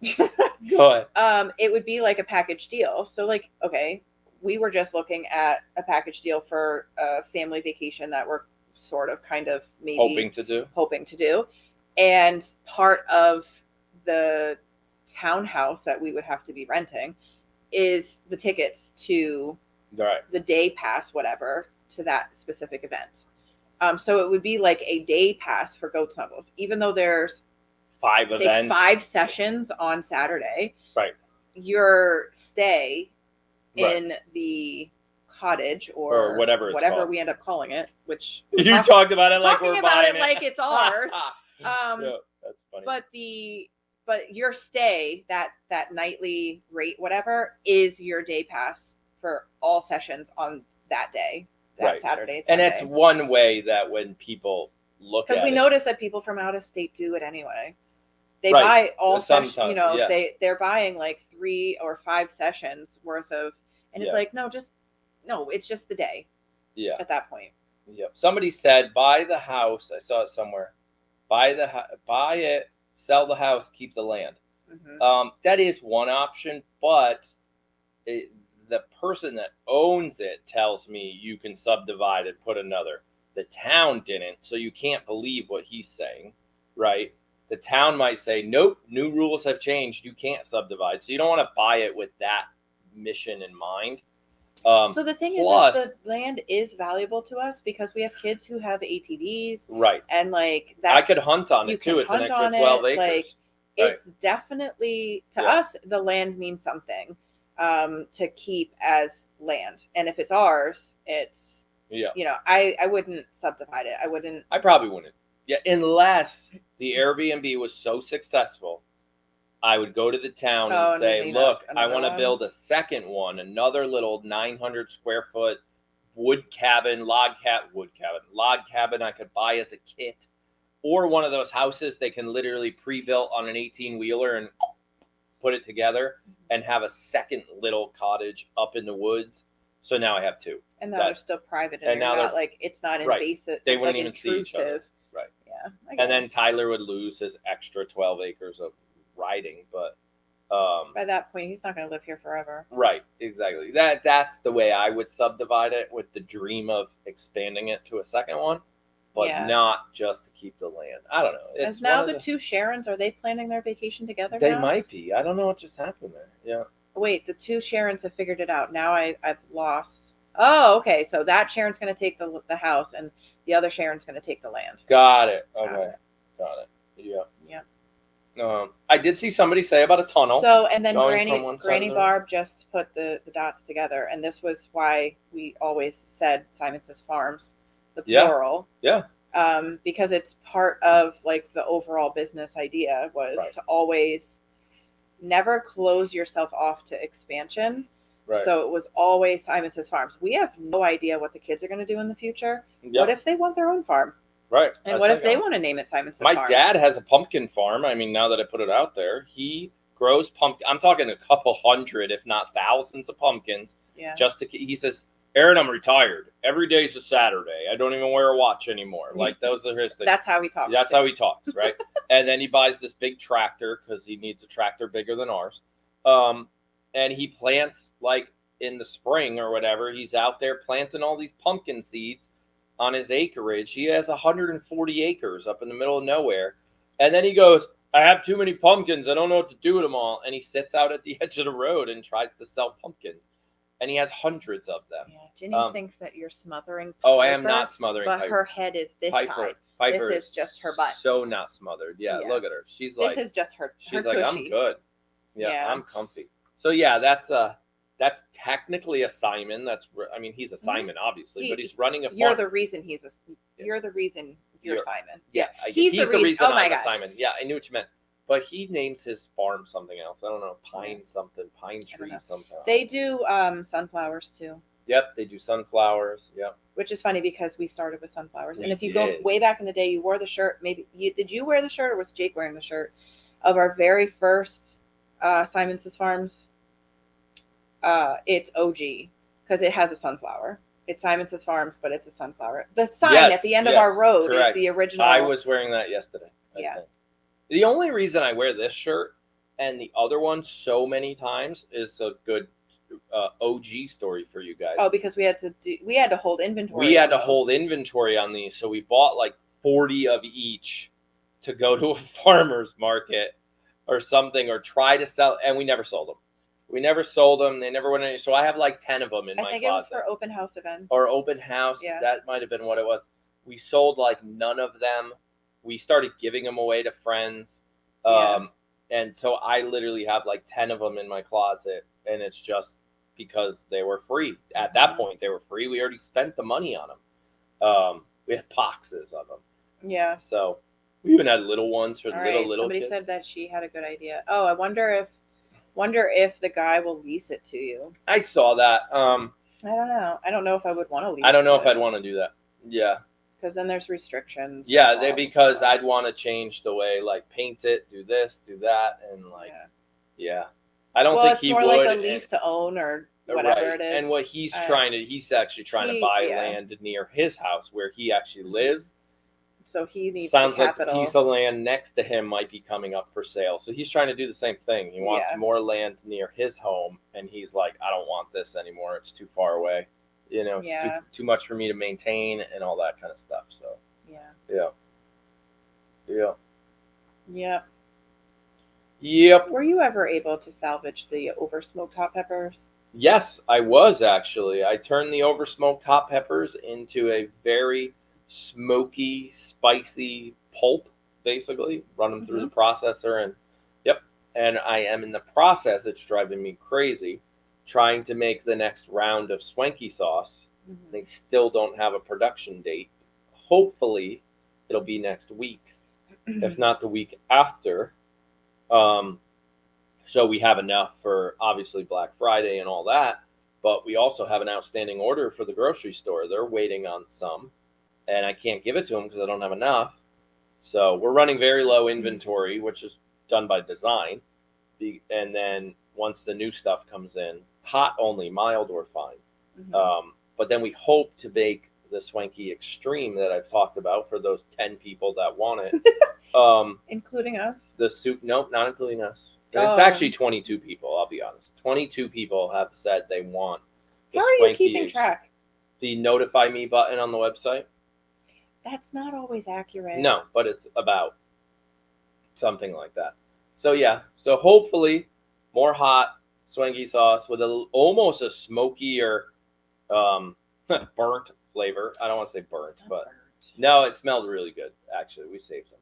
Go ahead. It would be like a package deal. So like, okay, we were just looking at a package deal for a family vacation that we're sort of kind of maybe hoping to do. And part of the townhouse that we would have to be renting is the tickets to the day pass, whatever, to that specific event. So it would be like a day pass for Goat Snuggles, even though there's 5 sessions on Saturday. Right. Your stay in the cottage or whatever we end up calling it, which you talked about it like we're buying it like it's ours. Yeah, that's funny. But your stay, that nightly rate, whatever, is your day pass for all sessions on that day. Right. Saturday, And Sunday. it's one way that when people look at it. Because we notice that people from out of state do it anyway. They Right. buy all sessions, Sometimes, you know, yeah. they're buying like 3 or 5 sessions worth of, and it's Yeah. like, no, it's just the day Yeah. at that point. Yep. Somebody said, buy the house. I saw it somewhere. Buy it, sell the house, keep the land. Mm-hmm. That is one option, but the person that owns it tells me you can subdivide and put another. The town didn't, so you can't believe what he's saying, right? The town might say, nope, new rules have changed. You can't subdivide. So you don't want to buy it with that mission in mind. So the thing plus, is the land is valuable to us because we have kids who have ATVs. Right. And like that. I could hunt on it too. It's an extra 12 acres. Like, it's definitely, to us, the land means something to keep as land. And if it's ours, it's, you know, I wouldn't subdivide it. I probably wouldn't. Yeah, unless the Airbnb was so successful, I would go to the town and say, look, I want to build a second one, another little 900 square foot log cabin I could buy as a kit, or one of those houses they can literally pre-built on an 18-wheeler and put it together and have a second little cottage up in the woods. So now I have 2. And now they're still private, and now you're not like, it's not invasive. They wouldn't like even see each other. Right. Yeah. And then Tyler would lose his extra 12 acres of riding, but by that point he's not going to live here forever. Right, exactly. That's the way I would subdivide it, with the dream of expanding it to a second one, but not just to keep the land. I don't know. It's now the 2 Sharons, are they planning their vacation together? They might be. I don't know what just happened there. Yeah. Wait, the 2 Sharons have figured it out. Now I've lost. Oh, okay. So that Sharon's going to take the house, and the other Sharon's going to take the land. Got it. Okay. Got it. Yeah. Yeah. I did see somebody say about a tunnel. So, and then Granny Barb just put the dots together, and this was why we always said Simon Says Farms, the plural. Yeah. Because it's part of like the overall business idea was to always never close yourself off to expansion. Right. So it was always Simon Says Farms. We have no idea what the kids are going to do in the future. Yep. What if they want their own farm? Right. And what if they want to name it Simon Says Farms? My dad has a pumpkin farm. I mean, now that I put it out there, he grows pumpkin. I'm talking a couple hundred, if not thousands of pumpkins. Yeah. He says, Aaron, I'm retired. Every day's a Saturday. I don't even wear a watch anymore. Like, those are his things. That's how he talks. That's how he talks, right? And then he buys this big tractor because he needs a tractor bigger than ours. And he plants, like, in the spring or whatever, he's out there planting all these pumpkin seeds on his acreage. He has 140 acres up in the middle of nowhere. And then he goes, I have too many pumpkins. I don't know what to do with them all. And he sits out at the edge of the road and tries to sell pumpkins. And he has hundreds of them. Yeah, Ginny thinks that you're smothering Piper. Oh, I am not smothering But Piper. Her head is this side. Piper this is just her butt. So not smothered. Yeah, look at her. She's like, this is just her. She's her like, tushy. I'm good. Yeah, I'm comfy. So yeah, that's technically a Simon. He's a Simon, obviously, but he's running a farm. You're the reason you're Simon. Yeah, he's the reason I'm a Simon. Yeah, I knew what you meant. But he names his farm something else. I don't know, pine tree something. They do sunflowers too. Yep, they do sunflowers. Yep. Which is funny because we started with sunflowers. And if you go way back in the day, you wore the shirt. Did you wear the shirt, or was Jake wearing the shirt of our very first Simon Says Farms? It's OG because it has a sunflower. It's Simon Says Farms, but it's a sunflower. The sign at the end of our road is the original. I was wearing that yesterday. I think. The only reason I wear this shirt and the other one so many times is a good OG story for you guys. Oh, because we had to hold inventory. We had to hold inventory on these, so we bought like 40 of each to go to a farmer's market or something, or try to sell, and we never sold them. We never sold them. They never went any. So I have like 10 of them in my closet. I think it was for open house events. Or open house. Yeah. That might have been what it was. We sold like none of them. We started giving them away to friends. And so I literally have like 10 of them in my closet. And it's just because they were free. At that point, they were free. We already spent the money on them. We had boxes of them. Yeah. So we even had little ones for little Somebody kids. said that she had a good idea. Oh, I wonder if the guy will lease it to you. I saw that. I don't know. I don't know if I would want to leave. I don't know if I'd want to do that. Yeah. Because then there's restrictions. Yeah, because I'd want to change the way, like, paint it, do this, do that, and like, yeah. I don't think he would. Well, it's more like a lease to own or whatever it is. And what he's actually trying to buy land near his house where he actually lives. So he needs Sounds the like capital. the piece of land next to him might be coming up for sale. So he's trying to do the same thing. He wants more land near his home, and he's like, I don't want this anymore. It's too far away. You know, it's too much for me to maintain and all that kind of stuff. So Yep. Were you ever able to salvage the over smoked hot peppers? Yes, I was actually. I turned the over smoked hot peppers into a very smoky, spicy pulp, basically. Run them through the processor, and I am in the process. It's driving me crazy, trying to make the next round of swanky sauce. They still don't have a production date. Hopefully, it'll be next week, if not the week after. So we have enough for obviously Black Friday and all that, but we also have an outstanding order for the grocery store. They're waiting on some, and I can't give it to them because I don't have enough. So we're running very low inventory, which is done by design. And then once the new stuff comes in, hot only, mild or fine. But then we hope to bake the Swanky Extreme that I've talked about for those 10 people that want it. Including us? The soup, nope, not including us. It's actually 22 people, I'll be honest. 22 people have said they want the How are you keeping track? The notify me button on the website. That's not always accurate. No, but it's about something like that. So yeah, so hopefully more hot swanky sauce with almost a smokier burnt flavor. I don't want to say burnt, but no, it smelled really good. Actually, we saved them.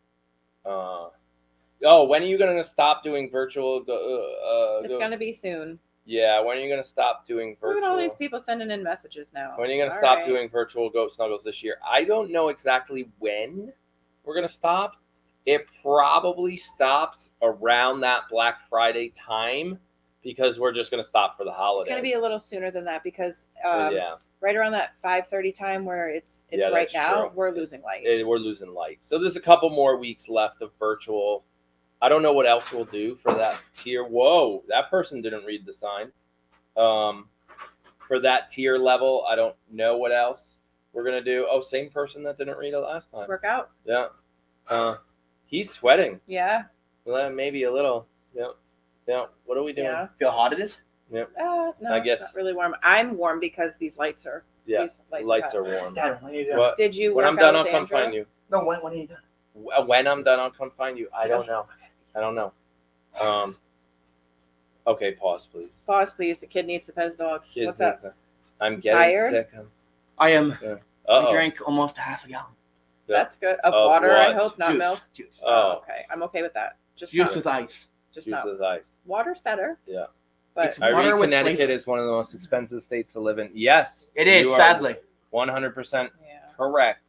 When are you gonna stop doing virtual? It's gonna be soon. Yeah, when are you gonna stop doing virtual? Look at all these people sending in messages now. When are you gonna stop doing virtual goat snuggles this year? I don't know exactly when we're gonna stop. It probably stops around that Black Friday time because we're just gonna stop for the holiday. It's gonna be a little sooner than that because right around that 5:30 time where it's right now, we're losing light. We're losing light. So there's a couple more weeks left of virtual. I don't know what else we'll do for that tier. Whoa, that person didn't read the sign. For that tier level, I don't know what else we're going to do. Oh, same person that didn't read it last time. Work out. Yeah. He's sweating. Yeah. Well, maybe a little. Yep. Yeah. What are we doing? Yeah. Feel hot it is? Yep. No, I guess. it's not really warm. I'm warm because these lights are. Yeah. These lights are warm. Dad, when are you done? What? Did you? When I'm done, I'll come find you. No, when are you done? When I'm done, I'll come find you. I don't know. Okay, pause, please. Pause, please. The kid needs to pet his dog. What's up? I'm getting tired? sick. I am. Yeah. I drank almost a half a gallon. That's good. Of water, what? I hope, not Juice. milk. Juice. Oh. Okay. I'm okay with that. Just Juice not, with ice. just Juice not. with ice. Water's better. Yeah. But It's I water read with Connecticut flavor. is one of the most expensive states to live in. Yes. It is, you are sadly. 100% yeah. correct.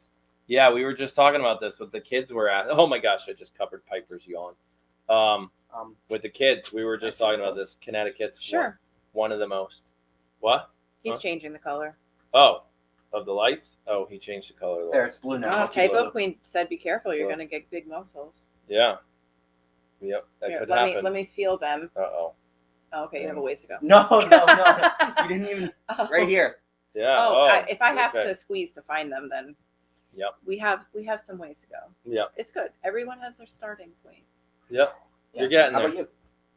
Yeah, we were just talking about this with the kids were at. Oh my gosh, I just covered Piper's yawn. With the kids, we were just talking about this. Connecticut's Sure. one of the most. What? He's changing the color. Oh, of the lights? Oh, he changed the color of the There, lights. it's blue now. Oh, Typo Queen said, "Be careful. You're Oh. gonna get big muscles." Yeah. Yep, that Here, could let happen. me feel them. Uh-oh. Oh, okay, you have a ways to go. No. You didn't even. Right here. Yeah. Oh, if I have okay. to squeeze to find them, then. Yep. We have some ways to go. Yep. It's good. Everyone has their starting point. Yep. Yeah. You're getting How there. about you?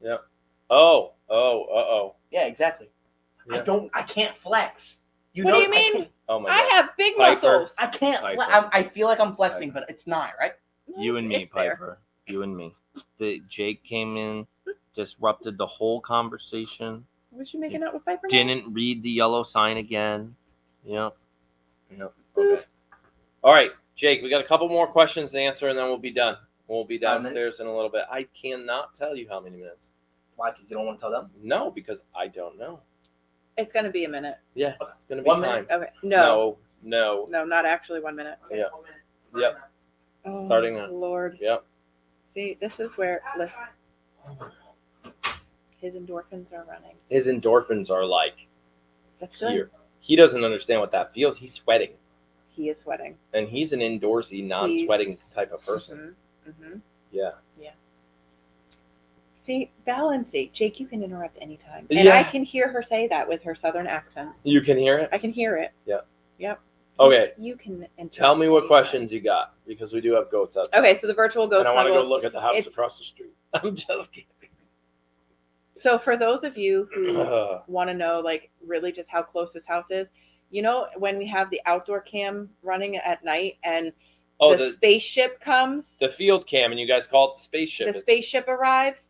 Yep. Oh. Uh-oh. Yeah, exactly. Yeah. I can't flex. What do you mean? Oh my I God. have big Piper. muscles. I can't. Piper. I feel like I'm flexing, but it's not, right? No, You and me, it's there. Piper. You and me. Jake came in, disrupted the whole conversation. Was you making out with Piper? now? Didn't read the yellow sign again. Yep. Okay. All right, Jake, we got a couple more questions to answer, and then we'll be done. We'll be downstairs in a little bit. I cannot tell you how many minutes. Why? Because you don't want to tell them? No, because I don't know. It's gonna be a minute. Yeah, it's gonna be 1 time. minute? Okay. No, No. not actually 1 minute. Yeah. Yep. Oh, Starting now. Lord. Yep. See, this is where his endorphins are running. His endorphins are like That's good. here. he doesn't understand what that feels. He's sweating. He is sweating. And he's an indoorsy, non-sweating type of person. Yeah. Yeah. See, Valency. Jake, you can interrupt anytime. And I can hear her say that with her southern accent. You can hear it? I can hear it. Yeah. Yep. Okay. You can tell me what questions you got, because we do have goats outside. Okay, so the virtual goat snuggles. And I want to go look at the house across the street. I'm just kidding. So for those of you who want to know, like, really just how close this house is, you know, when we have the outdoor cam running at night and the spaceship comes. The field cam, and you guys call it the spaceship. The spaceship arrives.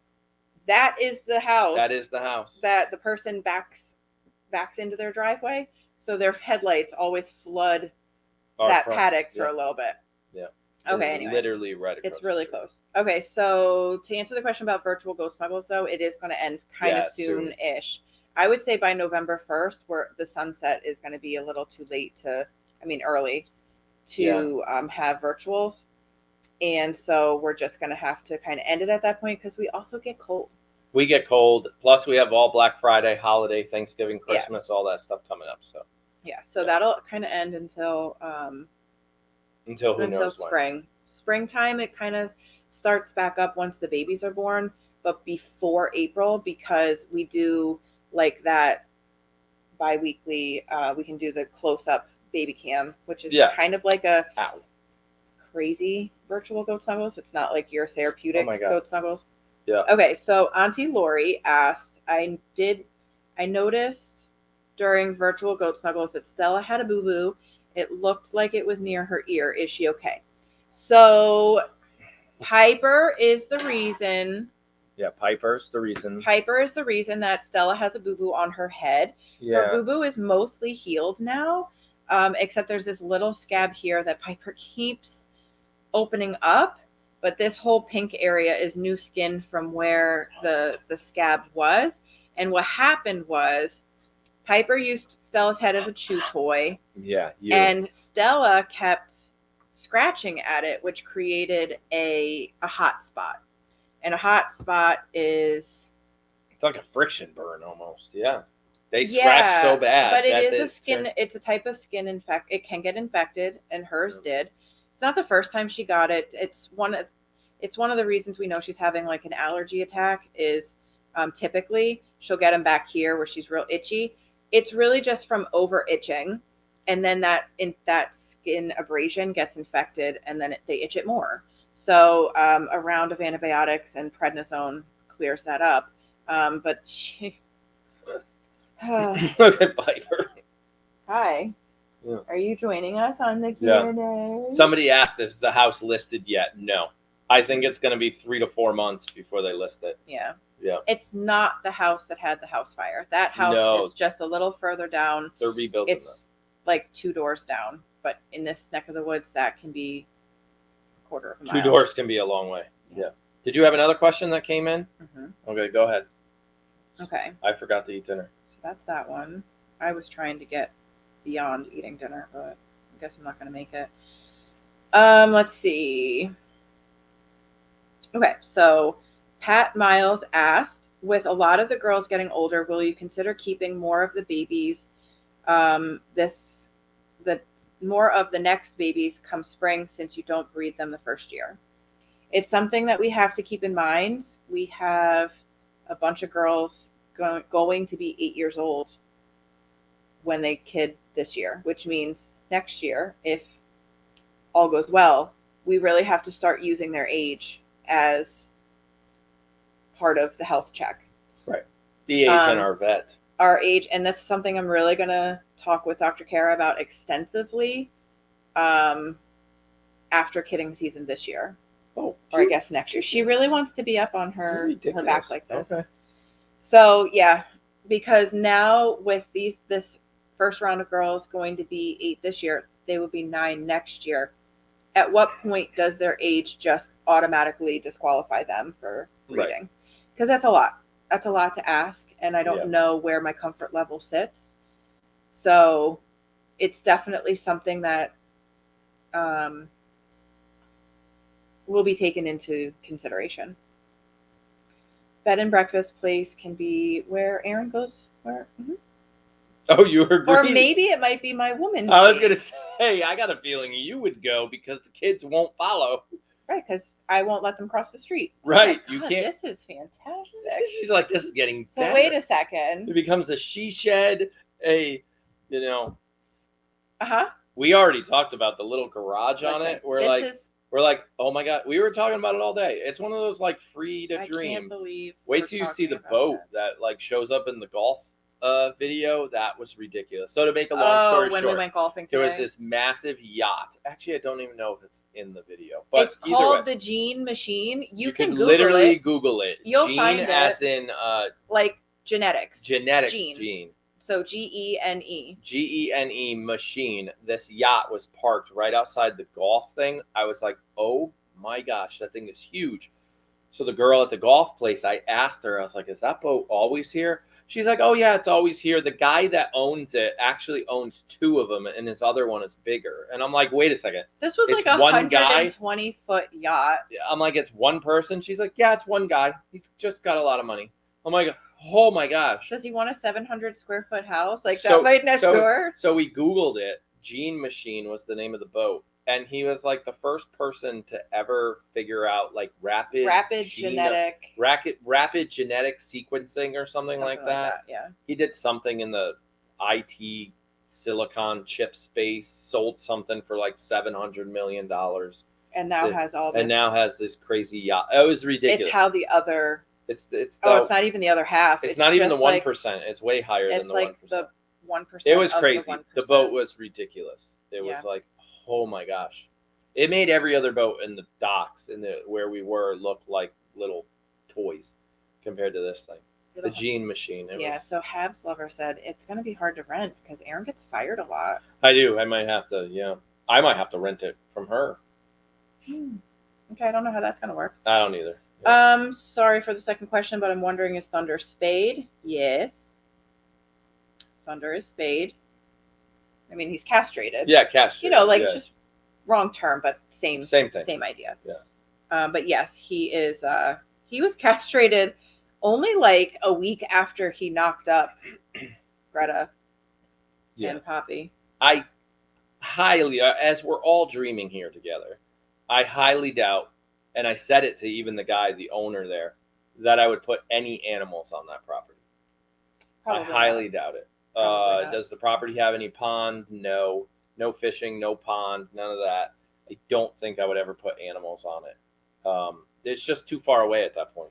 That is the house. That is the house. That the person backs into their driveway. So their headlights always flood that paddock for a little bit. Yeah. Okay, anyway. Literally right across. It's really close. Okay, so to answer the question about virtual goat snuggles, though, it is going to end kind of soon-ish. I would say by November 1st, where the sunset is going to be a little too late early to have virtuals. And so we're just going to have to kind of end it at that point because we also get cold. We get cold. Plus, we have all Black Friday, holiday, Thanksgiving, Christmas, all that stuff coming up. So so that'll kind of end until spring. When. Springtime, it kind of starts back up once the babies are born, but before April, because we do like that bi-weekly. We can do the close-up baby cam, which is kind of like a crazy virtual goat snuggles. It's not like your therapeutic goat snuggles. Yeah. Okay, so Auntie Lori asked, I noticed during virtual goat snuggles that Stella had a boo-boo. It looked like it was near her ear. Is she okay? So Piper is the reason. Yeah, Piper's the reason. Piper is the reason that Stella has a boo-boo on her head. Yeah. Her boo-boo is mostly healed now, except there's this little scab here that Piper keeps opening up. But this whole pink area is new skin from where the scab was. And what happened was Piper used Stella's head as a chew toy. Yeah. And Stella kept scratching at it, which created a hot spot. And a hot spot is... It's like a friction burn almost. Yeah. They scratch so bad. But it is a skin... It's a type of skin It can get infected, and hers did. It's not the first time she got it. It's one of the reasons we know she's having like an allergy attack is typically she'll get them back here where she's real itchy. It's really just from over itching, and then that skin abrasion gets infected, and then they itch it more. So a round of antibiotics and prednisone clears that up. But she... Look at Piper. Hi. Yeah. Are you joining us on the Q&A? Somebody asked if the house listed yet. No. I think it's going to be 3 to 4 months before they list it. Yeah. Yeah. It's not the house that had the house fire. That house is just a little further down. They're rebuilding It's like 2 doors down. But in this neck of the woods, that can be a quarter of a mile. 2 doors can be a long way. Yeah. Did you have another question that came in? Mm-hmm. Okay, go ahead. Okay. I forgot to eat dinner. So that's that one. I was trying to get beyond eating dinner, but I guess I'm not going to make it. Let's see. Okay, so Pat Miles asked, with a lot of the girls getting older, will you consider keeping more of the babies, more of the next babies come spring, since you don't breed them the first year? It's something that we have to keep in mind. We have a bunch of girls going to be 8 years old when they kid this year, which means next year, if all goes well, we really have to start using their age as part of the health check. Right. The age and our vet. Our age, and that's something I'm really going to talk with Dr. Kara about extensively after kidding season this year. Oh. Or I guess next year. She really wants to be up on her back like this. Okay. So, yeah, because now with this first round of girls going to be 8 this year, they will be 9 next year. At what point does their age just automatically disqualify them for breeding? Because that's a lot. That's a lot to ask, and I don't know where my comfort level sits. So it's definitely something that will be taken into consideration. Bed and breakfast place can be where Aaron goes. Where? Mm-hmm. Oh, you were Or agreeing. maybe it might be my woman. I was gonna face. say, I got a feeling you would go because the kids won't follow. Right, because I won't let them cross the street. Right, Oh, you God, can't. This is fantastic. She's like, this is getting So better. wait a second. It becomes a she shed, you know. Uh-huh. We already talked about the little garage on Listen, it. We're like, oh my God, we were talking about it all day. It's one of those like free to I dream. can't believe. Wait we're till you see the talking boat about that like shows up in the golf video. That was ridiculous. So to make a long story when short, we went golfing there today. was this massive yacht. Actually, I don't even know if it's in the video, but It's either called way, the Gene Machine. You can Google literally it. Google it. You'll Gene find it. as in Like genetics. genetics Gene. gene. So GENE. GENE machine. This yacht was parked right outside the golf thing. I was like, oh my gosh, that thing is huge. So the girl at the golf place, I asked her, I was like, is that boat always here? She's like, oh yeah, it's always here. The guy that owns it actually owns 2 of them, and his other one is bigger. And I'm like, wait a second. This was It's like a one guy? 120-foot yacht. I'm like, it's one person? She's like, yeah, it's one guy. He's just got a lot of money. I'm like, oh my gosh. Does he want a 700 square foot house? Like So- that right next door? So we Googled it. Gene Machine was the name of the boat. And he was like the first person to ever figure out like rapid genetic sequencing or something like that. Yeah. He did something in the IT silicon chip space, sold something for like $700 million. And now has all this. And now has this crazy yacht. It was ridiculous. It's how the other. It's it's not even the other half. It's not even the just like- 1%. It's way higher than the 1%. It's like the 1%. It was of crazy. The The boat was ridiculous. It was like, oh my gosh. It made every other boat in the docks where we were look like little toys compared to this thing. The Gene Machine. So Habs Lover said it's going to be hard to rent because Aaron gets fired a lot. I do. I might have to, I might have to rent it from her. Okay, I don't know how that's going to work. I don't either. Sorry for the second question, but I'm wondering, is Thunder spayed? Yes. Thunder is spayed. I mean, he's castrated. Yeah, castrated. It's just wrong term, but same thing. Same idea. Yeah. But yes, he is. He was castrated only like a week after he knocked up Greta and Poppy. I highly, as we're all dreaming here together, I highly doubt, and I said it to even the guy, the owner there, that I would put any animals on that property. Probably I highly doubt it. Not. Does the property have any pond? No. No fishing, no pond, none of that. I don't think I would ever put animals on it. It's just too far away at that point.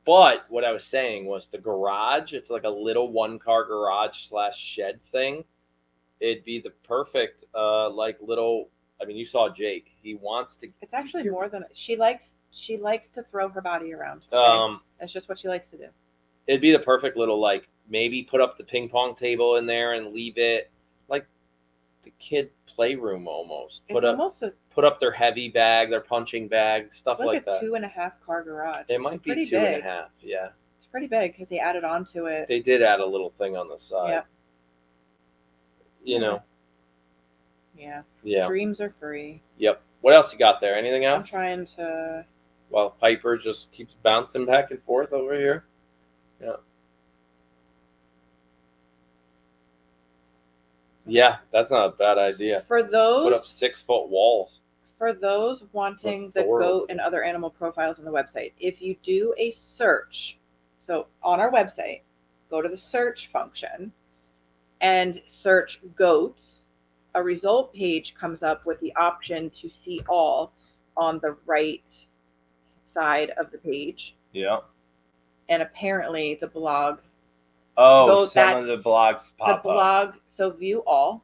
But what I was saying was the garage, it's like a little 1-car garage / shed thing. It'd be the perfect, little, I mean, you saw Jake. He wants to. It's actually more than, she likes to throw her body around. Okay? That's just what she likes to do. It'd be the perfect little, maybe put up the ping pong table in there and leave it like the kid playroom almost. Put up their heavy bag, their punching bag, stuff like that. It's like a 2.5-car garage. It might be 2.5. Yeah. It's pretty big because they added on to it. They did add a little thing on the side. Yeah. Yeah. Dreams are free. Yep. What else you got there? Anything else? I'm trying to. Well, Piper just keeps bouncing back and forth over here. Yeah. Yeah, that's not a bad idea. For those, put up 6-foot walls. For those wanting the Thor goat and other animal profiles on the website, if you do a search, so on our website, go to the search function and search goats, a result page comes up with the option to see all on the right side of the page. Yeah. And apparently the blog. Oh, some of the blogs pop up. The blog, so view all.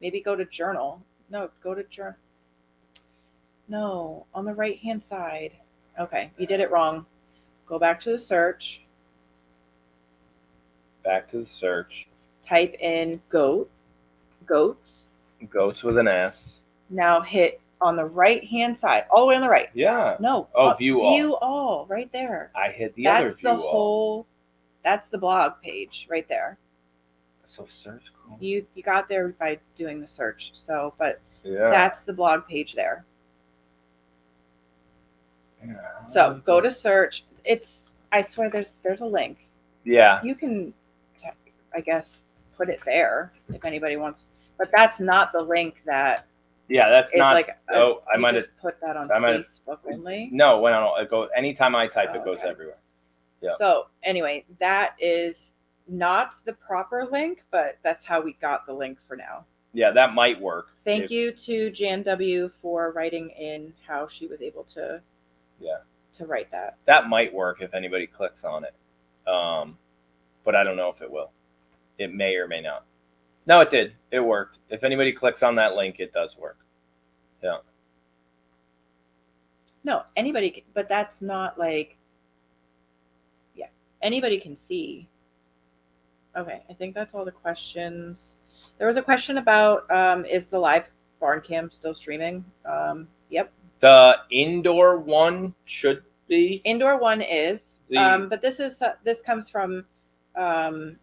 Maybe go to journal. No, go to journal. No, on the right-hand side. Okay, you did it wrong. Go back to the search. Back to the search. Type in goats. Goats with an S. Now hit on the right-hand side, all the way on the right. Yeah. No. View all. View all, right there. I hit the other view all. That's the blog page right there. So search. Cool. You got there by doing the search. So, but yeah, that's the blog page there. Yeah. So go to search. I swear there's a link. Yeah. You can, I guess, put it there if anybody wants. But that's not the link that Yeah, that's is not. like. I you might have. just put that on I might have- Facebook only. No, when it goes. Anytime I type, it goes Okay. everywhere. Yeah. So anyway, that is not the proper link, but that's how we got the link for now. Yeah, that might work. Thank you to Jan W for writing in how she was able to write that. That might work if anybody clicks on it. But I don't know if it will. It may or may not. No, it did. It worked. If anybody clicks on that link, it does work. Yeah. No, anybody can, but that's not like, yeah, anybody can see. Okay, I think that's all the questions. There was a question about, is the live barn cam still streaming? Yep. The indoor one should be. Indoor one is, but this comes from Sam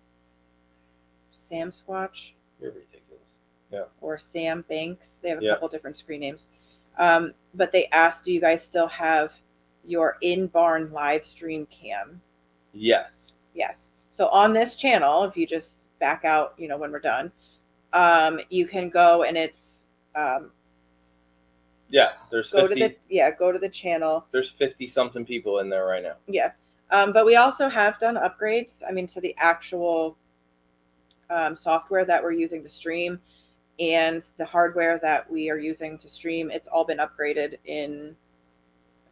Squatch. You're ridiculous. Yeah. Or Sam Banks. They have a Yeah. couple different screen names. But they asked, do you guys still have your in-barn live stream cam? Yes. Yes. So on this channel, if you just back out, when we're done, you can go and it's Yeah, there's 50. Go to the channel. There's 50 something people in there right now. Yeah. But we also have done upgrades. I mean, to the actual software that we're using to stream and the hardware that we are using to stream. It's all been upgraded in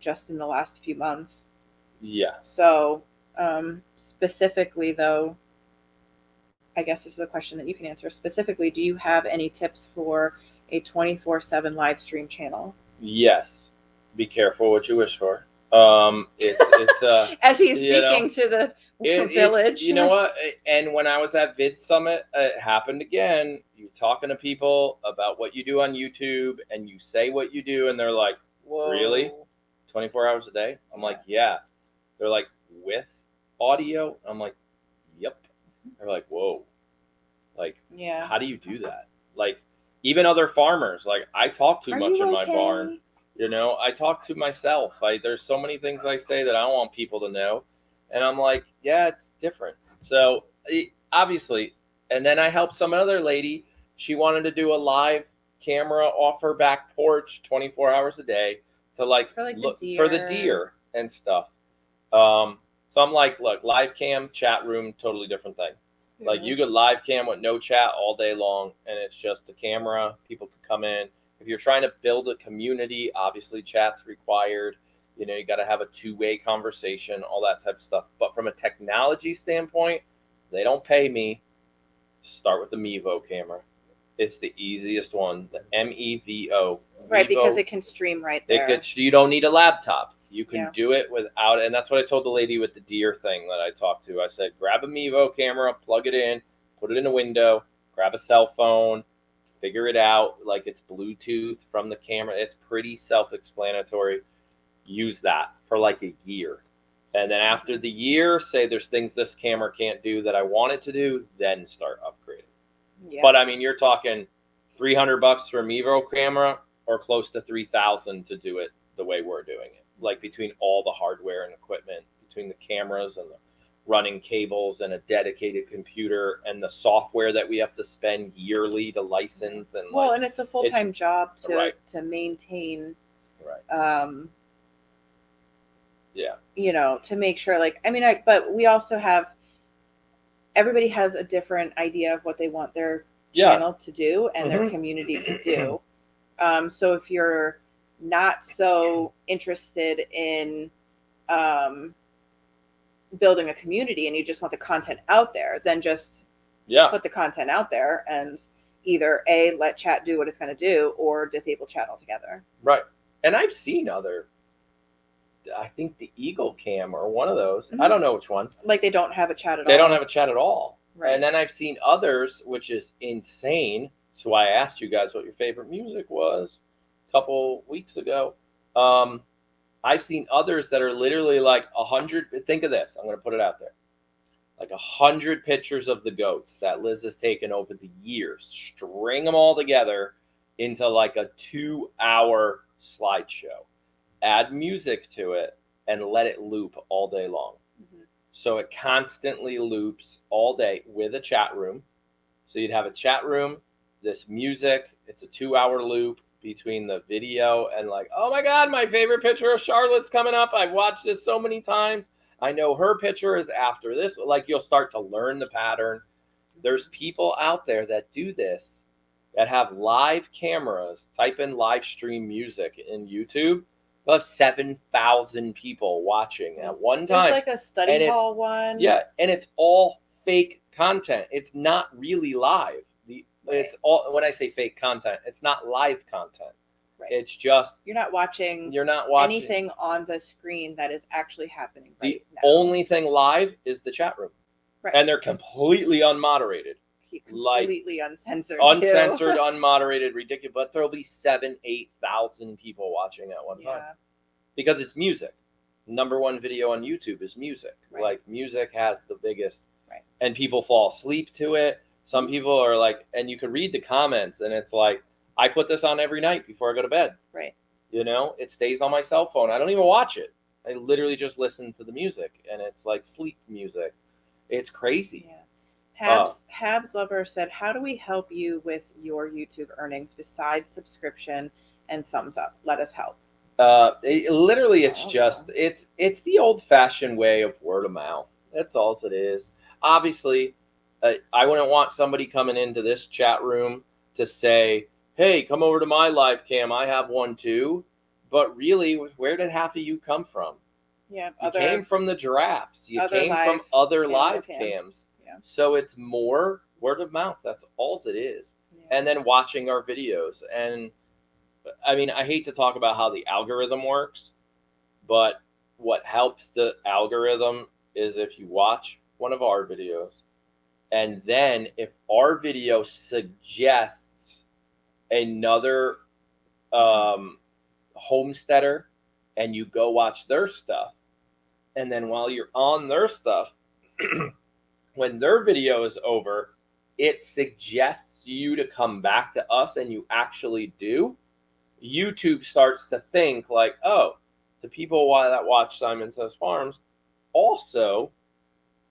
the last few months. Yeah. So specifically, though, I guess this is a question that you can answer. Specifically, do you have any tips for a 24/7 live stream channel? Yes. Be careful what you wish for. It's as he's speaking to the village. You know what? And when I was at Vid Summit, it happened again. You're talking to people about what you do on YouTube, and you say what you do, and they're like, Whoa. "Really? 24 hours a day?" I'm like, "Yeah." They're like, "With audio?" I'm like, "Yep." They're like, "Whoa." Like, yeah. How do you do that? Like, even other farmers, like, I talk too much in my okay? barn. I talk to myself. There's so many things I say that I don't want people to know. And I'm like, yeah, it's different. So obviously, and then I helped some other lady. She wanted to do a live camera off her back porch 24 hours a day to look for the deer and stuff. So I'm like, look, live cam, chat room, totally different thing. Yeah. Like, you could live cam with no chat all day long, and it's just a camera. People could come in. If you're trying to build a community, obviously chat's required. You got to have a two-way conversation, all that type of stuff. But from a technology standpoint, they don't pay me. Start with the Mevo camera. It's the easiest one, the MEVO. Right, Mevo, because it can stream right there. You don't need a laptop. You can Yeah. do it without, and that's what I told the lady with the deer thing that I talked to. I said, grab a Mevo camera, plug it in, put it in a window, grab a cell phone, figure it out. Like, it's Bluetooth from the camera. It's pretty self-explanatory. Use that for like a year. And then after the year, say there's things this camera can't do that I want it to do, then start upgrading. Yeah. But I mean, you're talking $300 for a Mevo camera or close to $3,000 to do it the way we're doing it. Like, between all the hardware and equipment, between the cameras and the running cables and a dedicated computer and the software that we have to spend yearly to license. And and it's a full-time job to right. to maintain. Right. Yeah. To make sure, but we also have, everybody has a different idea of what they want their channel to do and their community to do. So if you're not so interested in building a community and you just want the content out there, then just put the content out there and either let chat do what it's going to do or disable chat altogether. Right. And I've seen I think the Eagle Cam or one of those. I don't know which one. Like, they don't have a chat at all. They don't have a chat at all. Right. And then I've seen others, which is insane. So I asked you guys what your favorite music was a couple weeks ago. I've seen others that are literally like 100. Think of this. I'm going to put it out there. Like 100 pictures of the goats that Liz has taken over the years. String them all together into like a 2-hour slideshow. Add music to it and let it loop all day long. So it constantly loops all day with a chat room. So you'd have a chat room, this music. It's a 2-hour loop between the video and like, oh my God, my favorite picture of Charlotte's coming up. I've watched this so many times. I know her picture is after this. Like, you'll start to learn the pattern. There's people out there that do this, that have live cameras, type in live stream music in YouTube. They'll have 7,000 people watching at one time. There's like a study hall one. Yeah, and it's all fake content. It's not really live. It's all, when I say fake content, it's not live content. Right. It's just you're not watching anything on the screen that is actually happening right now. The only thing live is the chat room. Right. And they're completely unmoderated. Completely uncensored. Uncensored, unmoderated, ridiculous. But there'll be 7,000-8,000 people watching at one time. Because it's music. Number one video on YouTube is music. Right. Like, music has the biggest. Right. And people fall asleep to it. Some people are like, and you can read the comments, and it's like, I put this on every night before I go to bed. Right. You know, it stays on my cell phone. I don't even watch it. I literally just listen to the music, and it's like sleep music. It's crazy. Yeah. Habs Lover said, how do we help you with your YouTube earnings besides subscription and thumbs up? Let us help. It's the old-fashioned way of word of mouth. That's all it is. Obviously, I wouldn't want somebody coming into this chat room to say, hey, come over to my live cam. I have one too. But really, where did half of you come from? Yeah, you came from the giraffes. You came from other live cams. Yeah. So it's more word of mouth. That's all it is. Yeah. And then watching our videos. And I mean, I hate to talk about how the algorithm works, but what helps the algorithm is if you watch one of our videos, and then if our video suggests another homesteader and you go watch their stuff, and then while you're on their stuff, when their video is over, it suggests you to come back to us, and you actually do, YouTube starts to think like, oh, the people that watch Syman Says Farms also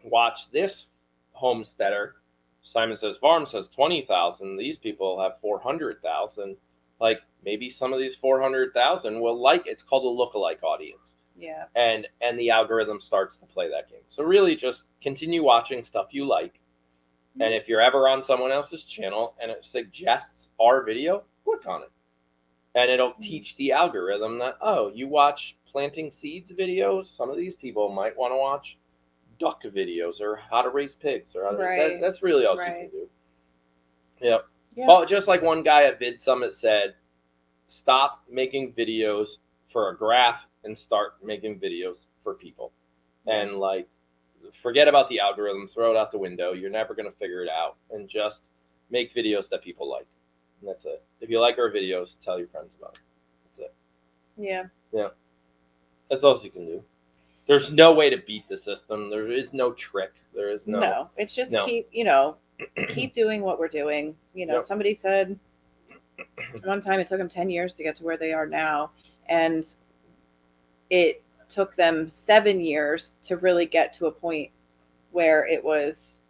watch this homesteader. Syman Says Farms has 20,000. These people have 400,000. Like, maybe some of these 400,000 will like. It's called a lookalike audience. Yeah. And the algorithm starts to play that game. So really, just continue watching stuff you like. Mm-hmm. And if you're ever on someone else's channel and it suggests our video, click on it. And it'll teach the algorithm that, oh, you watch planting seeds videos. Some of these people might want to watch duck videos or how to raise pigs. Or that's really all you can do. Yep. Yeah. Well, just like one guy at Vid Summit said, stop making videos for a graph and start making videos for people. And like, forget about the algorithm, throw it out the window. You're never going to figure it out. And just make videos that people like. And that's it. If you like our videos, tell your friends about it. That's it. Yeah. Yeah. That's all you can do. There's no way to beat the system. There is no trick. There is no. No, it's just keep doing what we're doing. Somebody said one time it took them 10 years to get to where they are now. And it took them 7 years to really get to a point where it was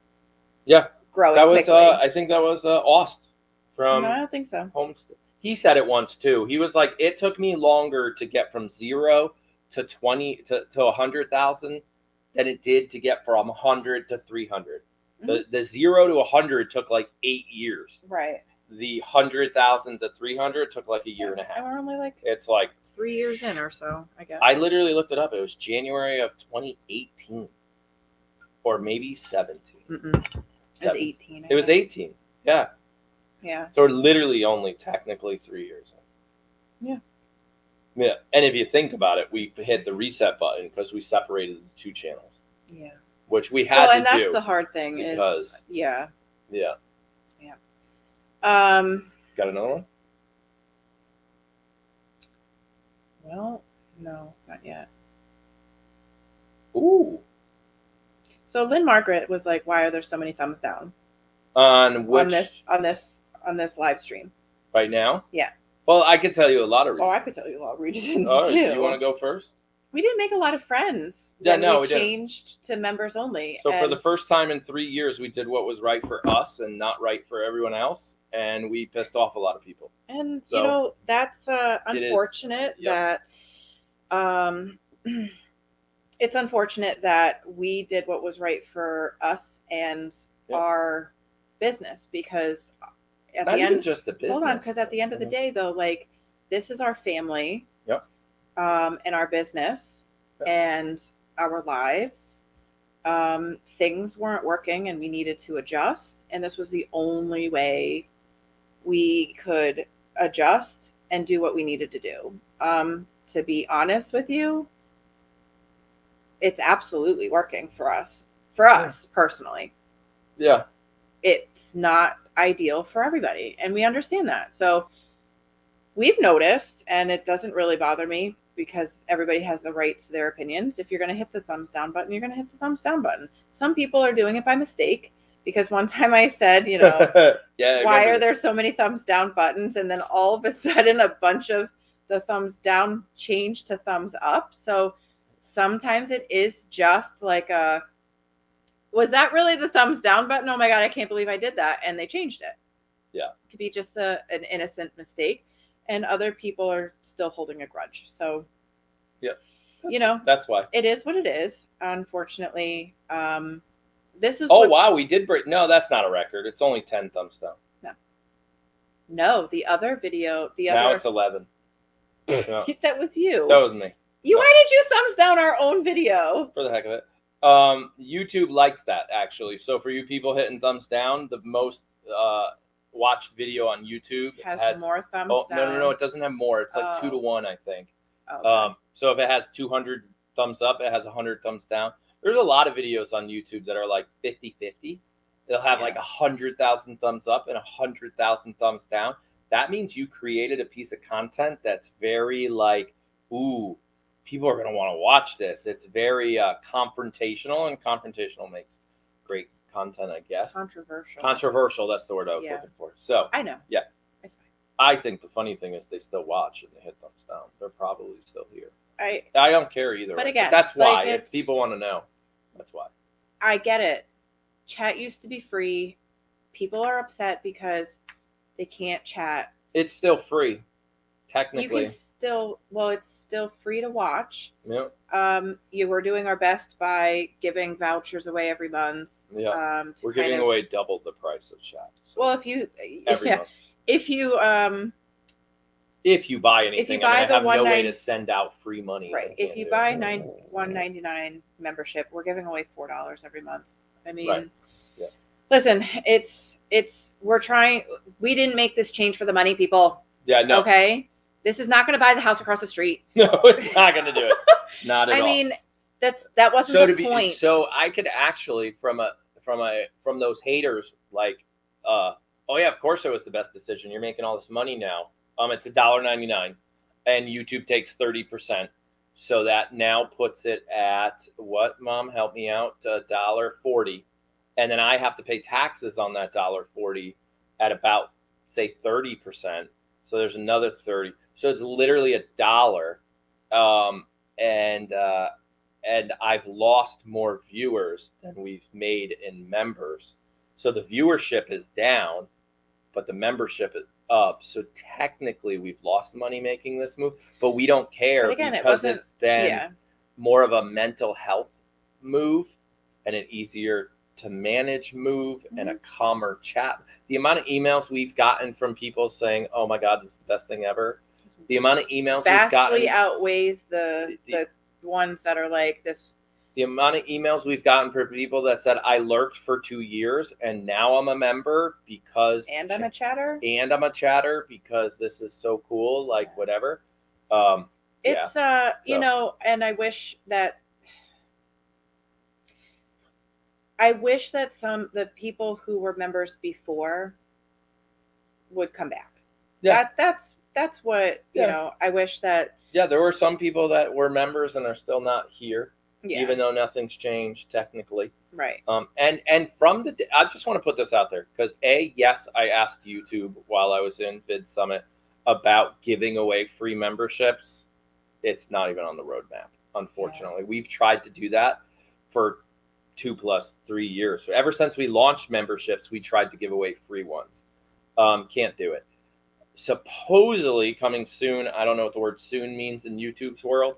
growing quickly. I think that was Aust from. No, I don't think so. Homestead. He said it once too. He was like, it took me longer to get from 0 to 20 to 100,000 than it did to get from 100 to 300. Mm-hmm. The 0 to 100 took like 8 years. Right. The 100,000 to 300 took like a year and a half. We're only like it's like 3 years in or so, I guess. I literally looked it up. It was January of 2018, or maybe 17. It was 18. It was 18. Yeah. Yeah. So we're literally only technically 3 years in. Yeah. Yeah. And if you think about it, we hit the reset button because we separated the two channels. Yeah. Which we had to do. And that's the hard thing is. Yeah. Yeah. Yeah. Got another one? Well, no, not yet. Ooh. So Lynn Margaret was like, "Why are there so many thumbs down on this live stream right now?" Yeah. Well, I could tell you a lot of reasons. Oh, I could tell you a lot of reasons All right, too. you want to go first? we didn't make a lot of friends. Yeah, when no, we we didn't. changed to members only. So for And the first time in 3 years, we did what was right for us and not right for everyone else, and we pissed off a lot of people. And So, you know, that's is. unfortunate Yep. that it's unfortunate that we did what was right for us and Yep. our business, because at Not the even end, just a business. hold on, because at the end of the day, though, like, this is our family. Yep. And our business. Yep. And our lives. Things weren't working and we needed to adjust, and this was the only way we could adjust and do what we needed to do. To be honest with you, it's absolutely working for us personally. Yeah. It's not ideal for everybody, and we understand that. So we've noticed, and it doesn't really bother me, because everybody has the right to their opinions. If you're going to hit the thumbs down button, you're going to hit the thumbs down button. Some people are doing it by mistake, because one time I said, you know, yeah, why are there so many thumbs down buttons? And then all of a sudden a bunch of the thumbs down changed to thumbs up. So sometimes it is just like was that really the thumbs down button? Oh my God, I can't believe I did that. And they changed it. Yeah. It could be just an innocent mistake. And other people are still holding a grudge. So, yeah, you know, that's why it is what it is. Unfortunately, this is. Oh wow, we did break. No, that's not a record. It's only 10 thumbs down. No, the other video, Now it's 11. No, that was you. that was me. Why did you thumbs down our own video? For the heck of it. YouTube likes that, actually. So for you people hitting thumbs down, the most watched video on YouTube has more thumbs down. No, it doesn't have more. It's like 2 to 1, I think. Okay. So if it has 200 thumbs up, it has 100 thumbs down. There's a lot of videos on YouTube that are like 50-50. They'll have like 100,000 thumbs up and 100,000 thumbs down. That means you created a piece of content that's very like, ooh, people are going to want to watch this. It's very confrontational, and confrontational makes great content, I guess. Controversial, that's the word I was looking for. So I know. Yeah. It's fine. I think the funny thing is they still watch and they hit thumbs down. They're probably still here. I don't care either. But again, that's why. like, if people want to know, that's why. I get it. Chat used to be free. People are upset because they can't chat. It's still free, technically. You can still, it's still free to watch. Yep. You were doing our best by giving vouchers away every month. Yeah. We're giving away double the price of chat. So well, if you month. If you buy anything, I have no way to send out free money. Right. If you buy $1.99 membership, we're giving away $4 every month. I mean, right. Yeah. Listen, we're trying. We didn't make this change for the money, people. Yeah, no. Okay. This is not going to buy the house across the street. No, it's not going to do it. Not at all. I mean, that wasn't the point. So I could actually, from those haters, like, oh yeah, of course it was the best decision. You're making all this money now. It's $1.99, and YouTube takes 30%. So that now puts it at what, Mom? Help me out. $1.40, and then I have to pay taxes on that $1.40 at about, say, 30%. So there's another 30. So it's literally $1. And I've lost more viewers than we've made in members. So the viewership is down, but the membership is up. So technically we've lost money making this move, but we don't care because it's been more of a mental health move and an easier to manage move and a calmer chat. The amount of emails we've gotten from people saying, oh my God, this is the best thing ever. The amount of emails we've gotten vastly outweighs the ones that are like this. The amount of emails we've gotten from people that said, I lurked for 2 years and now I'm a member because... And I'm a chatter? And I'm a chatter because this is so cool, like whatever. It's, you know, and I wish that the people who were members before would come back. Yeah. That's what, you know, I wish that... Yeah, there were some people that were members and are still not here. Yeah. Even though nothing's changed technically. Right. And from I just want to put this out there because yes, I asked YouTube while I was in Vid Summit about giving away free memberships. It's not even on the roadmap. unfortunately. We've tried to do that for 2+3 years. So ever since we launched memberships, we tried to give away free ones. Can't do it. Supposedly coming soon, I don't know what the word soon means in YouTube's world,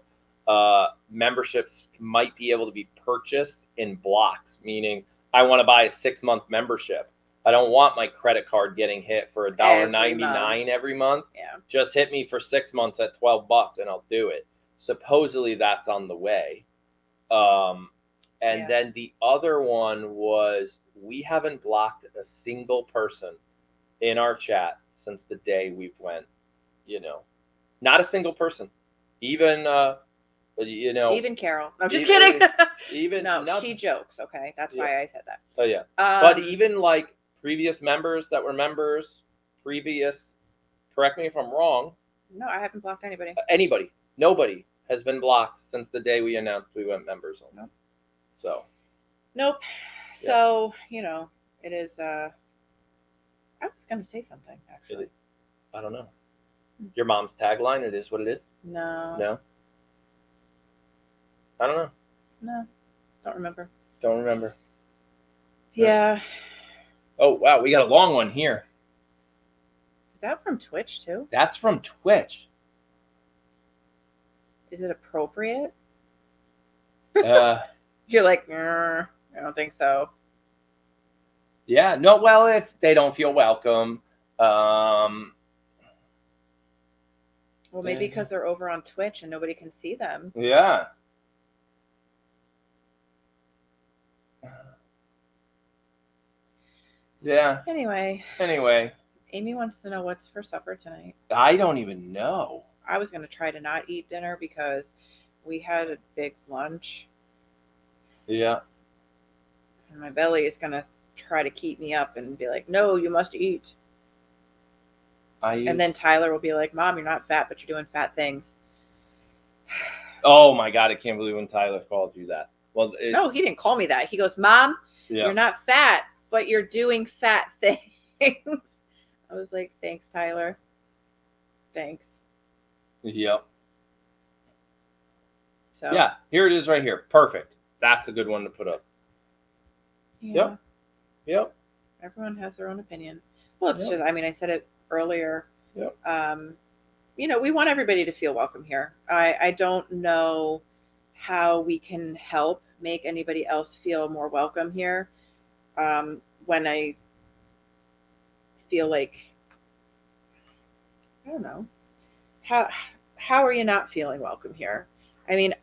memberships might be able to be purchased in blocks, meaning I want to buy a 6-month membership. I don't want my credit card getting hit for $1.99 every month. Yeah. Just hit me for 6 months at $12 and I'll do it. Supposedly that's on the way. Then the other one was, we haven't blocked a single person in our chat since the day we went, not a single person, even even Carol. I'm just even- kidding. even no, nothing. she jokes. Okay, that's why I said that. Oh yeah. But even like previous members that were members, correct me if I'm wrong. No, I haven't blocked anybody. Nobody has been blocked since the day we announced we went members only. Nope. So. Nope. Yeah. So it is. I was gonna say something actually. I don't know. Your mom's tagline. It is what it is. No. No. I don't know. No. Don't remember. Don't remember. Yeah. Oh wow, we got a long one here. Is that from Twitch too? That's from Twitch. Is it appropriate? Uh, You're like, I don't think so. yeah. No. Well, they don't feel welcome. Well, maybe because they're over on Twitch and nobody can see them. Yeah. Yeah. Anyway, Amy wants to know what's for supper tonight. I don't even know. I was going to try to not eat dinner because we had a big lunch. Yeah. And my belly is going to try to keep me up and be like, no, you must eat. And then Tyler will be like, Mom, you're not fat, but you're doing fat things. Oh my God, I can't believe when Tyler called you that. Well, no, he didn't call me that. He goes, Mom, you're not fat, but you're doing fat things. I was like, thanks, Tyler. Thanks. Yep. So yeah, here it is right here. Perfect. That's a good one to put up. Yeah. Yep. Everyone has their own opinion. Well, it's Yep. just, I said it earlier. Yep. We want everybody to feel welcome here. I don't know how we can help make anybody else feel more welcome here. When I feel like, I don't know, how are you not feeling welcome here?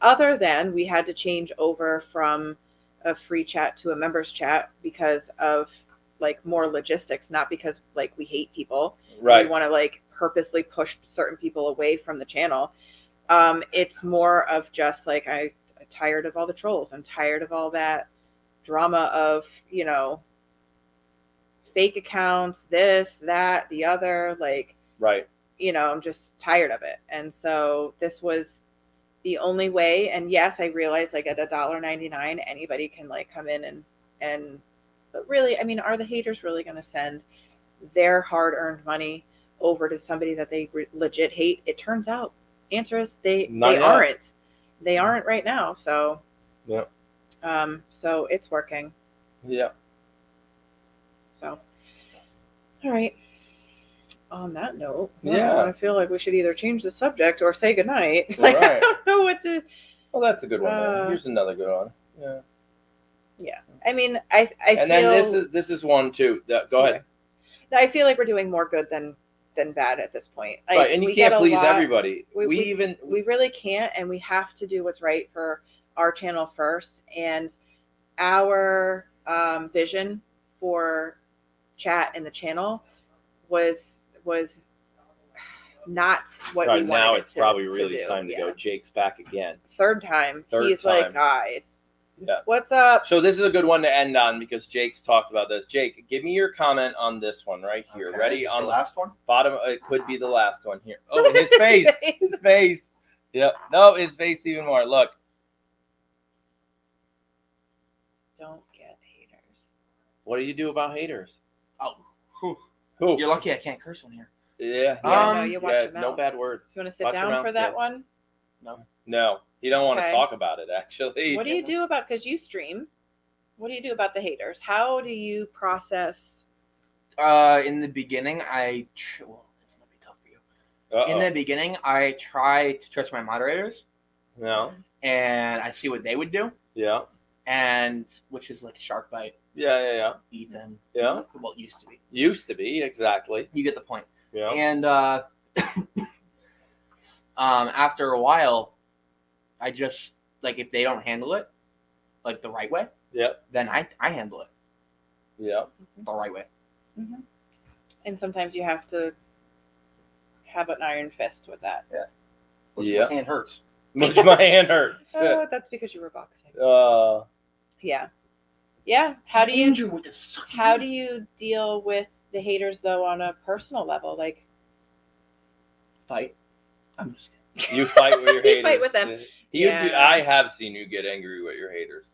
Other than we had to change over from a free chat to a members chat because of more logistics, not because we hate people. Right. We want to purposely push certain people away from the channel. It's more of just I'm tired of all the trolls. I'm tired of all that drama of, fake accounts, this, that, the other, right. I'm just tired of it. And so this was the only way. And yes, I realize at $1.99, anybody can come in and, but really, are the haters really going to send their hard-earned money over to somebody that they legit hate? It turns out, answer is they aren't. They aren't right now. So, yeah. So it's working. Yeah. So, all right. On that note, yeah, I feel like we should either change the subject or say goodnight. Right. I don't know what to. Well, that's a good one. Here's another good one. Yeah. Yeah. I feel. And then this is one too. Go ahead. I feel like we're doing more good than bad at this point. Right, and you can't please everybody. We really can't, and we have to do what's right for our channel first. And our vision for chat in the channel was not what we wanted. Now it's probably to really do. time to go. Jake's back again. Third time. He's like, guys. Yeah. What's up? So this is a good one to end on because Jake's talked about this. Jake, give me your comment on this one right here. Okay. Ready? On the last one? Bottom. It could be the last one here. Oh, his face. His face. Yep. No, his face even more. Look. Don't get haters. What do you do about haters? Oh. Whew. Who? You're lucky I can't curse on here. Yeah. No, you watch your mouth. No bad words. You want to sit down for that one? No. He don't want to Okay. talk about it, actually. What do you do about, because you stream, what do you do about the haters? How do you process? In the beginning, well, this might be tough for you. Uh-oh. In the beginning, I try to trust my moderators, No. and I see what they would do, Yeah. and which is like Shark Bite, Yeah. Ethan. Yeah. Well, it used to be. Used to be, exactly. You get the point. Yeah. And after a while, I just like if they don't handle it like the right way, then I handle it Yeah. the right way. Mm-hmm. And sometimes you have to have an iron fist with that. Which Yeah. my hand hurts. Which my hand hurts. Oh, that's because you were boxing. Yeah. How do you with this? how do you deal with the haters though on a personal level? Like, Fight? I'm just kidding. You fight with your haters. You fight with them. Yeah. I have seen you get angry with your haters.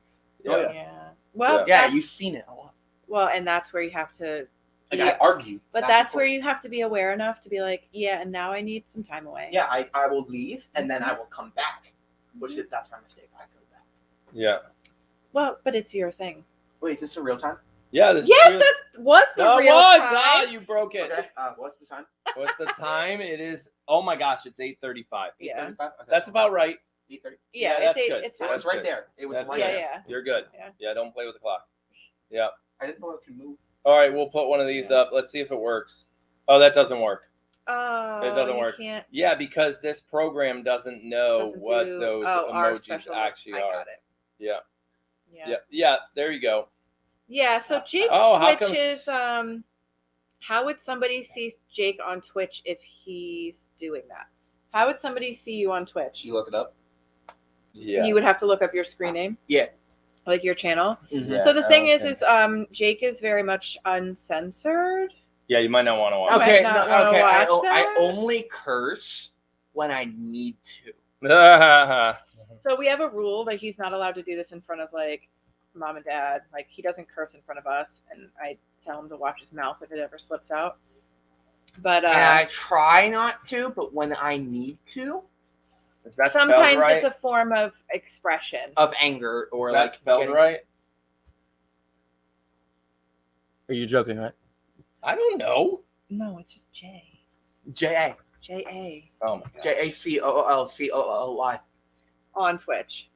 Oh, yeah. yeah. Well, Yeah, that's- you've seen it a lot. Well, and that's where you have to. Like I argue. But back that's and where forth. you have to be aware enough to be like, yeah, and now I need some time away. Yeah, I will leave and then I will come back. Which is that's my mistake. I come back. Yeah. Well, but it's your thing. Wait, is this a real time? Yeah. This Yes, is it was the no, it real was. time. You broke it. Okay. What's the time? What's the time? It is. Oh my gosh! It's 8:35. Yeah. 8:35? Okay. That's about right. 8:30. Yeah, that's it's good. it's It was That's right good. there. It was That's right good. yeah, there. yeah. You're good. Yeah. Don't play with the clock. Yeah. I didn't know it could move. All right, we'll put one of these up. Let's see if it works. Oh, that doesn't work. Oh, It doesn't you work. Can't. Yeah, because this program doesn't know Doesn't what do- those our emojis special- actually I are. got it. Yeah. Yeah. Yeah. There you go. Yeah. So Jake's how Twitch come- is how would somebody see Jake on Twitch if he's doing that? How would somebody see you on Twitch? You look it up. Yeah. You would have to look up your screen name. Yeah. Like your channel. Yeah, So the thing okay. is Jake is very much uncensored. Yeah, you might not want to watch. Okay. might not wanna watch I that. only curse when I need to. it. So we have a rule that he's not allowed to do this in front of like mom and dad. Like he doesn't curse in front of us, and I tell him to watch his mouth if it ever slips out. But And I try not to, but when I need to, Is that sometimes spelled right? it's a form of expression. of anger or Is that like spelled getting- right? Are you joking, right? I don't know. No, it's just J. J J-A. Oh my god. JACOOLCOOLY. On Twitch.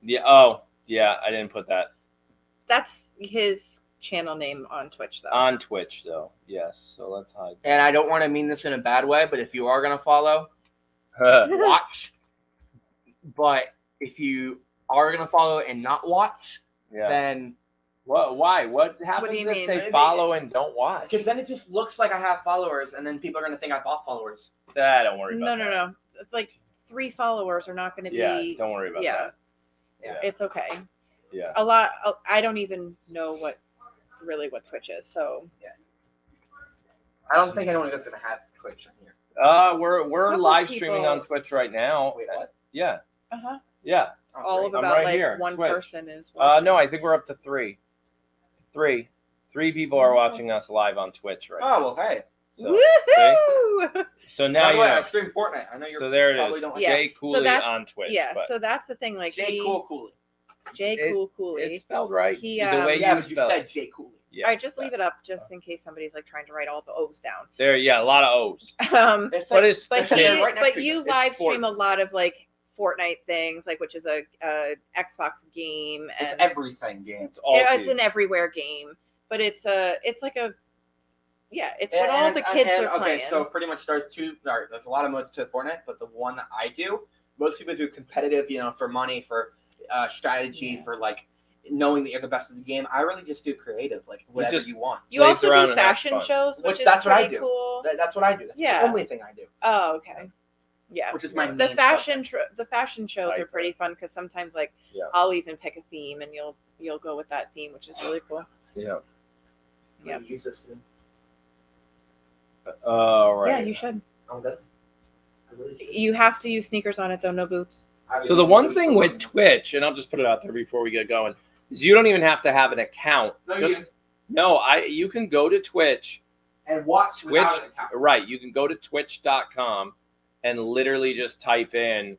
Yeah. Oh, yeah. I didn't put that That's his channel name on Twitch, though. on Twitch though. Yes. So let's hide. And I don't want to mean this in a bad way, but if you are gonna follow, that. watch. But if you are gonna follow and not watch, Yeah. then What? Why? What happens do you if mean? they follow and don't watch? because then it just looks like I have followers, and then people are gonna think I bought followers. Don't worry No, about that. no. It's like 3 followers are not going to Yeah. be. Don't worry about Yeah. that. Yeah. It's okay. Yeah. A lot. I don't even know what Twitch is. So I don't think anyone's gonna have Twitch on here. We're Couple live streaming people- on Twitch right now. Wait, what? Yeah. all Oh, of great. I'm about right like here, one Twitch. person is. Watching. No, I think we're up to 3. 3 people are watching us live on Twitch right now. Oh well, hey. So, see? Woohoo! So By now the you way, I know. stream Fortnite. I know you're So there it probably is. don't watch Yeah. Jay Cooley that's- on Twitch. Yeah. but So that's the thing. Like Jay Cooley. Jay It- Cooley. it's spelled right. He, the way Yeah, you but you spell said it. Jay Cooley. Yeah. All right, just leave it up just in case somebody's like trying to write all the O's down. There, yeah, a lot of O's. It's But it's But They're he, right next but to each you other. live It's stream a lot of like Fortnite things, like which is a Xbox game, and It's everything game. It's all it's season. an everywhere game. But it's like a it's what And- all the kids and- are playing. Okay, so pretty much there's a lot of modes to Fortnite, but the one that I do, most people do competitive, for money, for strategy, Yeah. for like knowing that you're the best of the game. I really just do creative, like whatever just- you want. you plays also around do and has fashion fun. shows, which is That's what I pretty do. cool. That's what I do. That's Yeah. the only thing I do. Oh, okay. Yeah. Which is my The main fashion the fashion shows Like are pretty fun because sometimes like Yeah. I'll even pick a theme and you'll go with that theme, which is really cool. Yeah. I'm gonna use this soon. All right. Yeah, you should. I'm good. I really should. You have to use sneakers on it though, no boots. So the one thing with Twitch, and I'll just put it out there before we get going, is you don't even have to have an account. You can go to Twitch. and watch Twitch, without an account. right? You can go to twitch.com and literally just type in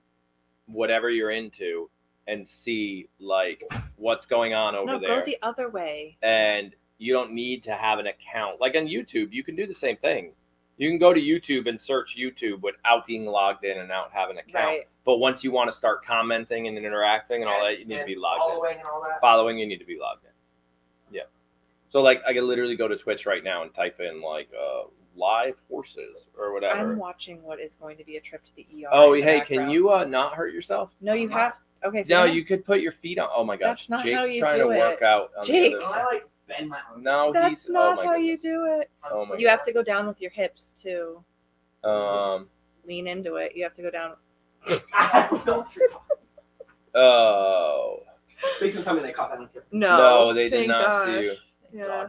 whatever you're into and see like what's going on over there. No, go the other way. And you don't need to have an account. Like on YouTube, you can do the same thing. You can go to YouTube and search YouTube without being logged in and not having an account. Right. But once you want to start commenting and interacting and all that, you need to be logged following and all that. Following, you need to be logged in. Yeah. So like I can literally go to Twitch right now and type in like live horses or whatever. I'm watching what is going to be a trip to the ER. Oh, hey, can you not hurt yourself? No, you have. Okay. No, you could put your feet on. Oh my gosh, That's not how Jake's you trying to do work it. out. On Jake, the other side. I like bend my arm. No, that's he's. not oh my how goodness. you do it. Oh my. You have to go down with your hips too. Um. Lean into it. You have to go down. I don't know what you're talking Oh. about. Please don't tell me they caught that on camera. No, they did thank not gosh. see you. Yeah.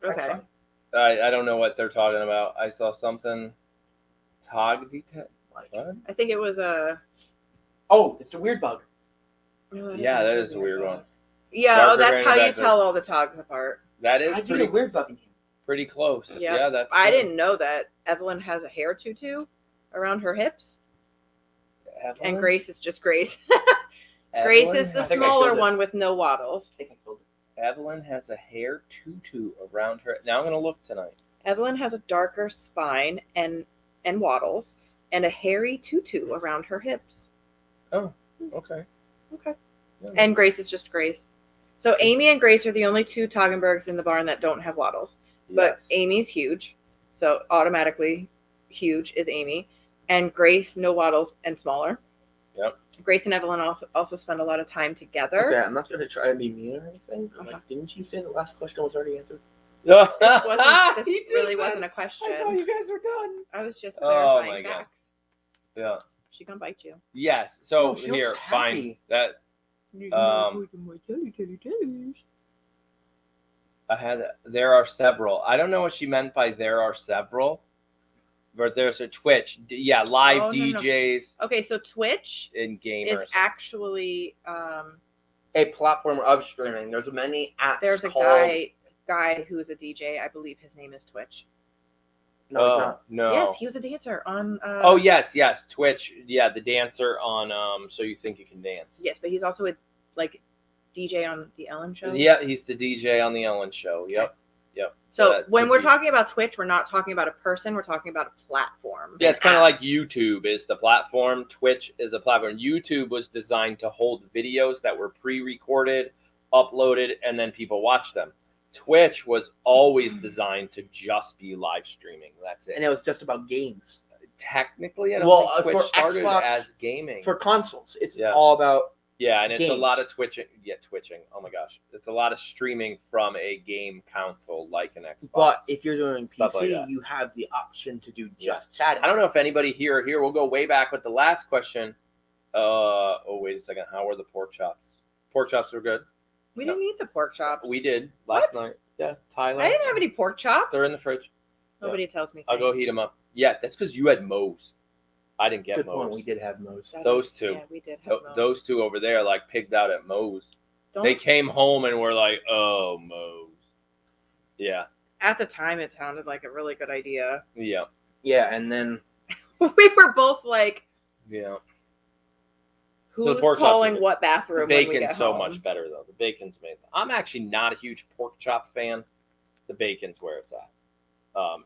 That's Okay. fine. I don't know what they're talking about. I saw something. Tog detail. What? I think it was a. Oh, it's the weird bug. No, Yeah, that is a weird one. Yeah, Dark oh, that's red how you vector. tell all the togs apart. That is I did pretty a weird bug in here. pretty close. Yep. Yeah, that's. I good. didn't know that Evelyn has a hair tutu around her hips, Evelyn? and Grace is just Grace. Evelyn Grace is the has- think I smaller killed it. one with no waddles. I think I killed it. Evelyn has a hair tutu around her. Now I'm gonna look tonight. Evelyn has a darker spine and waddles, and a hairy tutu around her hips. Oh, okay. Okay. Yeah. And Grace is just Grace. So Amy and Grace are the only two Toggenbergs in the barn that don't have waddles. But Yes. Amy's huge, so automatically huge is Amy. And Grace, no waddles and smaller. Yep. Grace and Evelyn also spend a lot of time together. Okay, I'm not going to try to be mean or anything. But, Uh-huh. like, didn't you say the last question was already answered? This He just really said- wasn't a question. I thought you guys were done. I was just Oh, clarifying my God. facts. Yeah. She gonna bite you. Yes. So Oh, she looks here, fine. happy. That I had. There are several. I don't know what she meant by there are several, but there's a Twitch. Yeah, live Oh, no, no. DJs Okay, so Twitch and is gamers. actually A platform of streaming. There's many apps. there's a called... guy who's a DJ. I believe his name is Twitch. No, it's not. No. Yes, he was a dancer on. Oh yes, Twitch. Yeah, the dancer on So You Think You Can Dance. Yes, but he's also a DJ on the Ellen Show. Yeah, he's the DJ on the Ellen Show. Yep. So that when could we're be- talking about Twitch, we're not talking about a person. We're talking about a platform. Yeah, it's kind of like YouTube is the platform. Twitch is a platform. YouTube was designed to hold videos that were pre-recorded, uploaded, and then people watch them. Twitch was always designed to just be live streaming. That's it. And it was just about games. Technically, I don't Well, think Twitch for started Xbox- as gaming. For consoles, it's Yeah. all about. Yeah, and it's a games. lot of twitching. Yeah, twitching. Oh my gosh, it's a lot of streaming from a game console like an Xbox. But if you're doing Stuff PC, like that. you have the option to do Yeah. just chat. I don't know if anybody here. We'll go way back with the last question. Oh wait a second. How were the pork chops? Pork chops were good. We didn't eat the pork chops. We did last What? night. Yeah, Tyler. I didn't have any pork chops. They're in the fridge. Nobody tells me. I'll go things. heat them up. Yeah, that's because you had Moe's. I didn't get Good point. Moe's. We did have most. That Those is- two. Yeah, we did have Those two over there like pigged out at Moe's. Don't, They came home and were like, "Oh, Moe's." Yeah, at the time, it sounded like a really good idea. yeah, Yeah, and then We were both like, yeah. "Who's pork chops are calling good. what The bathroom?" when we bacon's get so home? much better though. The bacon's made. I'm actually not a huge pork chop fan. The bacon's where it's at,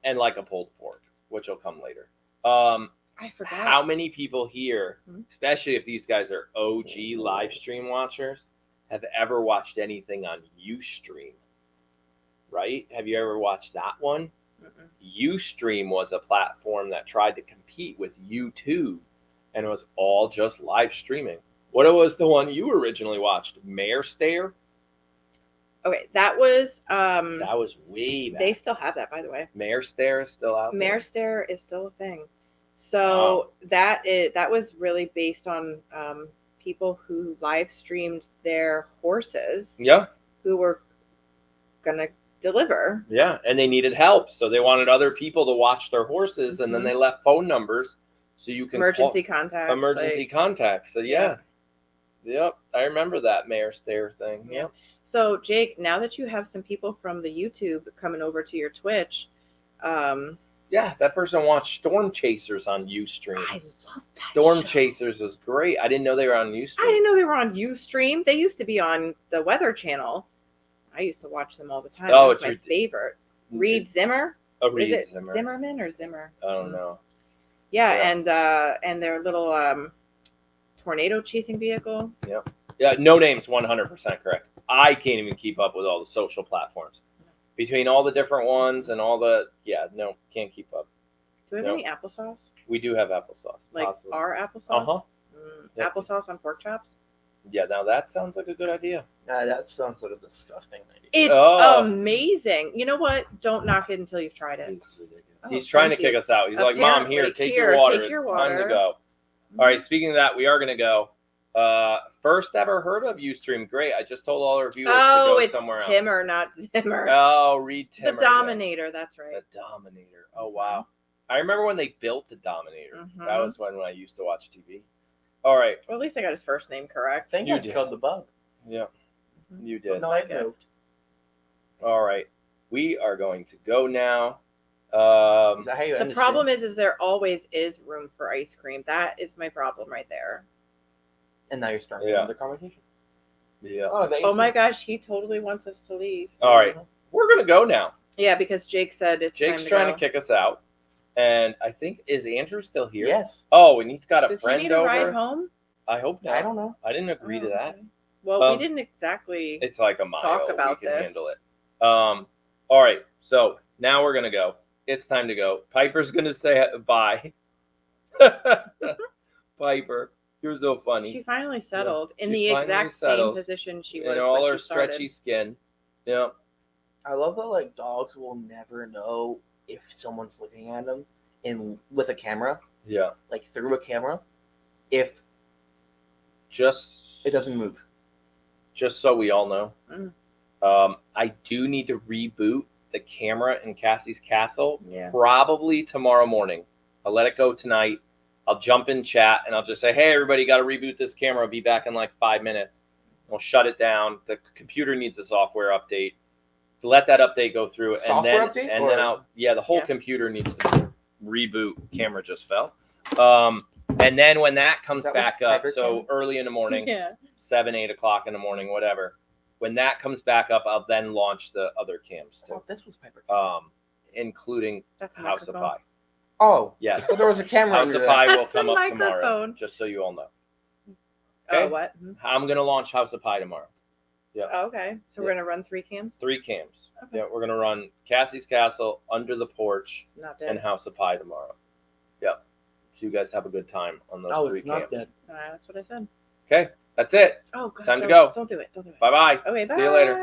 and like a pulled pork, which will come later. I forgot. How many people here, Hmm? especially if these guys are OG live stream watchers, have ever watched anything on Ustream? Right? Have you ever watched that one? Mm-mm. Ustream was a platform that tried to compete with YouTube, and it was all just live streaming. What was the one you originally watched? Mare Stare? Okay, that was. That was way back. They still have that, by the way. Mare Stare is still out there. Mare Stare is still a thing. So that was really based on people who live streamed their horses Yeah, who were gonna deliver. yeah, and they needed help, so they wanted other people to watch their horses, and then Mhm. they left phone numbers so you can Emergency contacts. emergency like- contacts. So Yeah. yep, I remember that Mare Stare thing. Yeah. Yep. So Jake, now that you have some people from the YouTube coming over to your Twitch, Yeah, that person watched Storm Chasers on Ustream. I love that Storm show. Chasers was great. I didn't know they were on Ustream. I didn't know they were on Ustream. They used to be on the Weather Channel. I used to watch them all the time. Oh, that was my favorite. Reed Zimmer. Reed Is it Zimmer. Zimmerman or Zimmer? I don't know. Yeah, and their little tornado chasing vehicle. Yep. Yeah, No Name's 100% correct. I can't even keep up with all the social platforms. Between all the different ones and all the can't keep up. Do we have any applesauce? We do have applesauce. Like possibly. our applesauce? Uh-huh. Yep. Applesauce on pork chops? Yeah, now that sounds like a good idea. That sounds like a disgusting idea. It's amazing. You know what? Don't knock it until you've tried it. He's trying to kick us out. He's like, Mom, here, take your water. It's time to go. All right, speaking of that, we are going to go. First ever heard of Ustream. Great. I just told all our viewers to go somewhere else. Oh, it's Timmer, not Zimmer. Oh, Reed Timmer. The Dominator, that's right. The Dominator. Oh, wow. I remember when they built the Dominator. Mm-hmm. That was when I used to watch TV. All right. Well, at least I got his first name correct. I think you killed the bug. Yeah, you did. No, I moved. All right. We are going to go now. The problem is there always is room for ice cream. That is my problem right there. And now you're starting another conversation. Yeah. Oh my gosh, he totally wants us to leave. All right. We're going to go now. Yeah, because Jake said Jake's trying to kick us out. And I think, is Andrew still here? Yes. Oh, and he's got a Does friend he need a over. ride home? I hope not. I don't know. I didn't agree to that. Okay. Well, we didn't exactly. It's like a mile. Talk about we can this. handle it. All right. So now we're gonna go. It's time to go. Piper's gonna say bye. Piper, you're so funny. She finally settled in She the finally exact settled same position she was in all when her she started. stretchy skin. Yeah. I love that dogs will never know if someone's looking at them with a camera. Yeah. Like through a camera, if Just it doesn't move. Just so we all know, I do need to reboot the camera in Cassie's castle. Yeah. Probably tomorrow morning. I'll let it go tonight. I'll jump in chat and I'll just say, hey, everybody, got to reboot this camera. I'll be back in like 5 minutes. We'll shut it down. The computer needs a software update. Let that update go through. The whole computer needs to reboot. Camera just fell. And then when that comes back up, so early in the morning, 7, 8 o'clock in the morning, whatever. When that comes back up, I'll then launch the other cams too. Oh, this was Piper. Including House of Pie. Oh, yes. So there was a camera. House of Pie will That's come a up tomorrow. microphone. Just so you all know. Okay. Okay? Oh, what? I'm gonna launch House of Pie tomorrow. Yeah. Oh, okay. So we're gonna run 3 cams. 3 cams. Okay. Yeah, we're gonna run Cassie's Castle, Under the Porch, Not dead. and House of Pie tomorrow. Yeah. So you guys have a good time on those 3 it's not cams. dead. That's what I said. Okay, that's it. Oh, God. Time to go. Don't do it. Don't do it. Bye bye. Okay, bye. See you later.